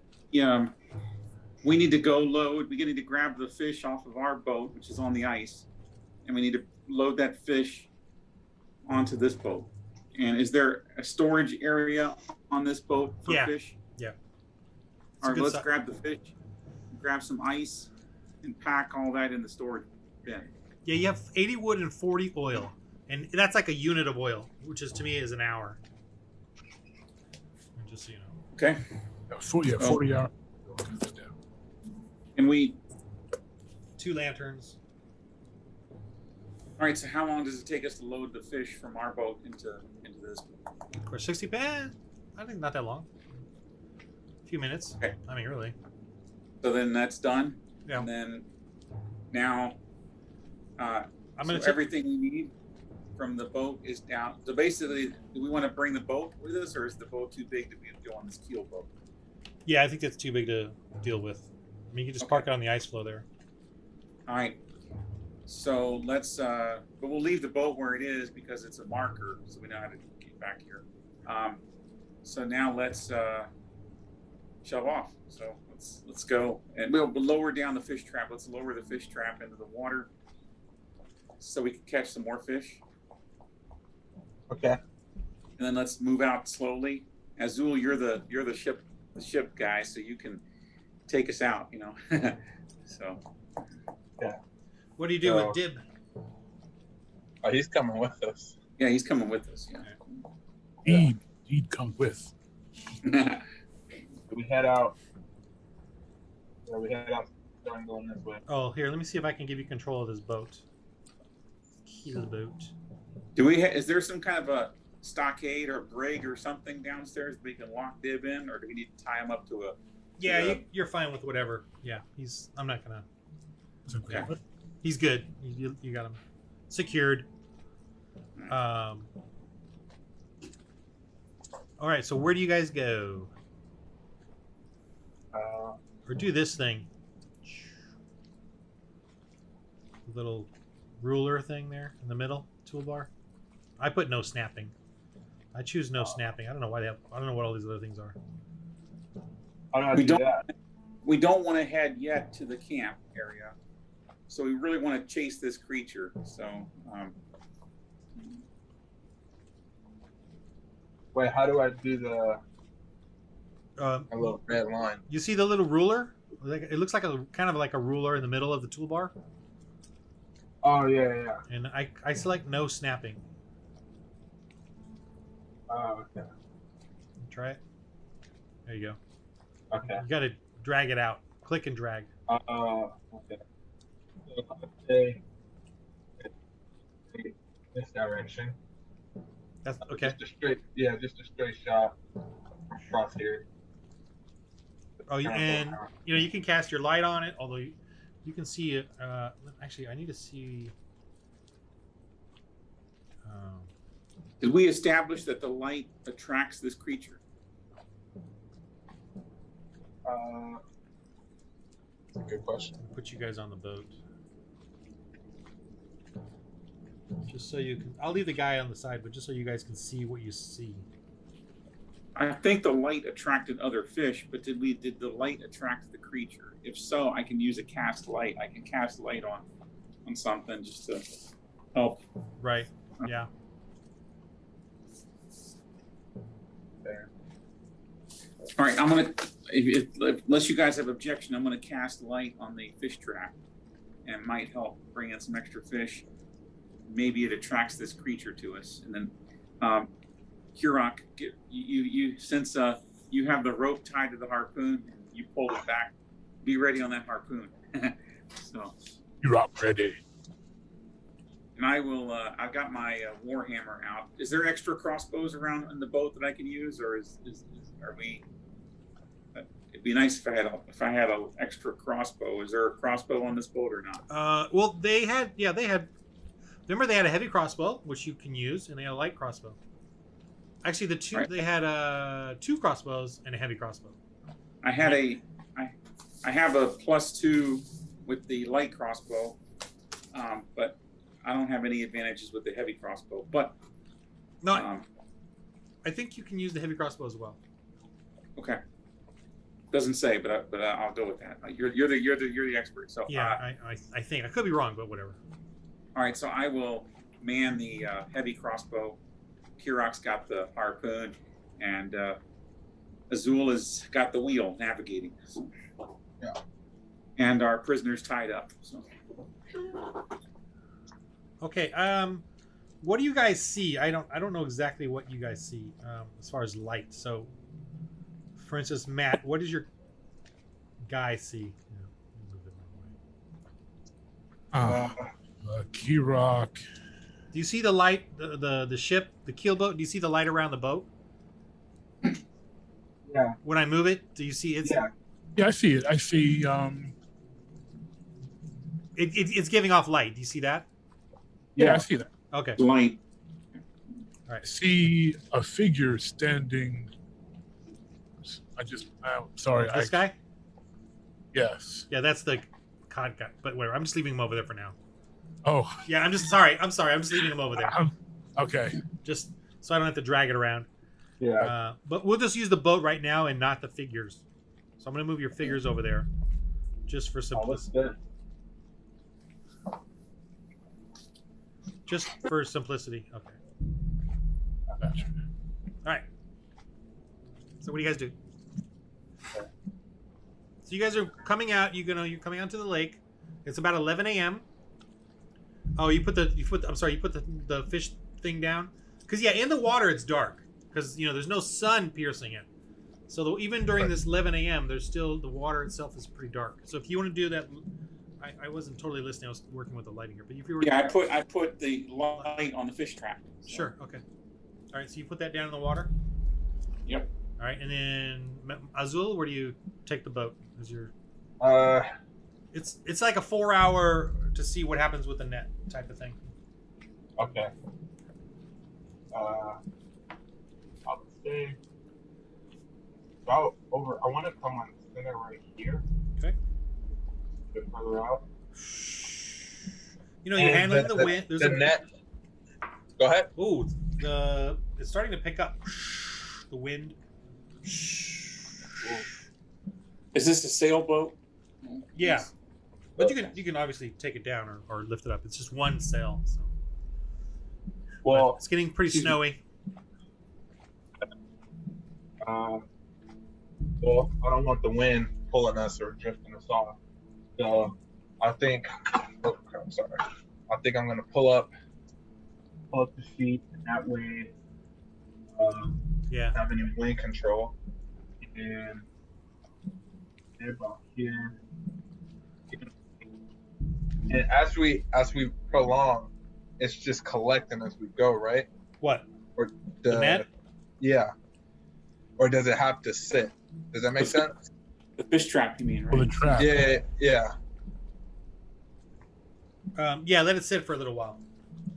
need to go load. We need to grab the fish off of our boat, which is on the ice, and we need to load that fish onto this boat. And is there a storage area on this boat for fish? Yeah. All right, let's grab the fish, grab some ice, and pack all that in the storage bin. Yeah, you have 80 wood and 40 oil. And that's like a unit of oil, which is to me is an hour. Just so you know. Okay. 40 hours. And we 2 lanterns. All right, so how long does it take us to load the fish from our boat into this boat? Of course, 60 pen. I think not that long. A few minutes. Okay. I mean, really. So then that's done. Yeah. And then now, I'm gonna everything we need from the boat is down. So basically, do we want to bring the boat with us, or is the boat too big to go on this keel boat? Yeah, I think that's too big to deal with. I mean, you can just park it on the ice floe there. All right. So let's, but we'll leave the boat where it is because it's a marker, so we know how to get back here. So now let's shove off. So let's go, and we'll lower down the fish trap. Let's lower the fish trap into the water so we can catch some more fish. Okay. And then let's move out slowly. Azul, you're the ship guy, so you can take us out. So. Yeah. What do you do with Dib? Oh, he's coming with us. Yeah, he's coming with us. Yeah. He'd come with. We head out. Yeah, we head out. Starting going this way. Oh, here, let me see if I can give you control of this boat. Key to the boat. Do we? Is there some kind of a stockade or brig or something downstairs that we can lock Dib in, or do we need to tie him up to a? Yeah, you're fine with whatever. Yeah, I'm not gonna. Yeah, he's good. You got him secured. All right. So where do you guys go? Or do this thing. The little ruler thing there in the middle toolbar. I put no snapping. I choose no snapping. I don't know why they have. I don't know what all these other things are. We don't want to head yet to the camp area, so we really want to chase this creature. So. Wait, how do I do the A little red line? You see the little ruler? It looks like a kind of like a ruler in the middle of the toolbar. Oh yeah. And I select no snapping. Oh, okay. Try it. There you go. Okay. You got to drag it out. Click and drag. Okay. Okay. This direction. That's okay. Just a straight shot across here. Oh, and you can cast your light on it. Although you can see it. Actually, I need to see. Did we establish that the light attracts this creature? Good question. Put you guys on the boat. Just so you can. I'll leave the guy on the side, but just so you guys can see what you see. I think the light attracted other fish, but did the light attract the creature? If so, I can use a cast light. I can cast light on something just to help. Right. Yeah. All right, unless you guys have objection, I'm gonna cast light on the fish trap, and might help bring in some extra fish. Maybe it attracts this creature to us, and then Hurok, you since you have the rope tied to the harpoon, you pulled it back. Be ready on that harpoon. So You're up ready. and I will. I've got my warhammer out. Is there extra crossbows around in the boat that I can use, or are we? It'd be nice if I had an extra crossbow. Is there a crossbow on this boat or not? Well, they had. Remember, they had a heavy crossbow, which you can use, and they had a light crossbow. Actually, they had 2 crossbows and a heavy crossbow. I have a +2 with the light crossbow, but I don't have any advantages with the heavy crossbow. But no, I think you can use the heavy crossbow as well. Okay, doesn't say, but I'll go with that. You're the expert. So yeah, I think I could be wrong, but whatever. All right, so I will man the heavy crossbow. Kirok's got the harpoon, and Azul has got the wheel navigating. So. Yeah. And our prisoner's tied up. So. Okay. What do you guys see? I don't know exactly what you guys see as far as light. So, for instance, Matt, what does your guy see? Kirok. Do you see the light, the ship, the keelboat? Do you see the light around the boat? Yeah. When I move it, do you see it? Yeah, I see it. I see. It's giving off light. Do you see that? Yeah, I see that. Okay. Light. I see a figure standing. I'm sorry. This guy? Yes. Yeah, that's the cod guy. But whatever. I'm just leaving him over there for now. Oh. Yeah, I'm sorry. I'm just leaving him over there. Okay. Just so I don't have to drag it around. Yeah. But we'll just use the boat right now and not the figures. So I'm going to move your figures over there just for simplicity. Good. Just for simplicity. Okay. Gotcha. All right. So what do you guys do? So you guys are coming out. You're coming out to the lake. It's about 11 a.m. Oh, you put the fish thing down because in the water it's dark because there's no sun piercing it. So even during this 11 a.m. there's still the water itself is pretty dark. So if you want to do that, I wasn't totally listening. I was working with the lighting here. But if you were I put the light on the fish trap. So. Sure. Okay. All right. So you put that down in the water. Yep. All right, and then Azul, where do you take the boat? Is your It's like a 4-hour to see what happens with the net type of thing. Okay. I would say about over. I want to come on center right here. Okay. A bit further out. You're handling the wind. There's the net. Go ahead. Ooh, it's starting to pick up. The wind. Is this a sailboat? Yeah, but you can obviously take it down or lift it up. It's just one sail. So. Well, but it's getting pretty snowy. Well, I don't want the wind pulling us or drifting us off. So I think. Oh, I'm sorry. I think I'm gonna pull up the sheet, and that way. Have any wind control, and about here. And as we prolong, it's just collecting as we go, right? What? Or the net? Yeah. Or does it have to sit? Does that make sense? The fish trap, you mean, right? Or the trap. Yeah. Let it sit for a little while.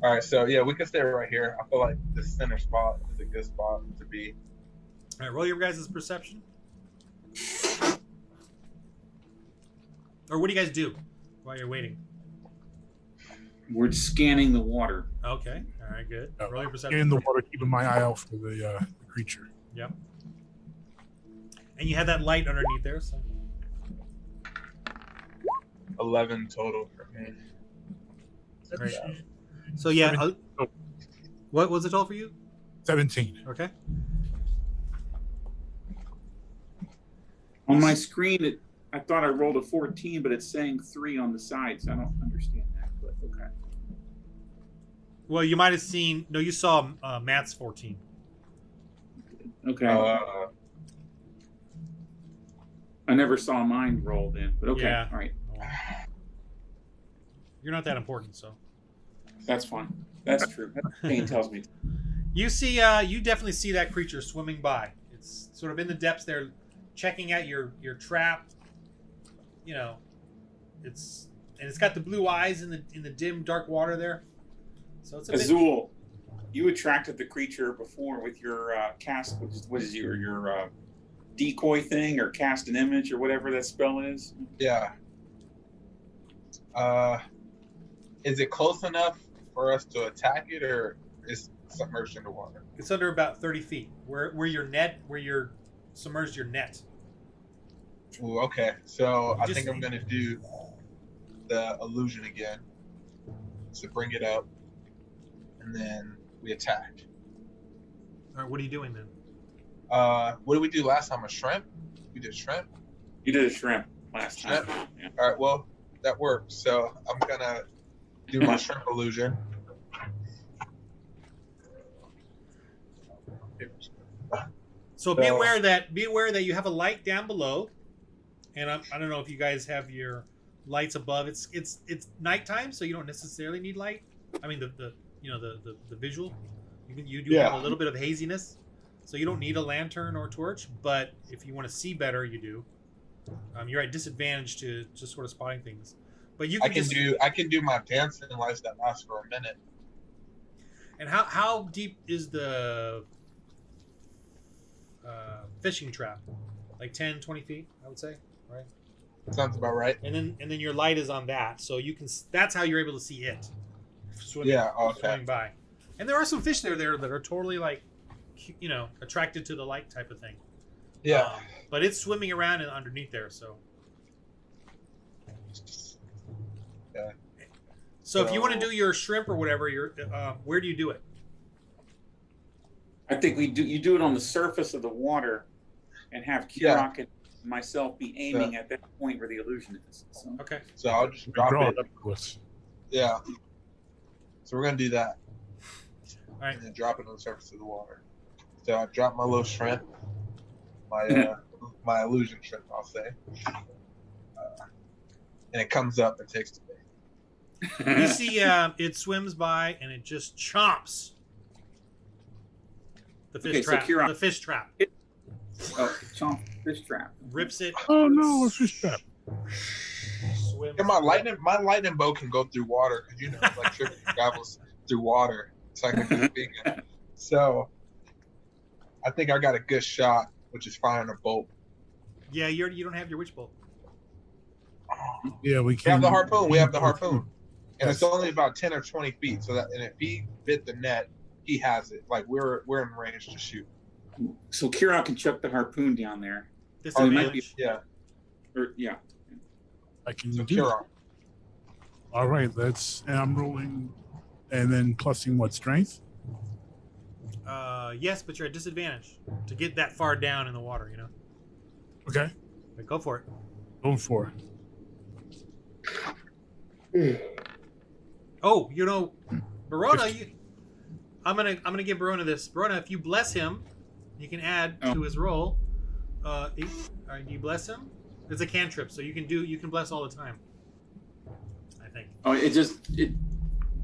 All right, so we can stay right here. I feel like the center spot is a good spot to be. All right, roll your guys' perception. Or what do you guys do while you're waiting? We're scanning the water. Okay. All right. Good. Roll your perception. In the water, keeping my eye out for the creature. Yep. And you had that light underneath there, so 11 total for me. great. So yeah, what was the total for you? 17. Okay. On my screen, I thought I rolled a 14, but it's saying 3 on the side, so I don't understand that. But okay. Well, you might have seen. No, you saw Matt's 14. Okay. I never saw mine rolled in, but okay. Yeah. All right. You're not that important, so. That's fine. That's true. Pain tells me. You see, you definitely see that creature swimming by. It's sort of in the depths there, checking out your trap. You know, it's got the blue eyes in the dim dark water there. So it's a Azul, you attracted the creature before with your cast. What is your decoy thing or cast an image or whatever that spell is? Yeah. Is it close enough for us to attack it, or is submerged in the water? It's under about 30 feet. Where you're submerged your net. Ooh, okay. So I think I'm gonna do the illusion again. So bring it up, and then we attack. All right, what are you doing then? What did we do last time? A shrimp? We did shrimp. You did a shrimp last time. Shrimp? Yeah. All right. Well, that worked. So I'm gonna do my shrimp illusion. So be aware that you have a light down below, and I don't know if you guys have your lights above. It's nighttime, so you don't necessarily need light. I mean the visual. You do have a little bit of haziness, so you don't need a lantern or torch. But if you want to see better, you do. You're at disadvantage to just sort of spotting things. But you can I can do my dancing lights that last for a minute. And how deep is the fishing trap? Like 10, 20 feet, I would say, right? Sounds about right. And then your light is on that, so you can. That's how you're able to see it swimming by. And there are some fish there that are totally like, attracted to the light type of thing. Yeah. But it's swimming around and underneath there, so. Yeah. So if you want to do your shrimp or whatever, where do you do it? I think you do it on the surface of the water, and have Kirok and myself be aiming at that point where the illusion is. So. Okay. So I'll just drop it. Yeah. So we're gonna do that. All right. And then drop it on the surface of the water. So I drop my little shrimp, my my illusion shrimp, I'll say, and it comes up and takes the bait. You see, it swims by and it just chomps the fish trap. So the fish trap. Chomp fish trap. Rips it. Oh no, a fish trap. Swims. And my lightning bolt can go through water because electricity travels through water. It's like a speaking. So I think I got a good shot, which is firing a bolt. Yeah, you don't have your witch bolt. Yeah, we have the harpoon. We have the harpoon, and it's only about 10 or 20 feet. So that, and if he bit the net, he has it. Like we're in range to shoot. So Kirok can chuck the harpoon down there. Disadvantage. Yeah. I can So do Kirok. All right, and I'm rolling, and then plussing what, strength? Yes, but you're at disadvantage to get that far down in the water. Okay, But go for it. going for it. Oh, Barona. I'm gonna give Barona this. Barona, if you bless him, you can add to his roll. Do you bless him? It's a cantrip, so you can bless all the time. I think. Oh,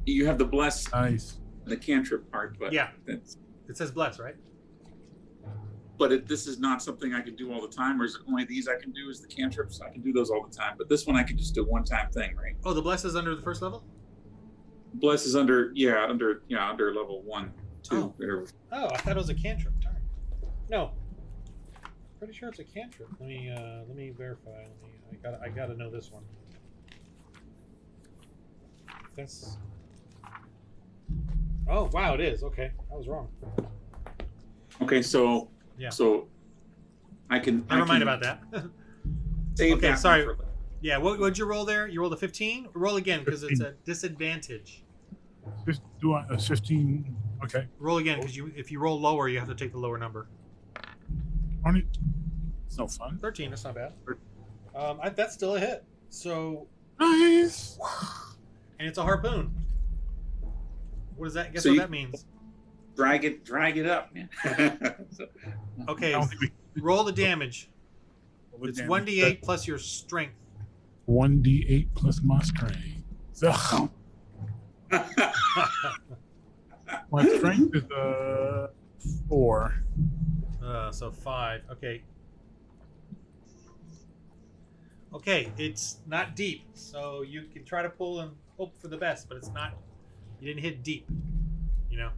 you have the bless. Nice. The cantrip part, but Yeah. It says bless, right? But this is not something I can do all the time, or is it only these I can do as the cantrips? I can do those all the time, but this one I can just do a one-time thing, right? Oh, the bless is under the first level? Bless is under level 1, 2, whatever. Oh, I thought it was a cantrip. Darn. No. Pretty sure it's a cantrip. Let me verify. I gotta know this one. That's. Oh wow, it is. Okay, I was wrong. Okay, so Yeah. so I can. Never mind about that. Save Okay, that sorry. one for- Yeah, what'd you roll there? You rolled a 15? Roll again because it's 15. a disadvantage. Just do a 15. Okay. Roll again because if you roll lower, you have to take the lower number. On it. It's no fun. 13, that's not bad. That's still a hit. So, Nice. and it's a harpoon. What does that? Guess So what you- that means? drag it up, man. So- Okay, I don't think we roll the damage. roll the It's damage. 1d8 plus your strength. 1d8 plus my strength. Ugh. My strength is 4. So 5. Okay. Okay, it's not deep, so you can try to pull and hope for the best, but it's not. You didn't hit deep. You know.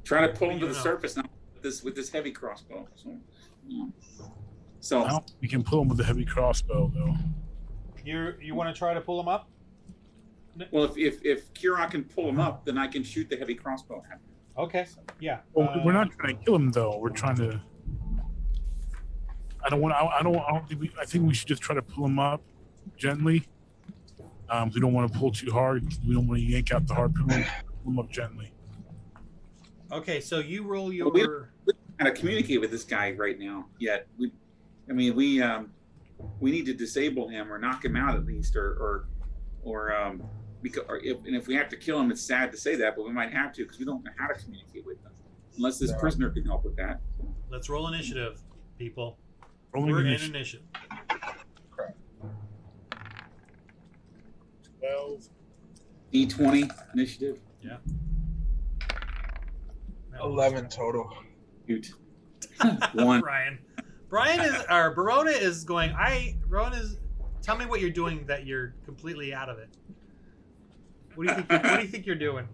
Try to pull him You to the know. surface now with this heavy crossbow. So, yeah. So I don't think we can pull him with a heavy crossbow though. You want to try to pull him up? well, if Kira can pull him up, then I can shoot the heavy crossbow at him. Okay. Yeah. Well, we're not trying to kill him though. We're trying to. I don't think I think we should just try to pull him up gently. We don't want to pull too hard. We don't want to yank out the harpoon. Pull him up gently. Okay, so you roll But your. we don't kind of communicate with this guy right now yet. We need to disable him or knock him out at least, or if we have to kill him, it's sad to say that, but we might have to because we don't know how to communicate with him unless this prisoner can help with that. Let's roll initiative, people. Rolling We're in initiative. initiative. 12. D20 initiative. 11 total. Shoot. 1. Brian is, or Barona is going. Barona is. Tell me what you're doing that you're completely out of it. What do you think? What do you think you're doing?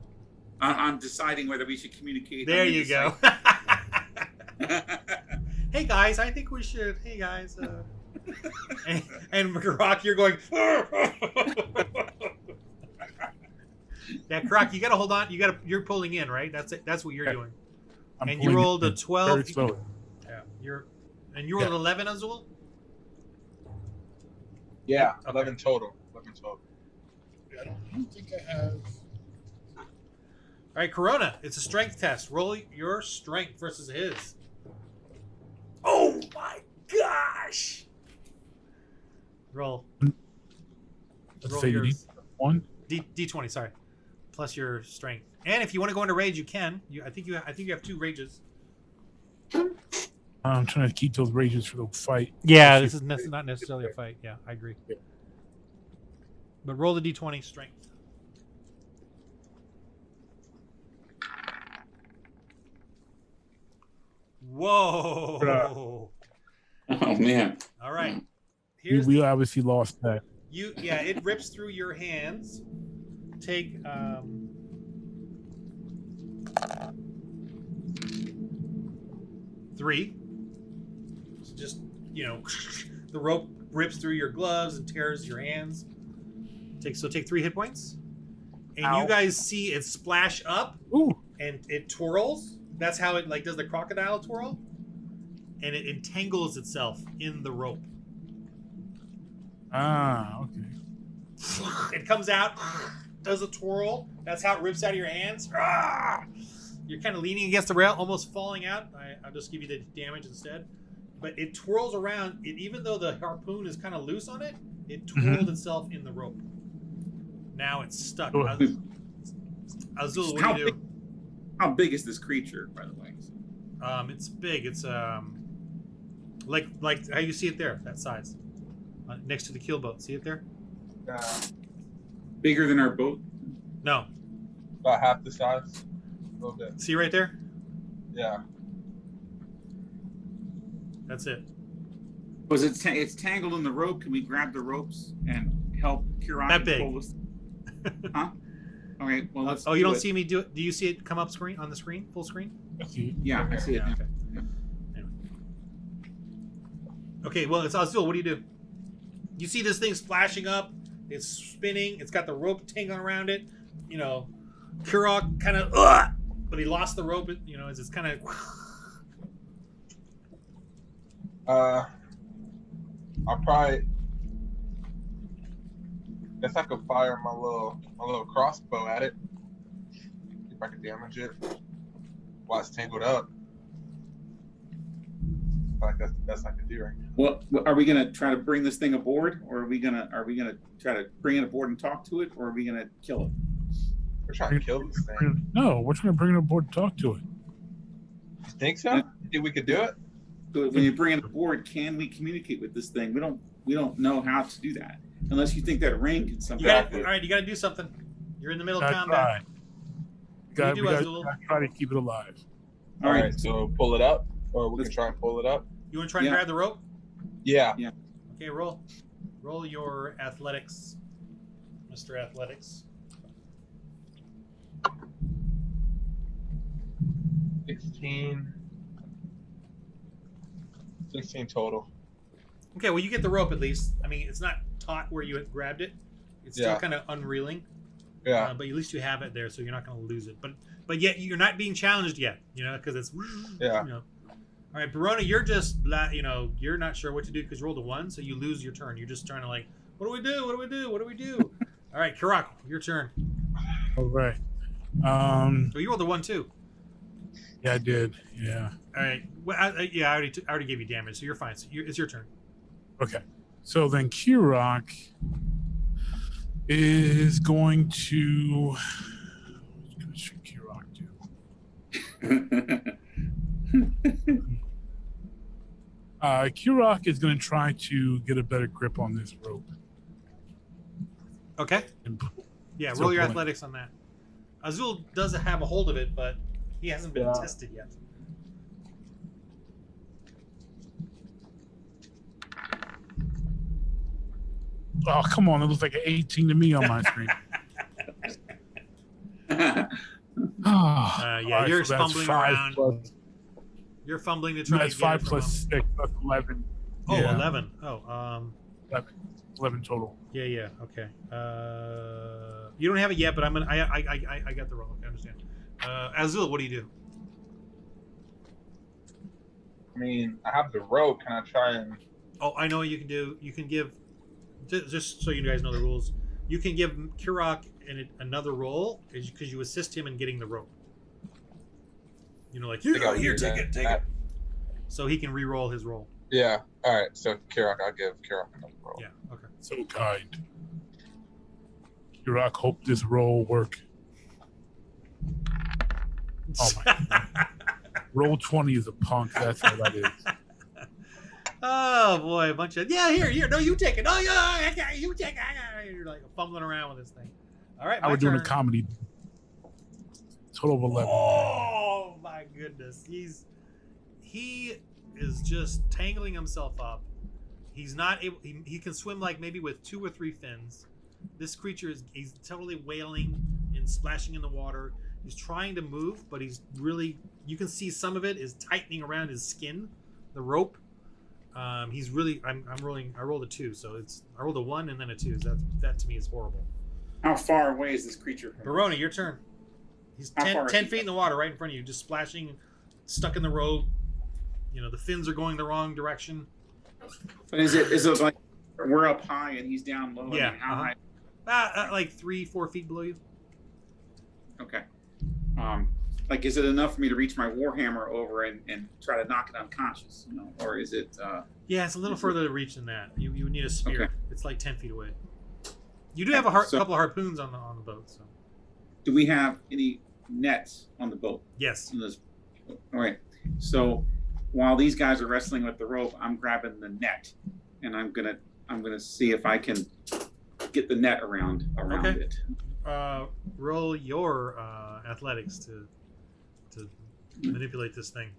I'm deciding whether we should communicate. There I'm you go. indecisive. Hey guys, I think we should. Hey guys. And Croc, you're going. Yeah, Croc, you gotta hold on. You're pulling in, right? That's it. That's what you're doing. I'm And you pulling rolled it a 12. Very slowly. Yeah, you rolled an 11, Azul. Yeah, Okay. 11 total. 11 total. I don't think I have. All right, Corona. It's a strength test. Roll your strength versus his. Oh my gosh! Roll. Let's Roll say yours. D1. D20. Sorry, plus your strength. And if you want to go into rage, you can. I think you have 2 rages. I'm trying to keep those rages for the fight. Yeah, Let's this see. is not necessarily a fight. Yeah, I agree. Yeah. But roll the D20 strength. Whoa! Oh man. All right. We, Here's we obviously lost that. yeah, it rips through your hands. Take 3. So just, the rope rips through your gloves and tears your hands. Take 3 hit points. And Ow. you guys see it splash up Ooh. and it twirls. That's how it does the crocodile twirl. And it entangles itself in the rope. Ah, okay. It comes out, does a twirl. That's how it rips out of your hands. You're kind of leaning against the rail, almost falling out. I'll just give you the damage instead. But it twirls around. Even though the harpoon is kind of loose on it, it twirled itself in the rope. Now it's stuck. Oh. Azul, what do you do? How big is this creature, by the way? It's big. It's like how you see it there, that size, next to the keel boat. See it there? Bigger than our boat? No. About half the size. A little bit. See right there? Yeah. That's it. Was it's tangled in the rope? Can we grab the ropes and help Kira? That big. Pull this? Huh? Okay. Well, let's. Oh, you don't it. see me do it? Do you see it come up on the screen, full screen? Yeah, I see it. Yeah, now. okay. Anyway. Okay, well, it's Azul. What do? You see this thing splashing up, It's spinning. It's got the rope tangling around it. You know, Kurok kind of, but he lost the rope. You know, it's kind of. I'll probably. Guess I could fire my little crossbow at it. See if I can damage it while it's tangled up. I feel like that's the best I could do right now. Well, are we gonna try to bring this thing aboard, or are we gonna try to bring it aboard and talk to it, or are we gonna kill it? We're trying to kill this thing. No, we're trying to bring it aboard and talk to it. You think so? You think we could do it? So when you bring it aboard, can we communicate with this thing? We don't know how to do that unless you think that ring can somehow. All right, you got to do something. You're in the middle of Gotta combat. try. We gotta Azul? try to keep it alive. All right, so pull it up, or we can try and pull it up. You want to try and grab the rope? Yeah. Okay, roll your athletics, Mr. Athletics. 16 total. Okay, well you get the rope at least. I mean, it's not taut where you had grabbed it. It's still Yeah. kind of unreeling. Yeah. But at least you have it there, so you're not going to lose it. But yet you're not being challenged yet, you know, because it's Yeah. You know. All right, Barona, you're just you know, you're not sure what to do because you rolled a 1, so you lose your turn. You're just trying to like, what do we do? What do we do? What do we do? All right, Kurako, your turn. All right. Oh, you rolled a 1 too. Yeah, I did. Yeah. All right. Well, I already gave you damage, so you're fine. So it's your turn. Okay. So then Kurok is going to. What should Kurok do? Kurok is going to try to get a better grip on this rope. Okay. And Yeah, So roll your pulling. athletics on that. Azul does have a hold of it, but he hasn't been Yeah. tested yet. Oh, come on. It looks like an 18 to me on my screen. Yeah, Alright, you're so that's fumbling 5 around. plus- You're fumbling to try That's to get 5 it plus from 6. That's 11. Oh, Yeah, 11. Oh, 11 total. yeah, okay. You don't have it yet, but I got the roll. Okay, I understand. Azul, what do you do? I mean, I have the rope. Can I try and? Oh, I know what you can do. You can give, just so you guys know the rules, you can give Kurok another roll because you assist him in getting the rope. You know, like, I think I'll here, do take that. it. So he can re-roll his roll. Yeah. All right. So Kirok, I'll give Kirok another roll. Yeah, okay. So kind. Kurok, hope this roll work. Oh my God. Roll 20 is a punk. That's all that is. Oh boy, a bunch of here. No, you take it. Oh yeah, you take it. You're like fumbling around with this thing. All right, I was doing a comedy. Total of 11. Oh my goodness, he is just tangling himself up. He's not able. He can swim like maybe with 2 or 3 fins. This creature he's totally wailing and splashing in the water. He's trying to move, but he's really. You can see some of it is tightening around his skin, the rope. He's really. I'm rolling. I rolled a 2, so I rolled a 1 and then a 2. So that to me is horrible. How far away is this creature? Barona, your turn. He's How 10 far is 10 he? feet in the water, right in front of you, just splashing, stuck in the rope. You know the fins are going the wrong direction. But is it like we're up high and he's down low? Yeah, I mean, how uh-huh. high? Like 3-4 feet below you. Okay. Like, is it enough for me to reach my warhammer over and try to knock it unconscious? You know, or is it? Yeah, it's a little further to reach than that. You would need a spear. Okay. It's like 10 feet away. You do have a couple of harpoons on the boat. So Do we have any nets on the boat? yes. On this? All right. So while these guys are wrestling with the rope, I'm grabbing the net, and I'm gonna see if I can get the net around Okay. it. Roll your athletics to manipulate this thing.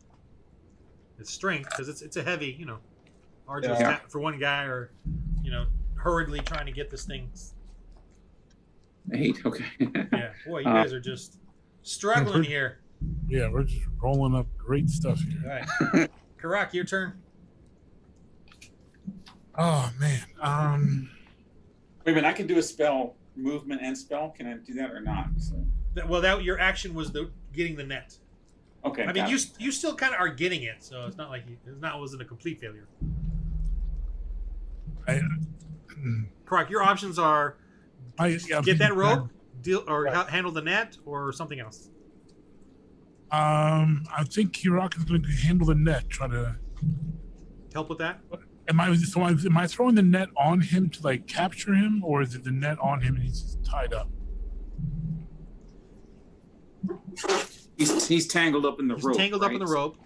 It's strength because it's a heavy, arduous Yeah. task for one guy, or hurriedly trying to get this thing. 8. Okay. Yeah, boy, you guys are just struggling here. Yeah, we're just rolling up great stuff All here. right, Karak, your turn. Oh man. Wait a minute, I can do a spell, movement and spell. Can I do that or not? So, Well, your action was getting the net. okay. I mean, got it. you still kind of are getting it, so it's not like wasn't a complete failure. Correct. Your options are get that rope, deal or handle the net, or something else. I think Kirok is going to handle the net. Try to Help with that. Am I throwing the net on him to like capture him, or is it the net on him and he's just tied up? He's tangled up in the rope. Tangled up in the rope.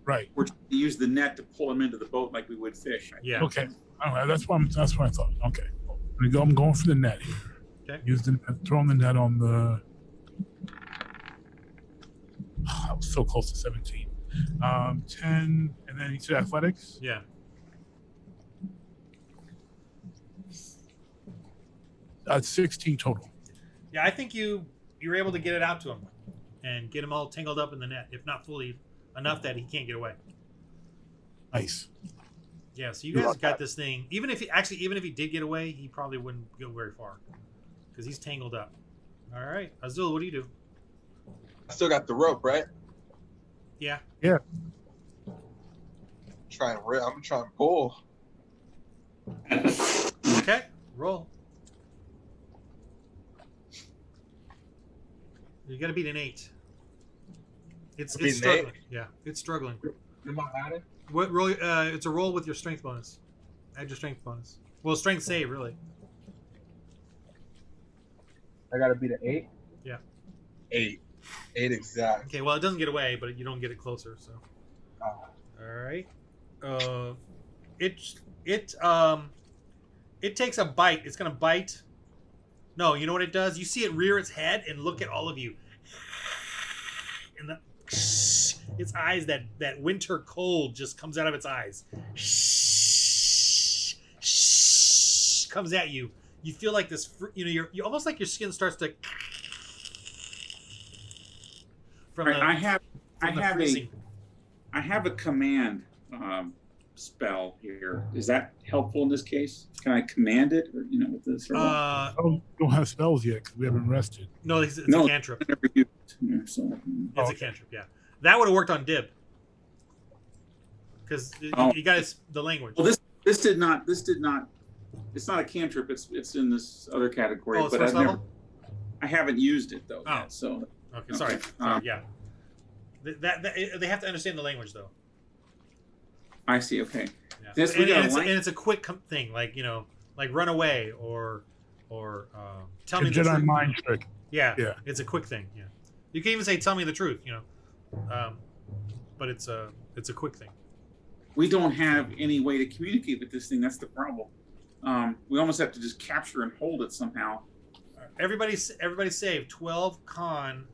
Right. We're trying to use the net to pull him into the boat like we would fish. Yeah. Okay. All right, that's what I thought. Okay. I'm going for the net here. Okay. Throwing the net on the. I was so close to 17. 10, and then you said athletics. Yeah. 16 total. Yeah, I think you're able to get it out to him, and get him all tangled up in the net, if not fully enough that he can't get away. Nice. Yeah, so you guys got this thing. Even if he did get away, he probably wouldn't go very far because he's tangled up. All right, Azul, what do you do? I still got the rope, right? Yeah. Yeah. I'm trying to pull. Okay, roll. You got to beat an 8. It's struggling. Yeah, it's struggling. Am I adding? What roll? It's a roll with your strength bonus. Add your strength bonus. Well, strength save really. I gotta beat an 8. Yeah. 8 exact. Okay. Well, it doesn't get away, but you don't get it closer. So. All right. It takes a bite. It's gonna bite. No, you know what it does? You see it rear its head and look at all of you. And its eyes, that winter cold just comes out of its eyes. Comes at you. You feel like this, you almost like your skin starts to. I have a command spell here. Is that helpful in this case? Can I command it, or with this? Or I don't have spells yet because we haven't rested. No, it's a cantrip. never used. So, It's a cantrip. Yeah, that would have worked on Dib because you got the language. Well, this did not. It's not a cantrip. It's in this other category. Oh, it's but first level? I haven't used it though. Oh. Yet, so Okay, sorry. Yeah, they have to understand the language though. I see. Okay. Yeah. And it's a quick thing, like like run away or tell me the Jedi truth. mind trick. Yeah, Yeah. it's a quick thing. Yeah, you can even say tell me the truth. But it's a quick thing. We don't have any way to communicate with this thing. That's the problem. We almost have to just capture and hold it somehow. Everybody save 12 con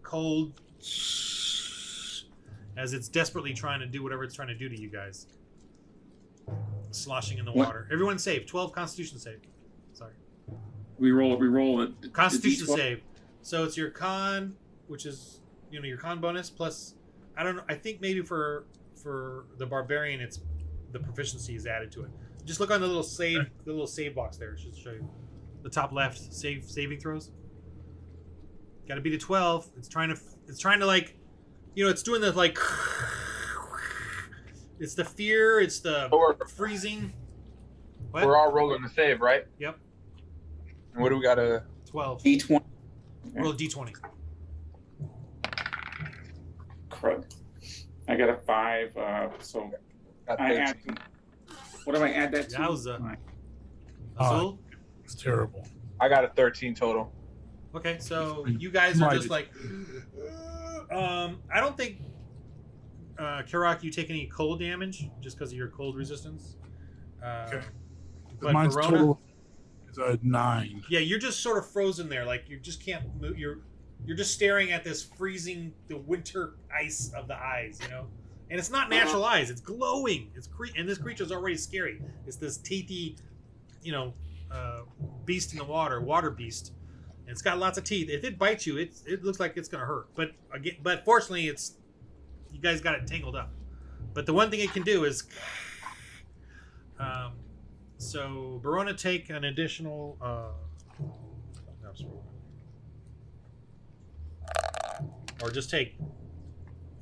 cold as it's desperately trying to do whatever it's trying to do to you guys. Sloshing in the water. Everyone save 12 Constitution save. Sorry. We roll it. Constitution save. So it's your con, which is your con bonus plus. I don't know. I think maybe for the barbarian, it's the proficiency is added to it. Just look on the little save box there. It should show you the top left saving throws. Got to beat a 12. It's trying to like, it's doing the like. It's the fear. It's the freezing. What? We're all rolling the save, right? Yep. And what do we got to? 12. D20. Roll D20. Crud. I got a 5. So I add. What do I add that to? Yowza. Azul? It's terrible. I got a 13 total. Okay, so you guys are just like. I don't think. Kirak, you take any cold damage just because of your cold resistance. Okay. But Mine's Verona, total is a 9. yeah, you're just sort of frozen there. Like you just can't move. You're just staring at this freezing, the winter ice of the eyes, And it's not natural eyes. It's glowing. And this creature's already scary. It's this teethy, beast in the water beast. And it's got lots of teeth. If it bites you, it looks like it's gonna hurt. But fortunately, you guys got it tangled up. But the one thing it can do is, So Verona, take an additional. No, sorry. Or just take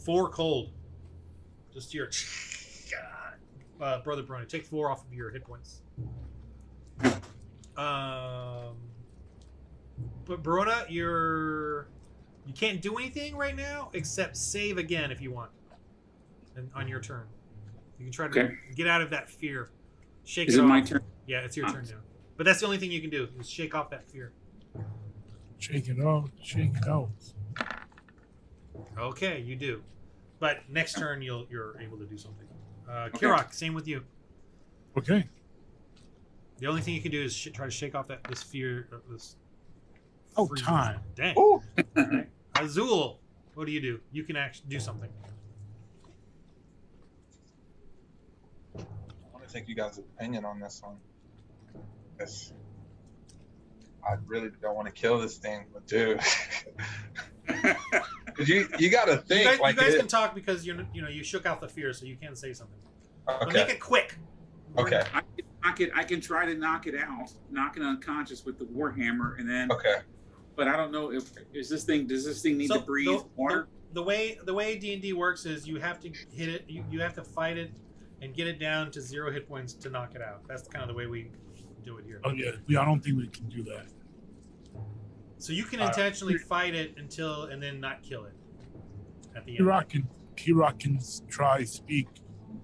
4 cold. Just your brother Verona. Take 4 off of your hit points. But Verona, you can't do anything right now except save again if you want. And on your turn, you can try to get out of that fear. Shake Is it it off. my turn? Yeah, it's your turn now. But that's the only thing you can do is shake off that fear. Shake it off. Shake it out. Okay, you do. But next turn you're able to do something. Kirok, same with you. Okay. The only thing you can do is try to shake off this fear. This. Oh, freeze. time. Dang. Ooh. All right. Azul, what do? You can actually do something. I want to take you guys' opinion on this one. Yes. I really don't want to kill this thing, but dude, you got to think. You like guys can talk because you shook out the fear, so you can say something. Okay. But make it quick. Okay. I can try to knock it out, knock it unconscious with the warhammer, and then. Okay. But I don't know if does this thing need to breathe water? The way D&D works is you have to hit it. You have to fight it and get it down to 0 hit points to knock it out. That's kind of the way we do it here. Oh yeah, I don't think we can do that. So you can intentionally fight it and then not kill it at the end. Kirok can try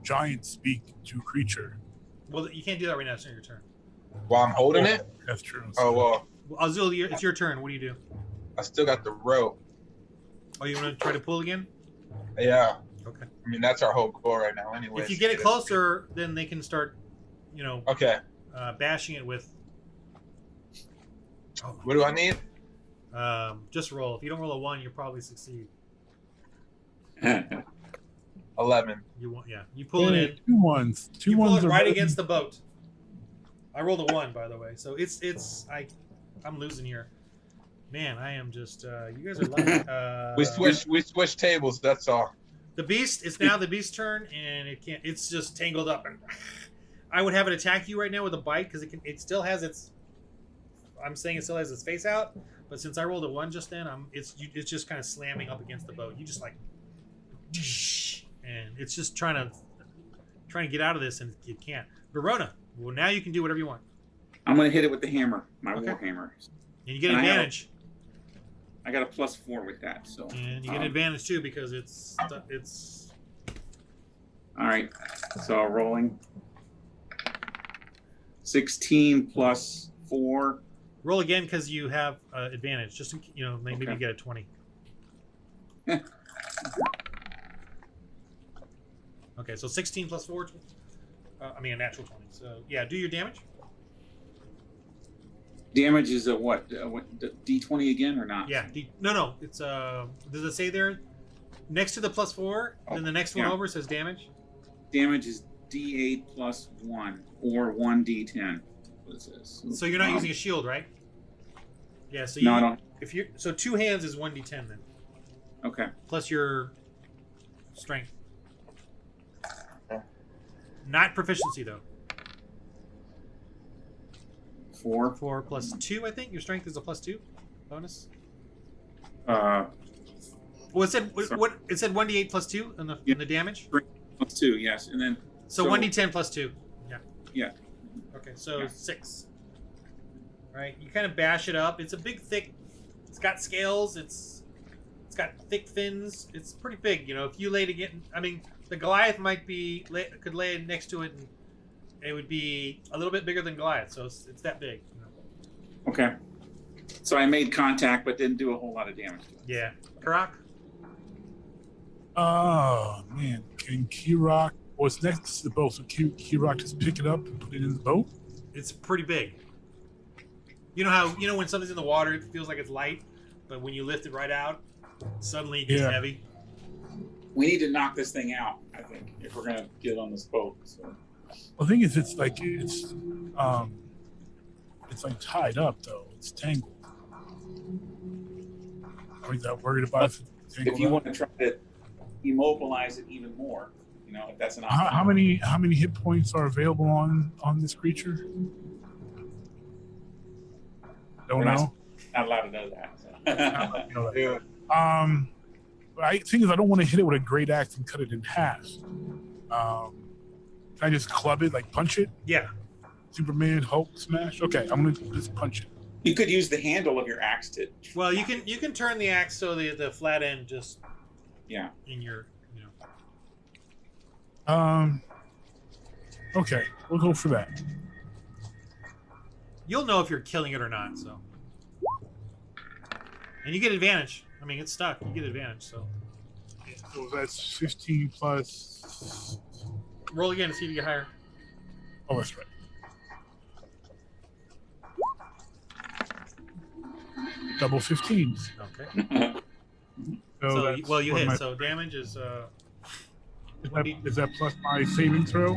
giant speak to creature. Well, you can't do that right now. It's not your turn. While I'm holding it. That's true. Oh well. Azul, it's your turn. What do you do? I still got the rope. Oh, you want to try to pull again? Yeah. Okay. I mean, that's our whole goal right now, anyway. If you get it closer, then they can start, Okay. Bashing it with. Oh. What do I need? Just roll. If you don't roll a 1, you probably succeed. 11. You pull it in. 2 ones. You pull it right ready. against the boat. I rolled a 1, by the way, so I'm losing here. Man, I am just. You guys are lucky. We switched tables. That's all. The beast. It's now the beast's turn, and it can't. It's just tangled up, and I would have it attack you right now with a bite because it still has its. I'm saying it still has its face out, but since I rolled a 1 just then, it's just kind of slamming up against the boat. You just like, and it's just trying to get out of this, and it can't. Verona, well, now you can do whatever you want. I'm gonna hit it with the hammer, my warhammer. And you get advantage. I got a +4 with that, so. And you get advantage too because it's. All right, so rolling. 16 plus 4. Roll again because you have advantage. Just maybe you get a 20. Okay, so 16 plus 4. A natural 20. So yeah, do your damage. Damage is a what? D20 again or not? Yeah. No. It's does it say there next to the +4? Then the next one over says damage. Damage is D8 plus 1 or 1D10. What is this? So you're not using a shield, right? Yeah. So no, I don't. If you 2 hands is 1D10 then. Okay. Plus your strength. Not proficiency though. 4. 4 plus 2, I think. Your strength is a +2 bonus. Well, it said what? It said 1d8 plus 2 in the damage. Plus 2, yes, and then. So 1d10 plus 2. Yeah. Yeah. Okay, so 6. Right. You kind of bash it up. It's a big, thick. It's got scales. It's got thick fins. It's pretty big. If you laid again, the Goliath could lay next to it and. It would be a little bit bigger than Goliath, so it's that big. Okay. So I made contact, but didn't do a whole lot of damage to it. Yeah. Kirok? Oh, man. Can Kirok... What's next to the boat? So Kirok just pick it up and put it in the boat? It's pretty big. You know how, when something's in the water, it feels like it's light, but when you lift it right out, suddenly it gets heavy? We need to knock this thing out, I think, if we're going to get on this boat. So. The thing is, it's like tied up though. It's tangled. Are you that worried about it? If you want to try to immobilize it even more, You know, if that's an option. How many hit points are available on this creature? Don't know. Not allowed to know that. So. Yeah. I thing is, I don't want to hit it with a great axe and cut it in half. Can I just club it, like punch it? Yeah. Superman, Hulk, smash. Okay, I'm gonna just punch it. You could use the handle of your axe to. Well, you can turn the axe so the flat end just in your Okay, we'll go for that. You'll know if you're killing it or not. So, and you get advantage. I mean, it's stuck. You get advantage. So, So that's 15 plus. roll again to see if you get higher. Oh, that's right. Double 15s. Okay. So that's well, you what hit. So damage is is that plus my saving throw?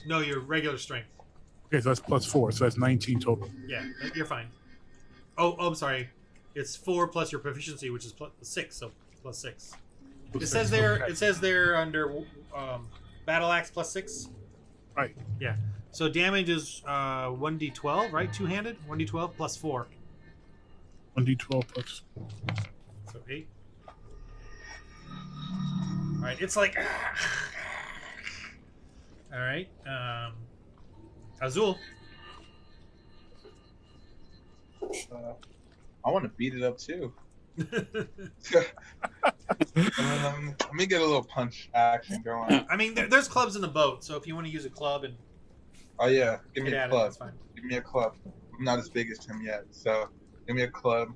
no, your regular strength. Okay, so that's plus 4, so that's 19 total. Yeah, you're fine. Oh, I'm sorry. It's 4 plus your proficiency, which is plus 6. So plus 6. It says there. Okay. It says there under battle axe plus 6. Right. Yeah. So damage is 1d12, right? Two-handed. 1d12 plus 4. 1d12 plus. So 8. All right. It's like. All right. Azul. I want to beat it up too. Let me get a little punch action going. I mean, there's clubs in the boat, so if you want to use a club and Oh yeah, give me hit a at it, club. that's fine. Give me a club. I'm not as big as him yet, so give me a club.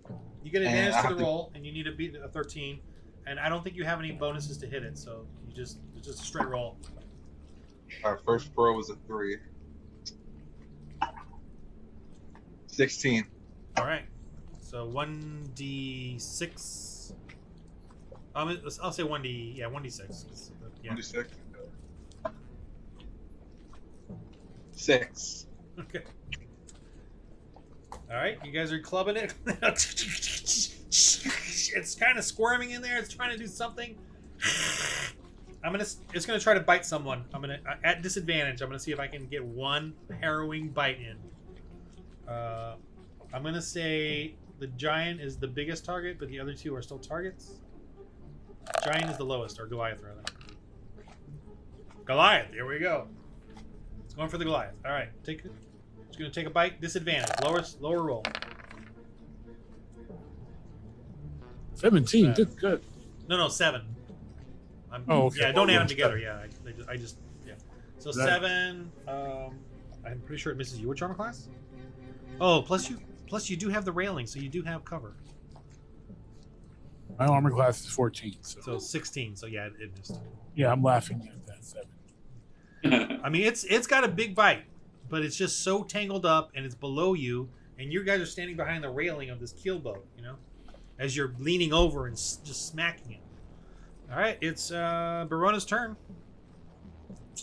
You get And advantage I to have the to- roll, and you need to beat a 13. And I don't think you have any bonuses to hit it, so it's just a straight roll. Our first throw was a 3. 16. All right. So 1d6. I'll say 1d. Yeah, 1d6. Yeah. 26. 6. Okay. All right, you guys are clubbing it. It's kind of squirming in there. It's trying to do something. It's gonna try to bite someone. I'm gonna at disadvantage. I'm gonna see if I can get one harrowing bite in. I'm gonna say the giant is the biggest target, but the other two are still targets. Giant is the lowest, or Goliath rather. Goliath. Here we go. It's going for the Goliath. All right, it's gonna take a bite. Disadvantage. Lower roll. 17. Good. No, 7. Oh, okay. Yeah, don't add them Well, together. Yeah, I just yeah. So That- 7. I'm pretty sure it misses you. Which armor class? Oh, plus you do have the railing, so you do have cover. My armor class is 14. So 16. So yeah, it missed. Yeah, I'm laughing at that 7. I mean, it's got a big bite, but it's just so tangled up, and it's below you, and you guys are standing behind the railing of this keelboat, you know, as you're leaning over and just smacking it. All right, it's Barona's turn.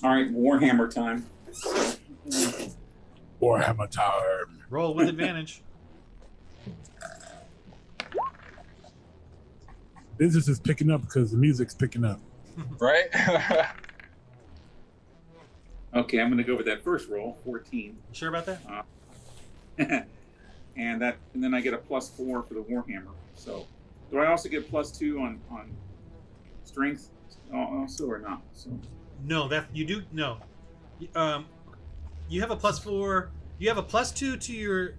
All right, Warhammer time. Warhammer time. Roll with advantage. Business is picking up because the music's picking up. Right? Okay, I'm going to go with that first roll, 14. You sure about that? and then I get a +4 for the Warhammer. So, do I also get +2 on strength also or not? So, No, that you do no. You have a +4. You have a +2 to your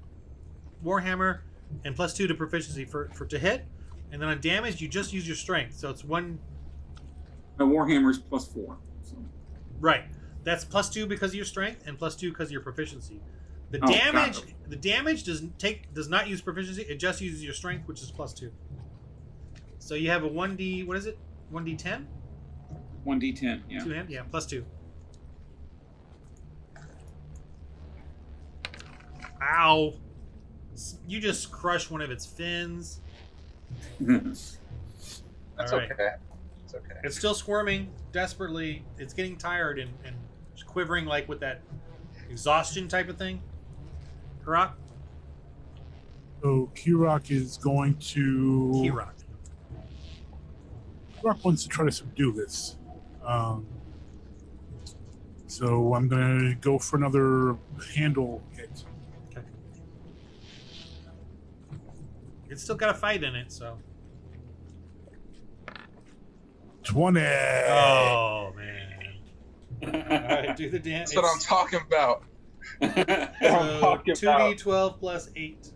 Warhammer and +2 to proficiency for to hit, and then on damage you just use your strength. So it's 1. my Warhammer's +4. So, Right. That's +2 because of your strength and +2 because of your proficiency. The Oh, damage got it. the damage does not use proficiency. It just uses your strength, which is +2. So you have a 1d. What is it? 1d10. 1d10. Yeah. Two hand. Yeah, +2. Ow! You just crushed one of its fins. That's All right. okay. It's okay. It's still squirming desperately. It's getting tired and quivering like with that exhaustion type of thing. Karak? So Kirok is going to. Kirok. Kirok wants to try to subdue this. So I'm gonna go for another handle hit. Okay. It's still got a fight in it, so. 20. Oh man! All right, do the dance. That's what I'm talking about. So 2d12 plus 8.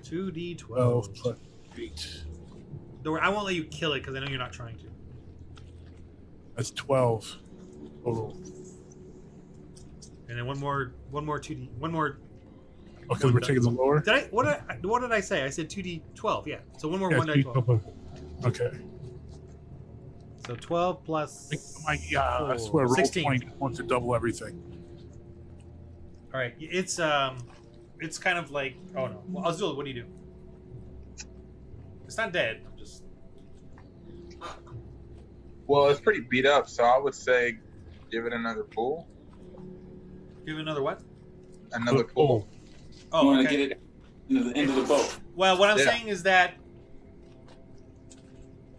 2d12 12 plus 8. Don't worry, I won't let you kill it because I know you're not trying to. That's 12 total. And then one more 2d, one more. Okay, we're taking the lower. Did I? What did I say? I said 2d12. Yeah. So one more 1d12. Okay. So 12 plus. I swear, roll 16. 20 wants to double everything. All right. It's kind of like. Oh no. Well, Azul, what do you do? It's not dead. I'm just. Well, it's pretty beat up, so I would say give it another pull. Give it another what? Another pull. Oh, You want okay. to get it into the boat. Well, what I'm Yeah. saying is that,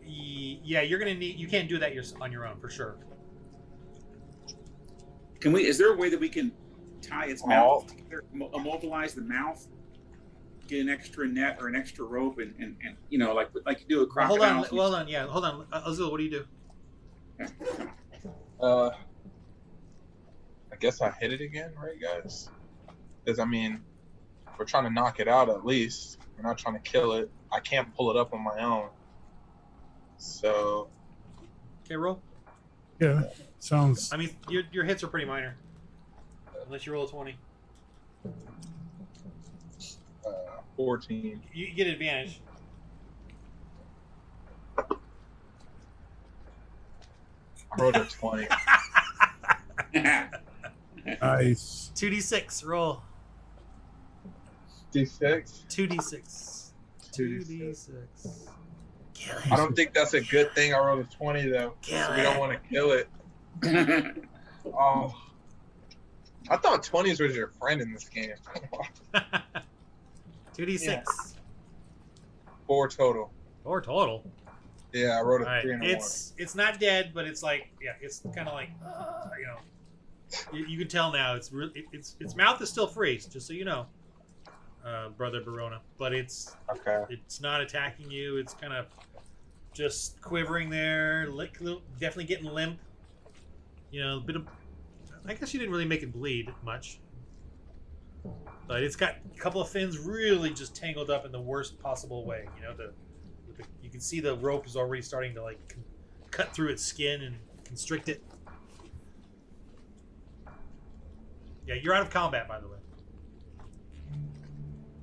yeah, you're gonna need. You can't do that on your own for sure. Can we? Is there a way that we can tie its mouth together, immobilize the mouth, get an extra net or an extra rope, and you know, like you do a crocodile? Hold on. Yeah, hold on. Azul, what do you do? I guess I hit it again, right, guys? Because I mean, we're trying to knock it out at least. We're not trying to kill it. I can't pull it up on my own. So. Okay, roll. Yeah, sounds. I mean, your hits are pretty minor, unless you roll a 20. 14. You get advantage. I rolled a 20. Nice. 2d6. Roll. D6. 2d6. 2d6. Kill I it. don't think that's a good thing. I rolled a 20 though. Kill So we don't it. want to kill it. Oh. I thought 20s was your friend in this game. 2d6. Yeah. 4 total. Or total. Yeah, I wrote a All right. 3 and a 1. It's not dead, but it's like, yeah, it's kind of like, you know, you can tell now. It's really its mouth is still free, just so you know, Brother Barona. But it's not attacking you. It's kind of just quivering there, definitely getting limp. You know, a bit of. I guess you didn't really make it bleed much, but it's got a couple of fins really just tangled up in the worst possible way. You know, you can see the rope is already starting to like cut through its skin and constrict it. Yeah, you're out of combat, by the way.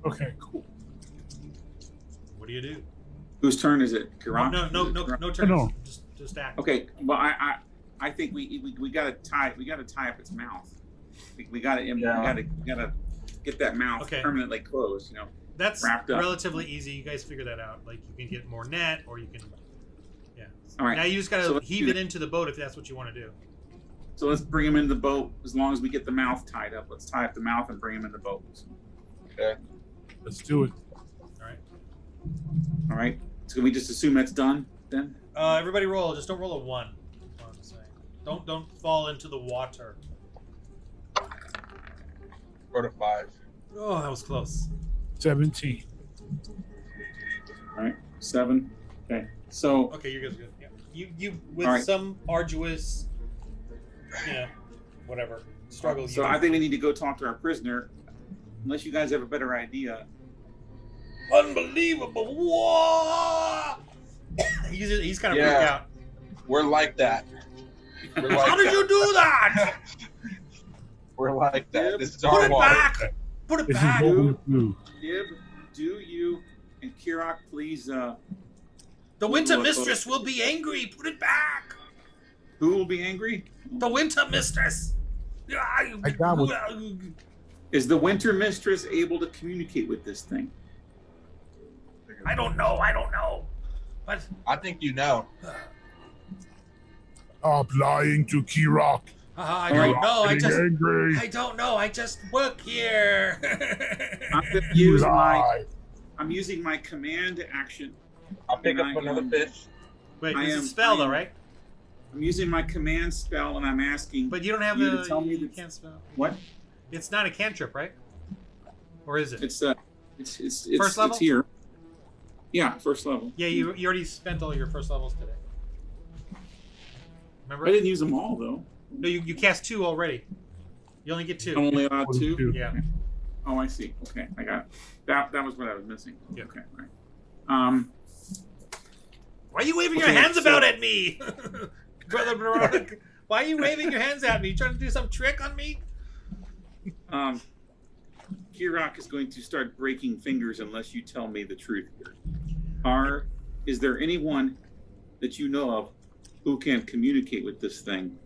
Okay, cool. What do you do? Whose turn is it? Kiran? No turns. No. Just act. Okay. Well, I think we gotta tie up its mouth. We gotta get that mouth permanently closed. You know. That's wrapped up. relatively easy. You guys figure that out. Like you can get more net, or you can. Yeah. All right. Now you just gotta So heave it into the boat if that's what you want to do. So let's bring him into the boat as long as we get the mouth tied up. Let's tie up the mouth and bring him in the boat. Okay. Let's do it. All right. All right. So can we just assume that's done then? Everybody roll. Just don't roll a 1. That's what I'm saying. Don't fall into the water. Wrote a 5. Oh, that was close. 17. All right. 7. Okay. So. Okay, you guys are good. Yeah. You with right. some arduous, whatever struggle. So I think we need to go talk to our prisoner. Unless you guys have a better idea. Unbelievable! Whoa! he's kind of freaked out. We're like that. We're like How did you do that? We're like that. This is Put our it water. back. Put it This back. is what we do. Dib, do you and Kirak please? The Winter Mistress will be angry. Put it back. Who will be angry? The Winter Mistress. I got what. Is the Winter Mistress able to communicate with this thing? I don't know. But I think you know. Stop lying to Kirok. I don't know. Angry. I don't know. I just work here. You lie. I'm using my command action. I'll pick up another fish. Wait, I it's a am- spell I though, am- right? I'm using my command spell, and I'm asking. But you don't have you the. to tell me you that- can't spell. What? It's not a cantrip, right? Or is it? It's First level? It's here. Yeah, first level. Yeah, you already spent all your first levels today. Remember? I didn't use them all though. No, you cast 2 already. You only get 2. I'm only allowed 2. Two. Yeah. Oh, I see. Okay, I got it. That was what I was missing. Yeah. Okay, right. Why are you waving your Okay, hands so- about at me? Brother Barak, why are you waving your hands at me? You trying to do some trick on me? Kirok is going to start breaking fingers unless you tell me the truth here. Is there anyone that you know of who can communicate with this thing?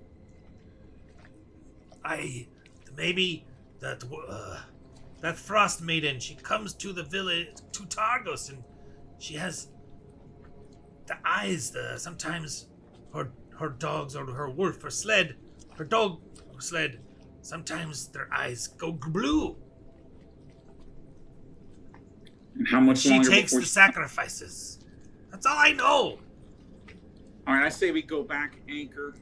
Maybe that Frostmaiden, she comes to the village, to Targos, and she has the eyes, sometimes her dogs or her wolf or sled, her dog or sled, sometimes their eyes go blue. And how much She longer takes before the sacrifices. That's all I know. All right, I say we go back anchor,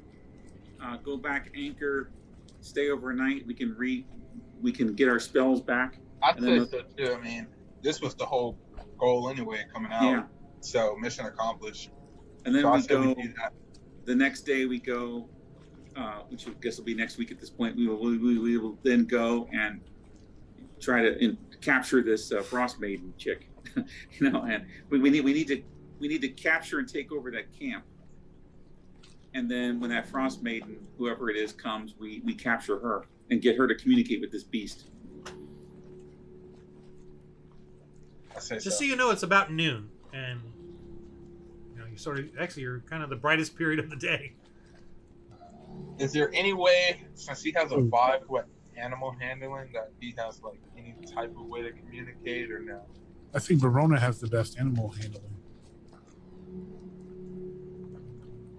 stay overnight. We can get our spells back. I'd And say then so too. I mean, this was the whole goal anyway, coming out. Yeah. So mission accomplished. And then So I we say we go. do that. The next day we go, which I guess will be next week at this point. We will then go and try to capture this Frostmaiden chick, and we need to capture and take over that camp. And then when that Frostmaiden, whoever it is, comes, we capture her and get her to communicate with this beast. I say Just so. so you know, it's about noon, and you're kind of the brightest period of the day. Is there any way, since he has a 5 animal handling, that he has like any type of way to communicate or no? I think Verona has the best animal handling.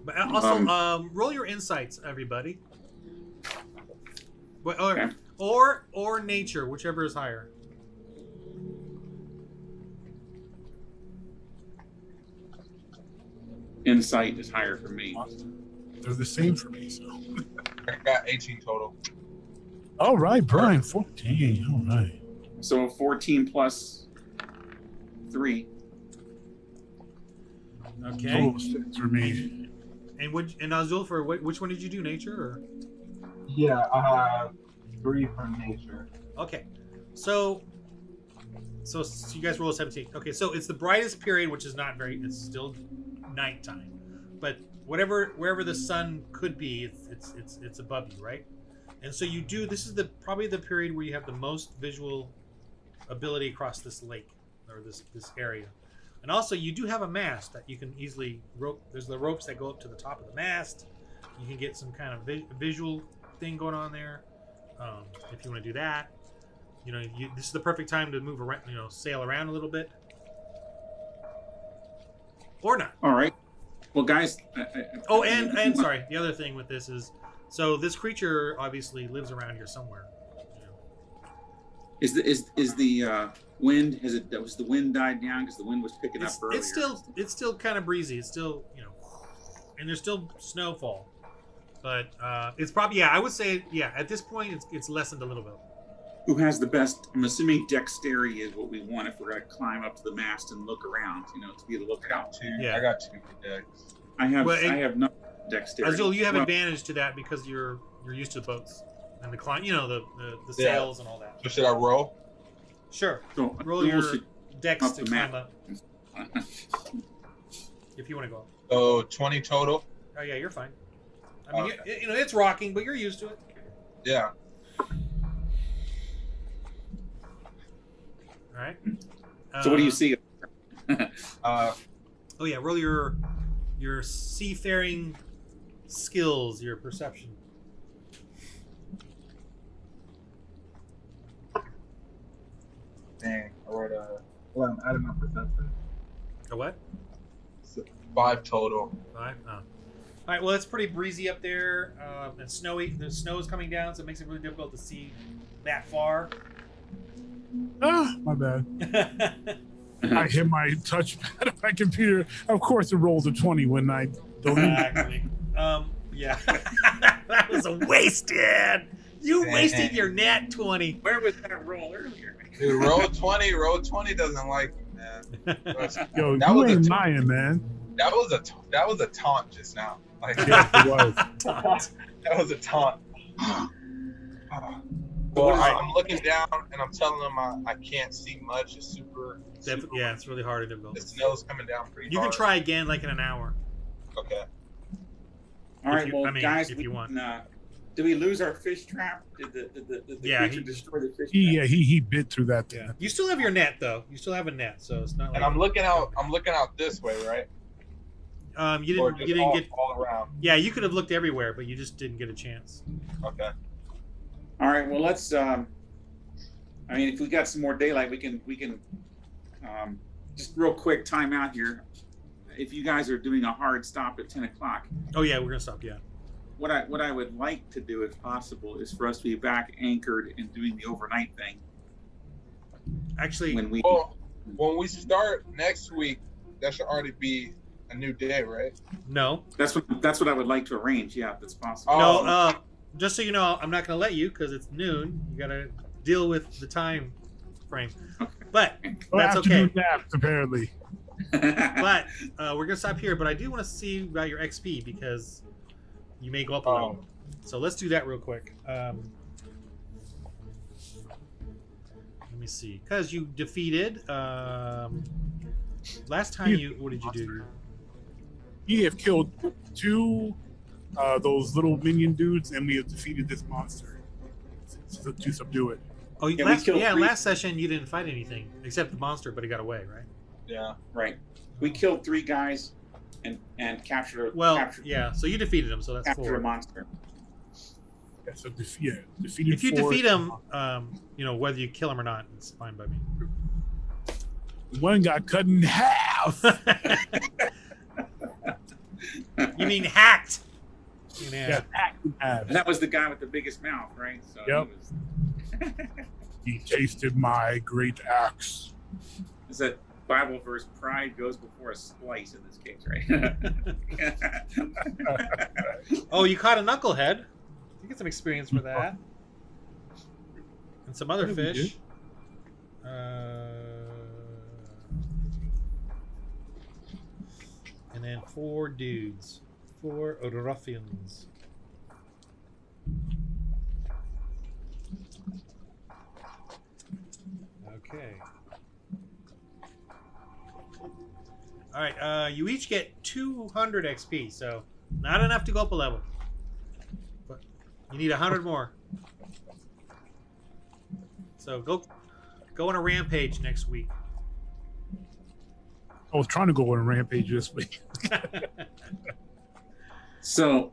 But also, roll your insights, everybody. Okay. Or nature, whichever is higher. Insight is higher for me. They're the same for me. So, I got 18 total. all right, Brian, 14. All right. So 14 plus 3. Okay. Oh, 6 for me. And Azul, for which one did you do? Nature or? Yeah, I have 3 from nature. Okay. So you guys roll a 17. Okay, so it's the brightest period, which is not very. It's still nighttime, but wherever the sun could be, it's above you, right? And so you do. This is probably the period where you have the most visual ability across this lake or this area. And also, you do have a mast that you can easily rope. There's the ropes that go up to the top of the mast. You can get some kind of visual thing going on there if you want to do that. This is the perfect time to move around. Sail around a little bit, or not. All right. Well, guys. And sorry. The other thing with this is, so this creature obviously lives around here somewhere. Is the wind? Was the wind died down because the wind was picking up earlier? It's still kind of breezy. It's still and there's still snowfall, but it's probably I would say at this point it's lessened a little bit. Who has the best? I'm assuming dexterity is what we want if we're going to climb up to the mast and look around. To be able to look out. Yeah. I got 2 for dex. I have no dexterity. Azul, you have advantage to that because you're used to boats and the climb. The sails and all that. So should I roll? Sure. So Roll Azul your should dex up to the climb map. up if you want to go up. So 20 total. Oh yeah, you're fine. I mean, Okay. it's rocking, but you're used to it. Yeah. All right. So what do you see? Uh, Oh yeah, roll your seafaring skills, your perception. dang, I wrote well, I'm adding my perception. A what? 5 total. 5. Oh. All right. Well, it's pretty breezy up there and snowy. The snow is coming down, so it makes it really difficult to see that far. Ah, my bad. I hit my touchpad on my computer. Of course, it rolls a 20 when I delete. Exactly. Yeah. That was a wasted. You wasted your nat 20. Where was that roll earlier? Dude, roll 20 doesn't like me, man. Yo, That you was ain't a- lying, man. That was a taunt just now. Like Yes, it was. that was a taunt. Well, I'm looking down and I'm telling them I can't see much. It's super. Yeah, it's really hard and difficult. The snow's coming down pretty You can hard. try again like in an hour. Okay. All right, you- well, I mean, guys, if you want. Did we lose our fish trap? Did the Yeah, creature destroy the fish trap? He bit through that thing. Yeah. You still have your net though. You still have a net, so it's not like And I'm looking out this way, right? you Or didn't just you didn't all, get all around. yeah, you could have looked everywhere, but you just didn't get a chance. Okay. All right, well, let's. I mean, if we got some more daylight, we can just real quick time out here. If you guys are doing a hard stop at 10 o'clock, Oh yeah, we're gonna stop, yeah. what I would like to do, if possible, is for us to be back anchored and doing the overnight thing Actually when we. Well, when we start next week, that should already be a new day, right? no. That's what I would like to arrange. Yeah, if that's possible. Oh. No, just so you know, I'm not gonna let you because it's noon. You gotta deal with the time frame. Okay. But Well, that's afternoon okay. naps, apparently. But we're gonna stop here. But I do want to see about your XP because you may go up a level. So let's do that real quick. Let me see. Because you defeated. Last time what did you do? We have killed 2 those little minion dudes, and we have defeated this monster to subdue it. Oh, Yeah, we killed 3. last session you didn't fight anything except the monster, but he got away, right? Yeah. Right. We killed 3 guys and captured. Yeah. So you defeated him, so that's captured 4. a monster. Yeah, so defeated. If you 4. defeat him, whether you kill him or not, it's fine by me. One got cut in half. You mean hacked? Yeah, hacked in half. And that was the guy with the biggest mouth, right? So Yep. He was, He tasted my great axe. is that Bible verse? Pride goes before a splice in this case, right? Oh, you caught a knucklehead. You get some experience for that. And some other Yeah, we fish. And then 4 dudes. 4 ruffians. Okay. All right. You each get 200 XP, so not enough to go up a level. But you need 100 more. So go on a rampage next week. I was trying to go on a rampage this week. So,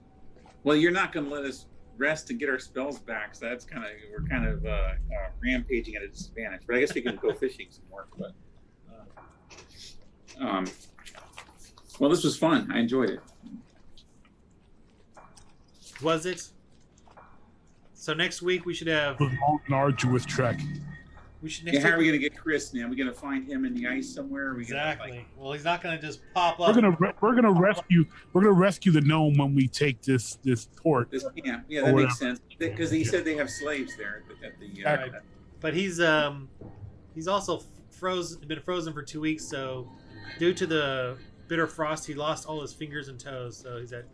well, you're not going to let us rest and get our spells back. So that's we're kind of rampaging at a disadvantage. But I guess we can go fishing some more. But well, this was fun. I enjoyed it. Was it? So next week we should have. It was a long and arduous trek. We should. Yeah, Next how are we week, going to get Chris now? Are we going to find him in the ice somewhere? Are we exactly. Gonna, Well, he's not going to just pop up. We're gonna rescue the gnome when we take this port. this camp? Yeah, Or that whatever. makes sense. Because he said they have slaves there at the. Exactly. But he's also been frozen for 2 weeks. So due to the bitter frost, he lost all his fingers and toes. So he's at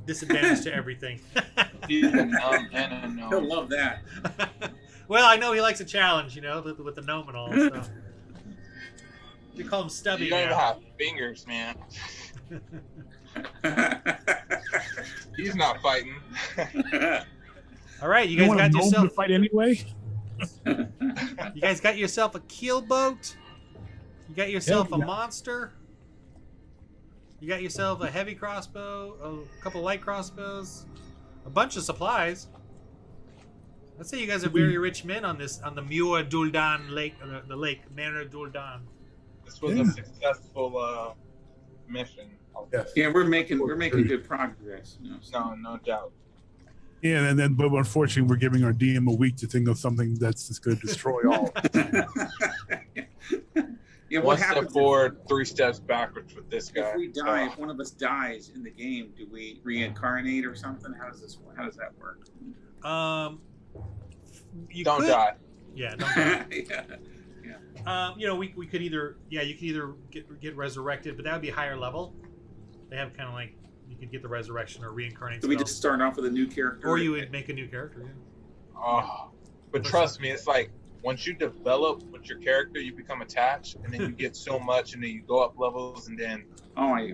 disadvantage to everything. He's a gnome and a gnome. He'll love that. Well, I know he likes a challenge, with the gnome and all. So. We call him Stubby You don't even now. have fingers, man. He's not fighting. All right, you You guys want a got gnome to yourself. fight anyway? You guys got yourself a keelboat. You got yourself Hell a yeah. monster. You got yourself a heavy crossbow, a couple light crossbows, a bunch of supplies. Let's say you guys are very rich men on the Muir Duldan Lake, the lake Manor Duldan. This was a successful mission. Yes. Yeah, we're making good progress. So. No doubt. Yeah, but unfortunately, we're giving our DM a week to think of something that's just going to destroy all. Yeah, one what step happens forward, 3 steps backwards with this guy. if we die? If one of us dies in the game, do we reincarnate or something? How does that work? You Don't could, die. Yeah, don't die. Yeah. You know, we could either, you could either get resurrected, but that would be higher level. They have kind of like, you could get the resurrection or reincarnate. So we just start off with a new character, or you would make a new character. Yeah. Oh, but trust me, it's like once you develop with your character, you become attached, and then you get so much, and then you go up levels, and then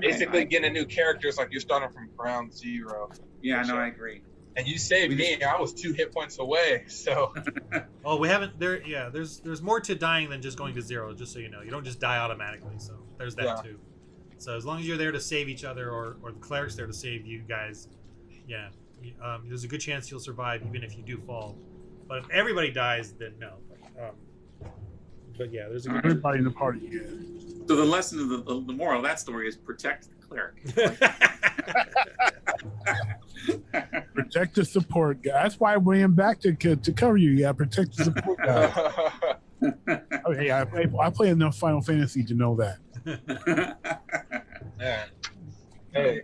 basically getting a new character is like you're starting from ground zero. Yeah, no, I agree. And you saved me. I was 2 hit points away. So. Oh, we haven't there. Yeah, there's more to dying than just going to 0. Just so you know, you don't just die automatically. So there's that too. So as long as you're there to save each other, or the cleric's there to save you guys, there's a good chance you'll survive even if you do fall. But if everybody dies, then no. But yeah, there's a good Everybody in the party. Yeah. So the lesson of the moral of that story is protect the cleric. Protect the support guy. That's why I ran back to cover you. Yeah, protect the support guy. Hey, I play enough Final Fantasy to know that. Yeah. Hey.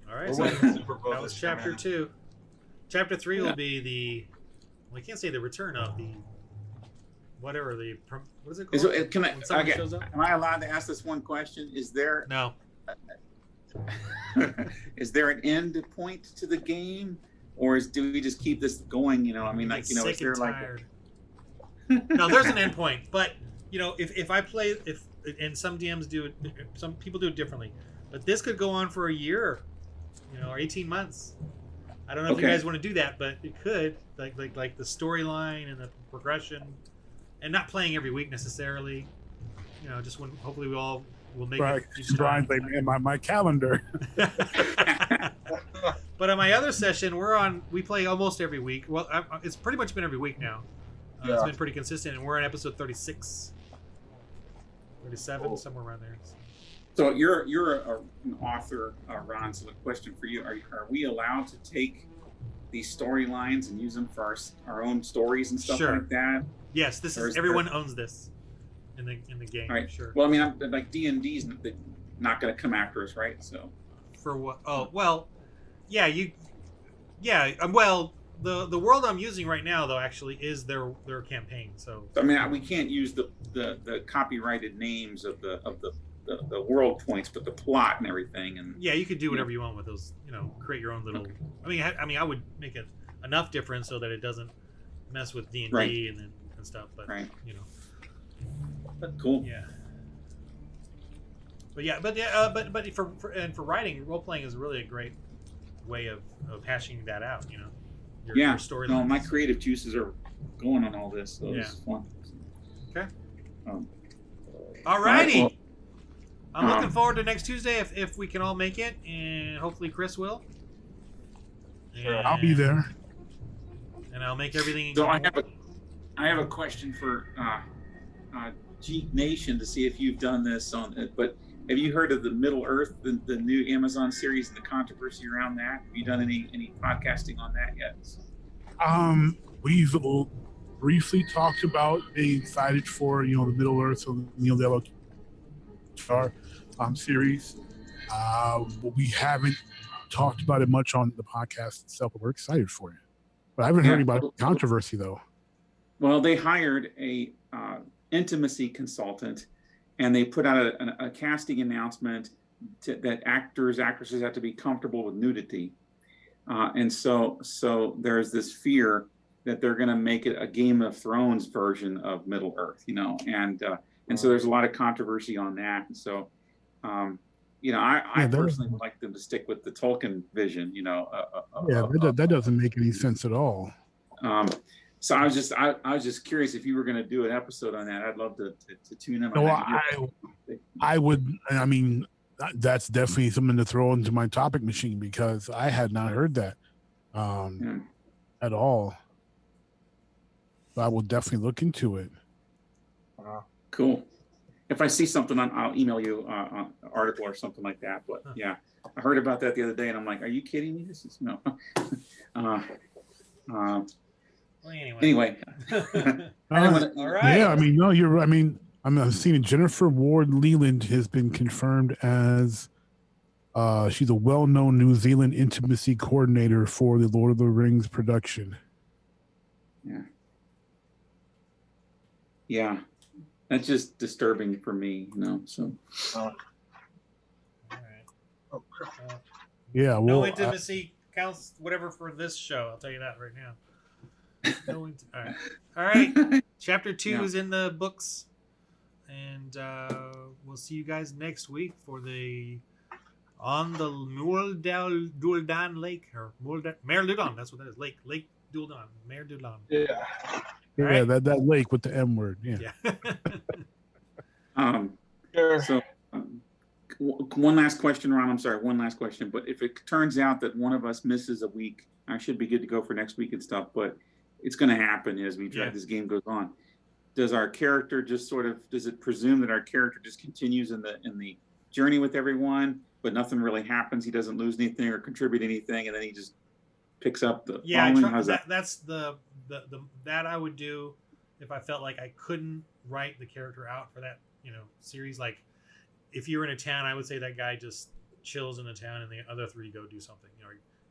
All right. So that was chapter 2. Chapter 3 will be the. Well, I can't say the return of the. Whatever the. What is it called? Am I allowed to ask this one question? Is there no? Is there an end point to the game, or do we just keep this going? You know, I mean, like, you know, is there like no, there's an end point, but you know, if I play, and some DMs do it, some people do it differently, but this could go on for a year, you know, or 18 months. I don't know if you guys want to do that, but it could, like the storyline and the progression, and not playing every week necessarily. You know, just when hopefully we all will make it. Brian's like, man, my calendar. But on my other session, we play almost every week. Well, it's pretty much been every week now. It's been pretty consistent, and we're on episode 36, 37, somewhere around there. So you're an author, Ron. So the question for you: Are we allowed to take these storylines and use them for our own stories and stuff like that? Yes, this is everyone owns this in the game. Right. Sure. Well, I mean, like D&D's not going to come after us, right? So. For what? Oh well, yeah. Well, the world I'm using right now, though, actually is their campaign. So. I mean, we can't use the copyrighted names of the world points, but the plot and everything. And yeah, you could do whatever you want with those. You know, create your own little. Okay. I mean, I would make it enough different so that it doesn't mess with D&D and stuff. But you know. But cool. Yeah. But for writing, role playing is really a great way of hashing that out. You know. Your story. No, my creative juices are going on all this. So it's fun. Okay. Alrighty. Well, I'm looking forward to next Tuesday if we can all make it, and hopefully Chris will. Sure, I'll be there. And I'll make everything. So I have a question for Jeek Nation to see if you've done this on it. But have you heard of the Middle Earth, the new Amazon series, and the controversy around that? Have you done any podcasting on that yet? We've briefly talked about being excited for the Middle Earth, so Neil Dello series. We haven't talked about it much on the podcast itself, but we're excited for it. But I haven't heard about controversy though. Well, they hired a intimacy consultant, and they put out a casting announcement that actresses have to be comfortable with nudity, and so there's this fear that they're going to make it a Game of Thrones version of Middle Earth, and so there's a lot of controversy on that, and so I personally would like them to stick with the Tolkien vision, that doesn't make any sense at all. So I was just curious if you were going to do an episode on that. I'd love to tune in. I would. I mean, that's definitely something to throw into my topic machine because I had not heard that at all. So I will definitely look into it. Cool. If I see something, I'll email you an article or something like that. But yeah, I heard about that the other day, and I'm like, "Are you kidding me? This is no." Well, anyway. All right. Yeah, I mean, no, you're. I mean, I've seen Jennifer Ward Leland has been confirmed as she's a well-known New Zealand intimacy coordinator for the Lord of the Rings production. Yeah. Yeah. That's just disturbing for me, So. All right. Oh, crap. Yeah, well, No intimacy counts whatever for this show. I'll tell you that right now. All right. All right. Chapter 2 is in the books, and we'll see you guys next week for the on the Duldan Lake or Mare Duldan. That's what that is. Lake Duldan. Mare Duldan. Yeah. yeah, right. that lake with the M word. Yeah. Sure. So one last question, Ron. I'm sorry, one last question. But if it turns out that one of us misses a week, I should be good to go for next week and stuff. But it's going to happen as we drag this game goes on. Does our character just does it presume that our character just continues in the journey with everyone, but nothing really happens? He doesn't lose anything or contribute anything, and then he just picks up the following? That's the that I would do if I felt like I couldn't write the character out for that series. Like if you were in a town, I would say that guy just chills in the town, and the other three go do something.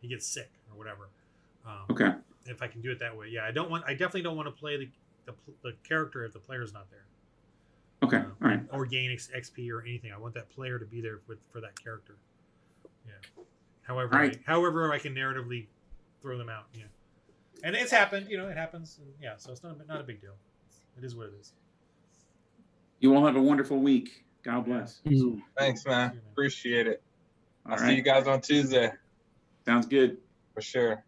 He gets sick or whatever. Okay. If I can do it that way, yeah. I definitely don't want to play the character if the player's not there. Okay, all right. Or gain XP or anything. I want that player to be there for that character. Yeah. However I can narratively throw them out. Yeah. And it's happened. It happens. And yeah. So it's not a big deal. It is what it is. You all have a wonderful week. God bless. Thanks, man. Appreciate it. I'll All see you guys on Tuesday. Sounds good. For sure.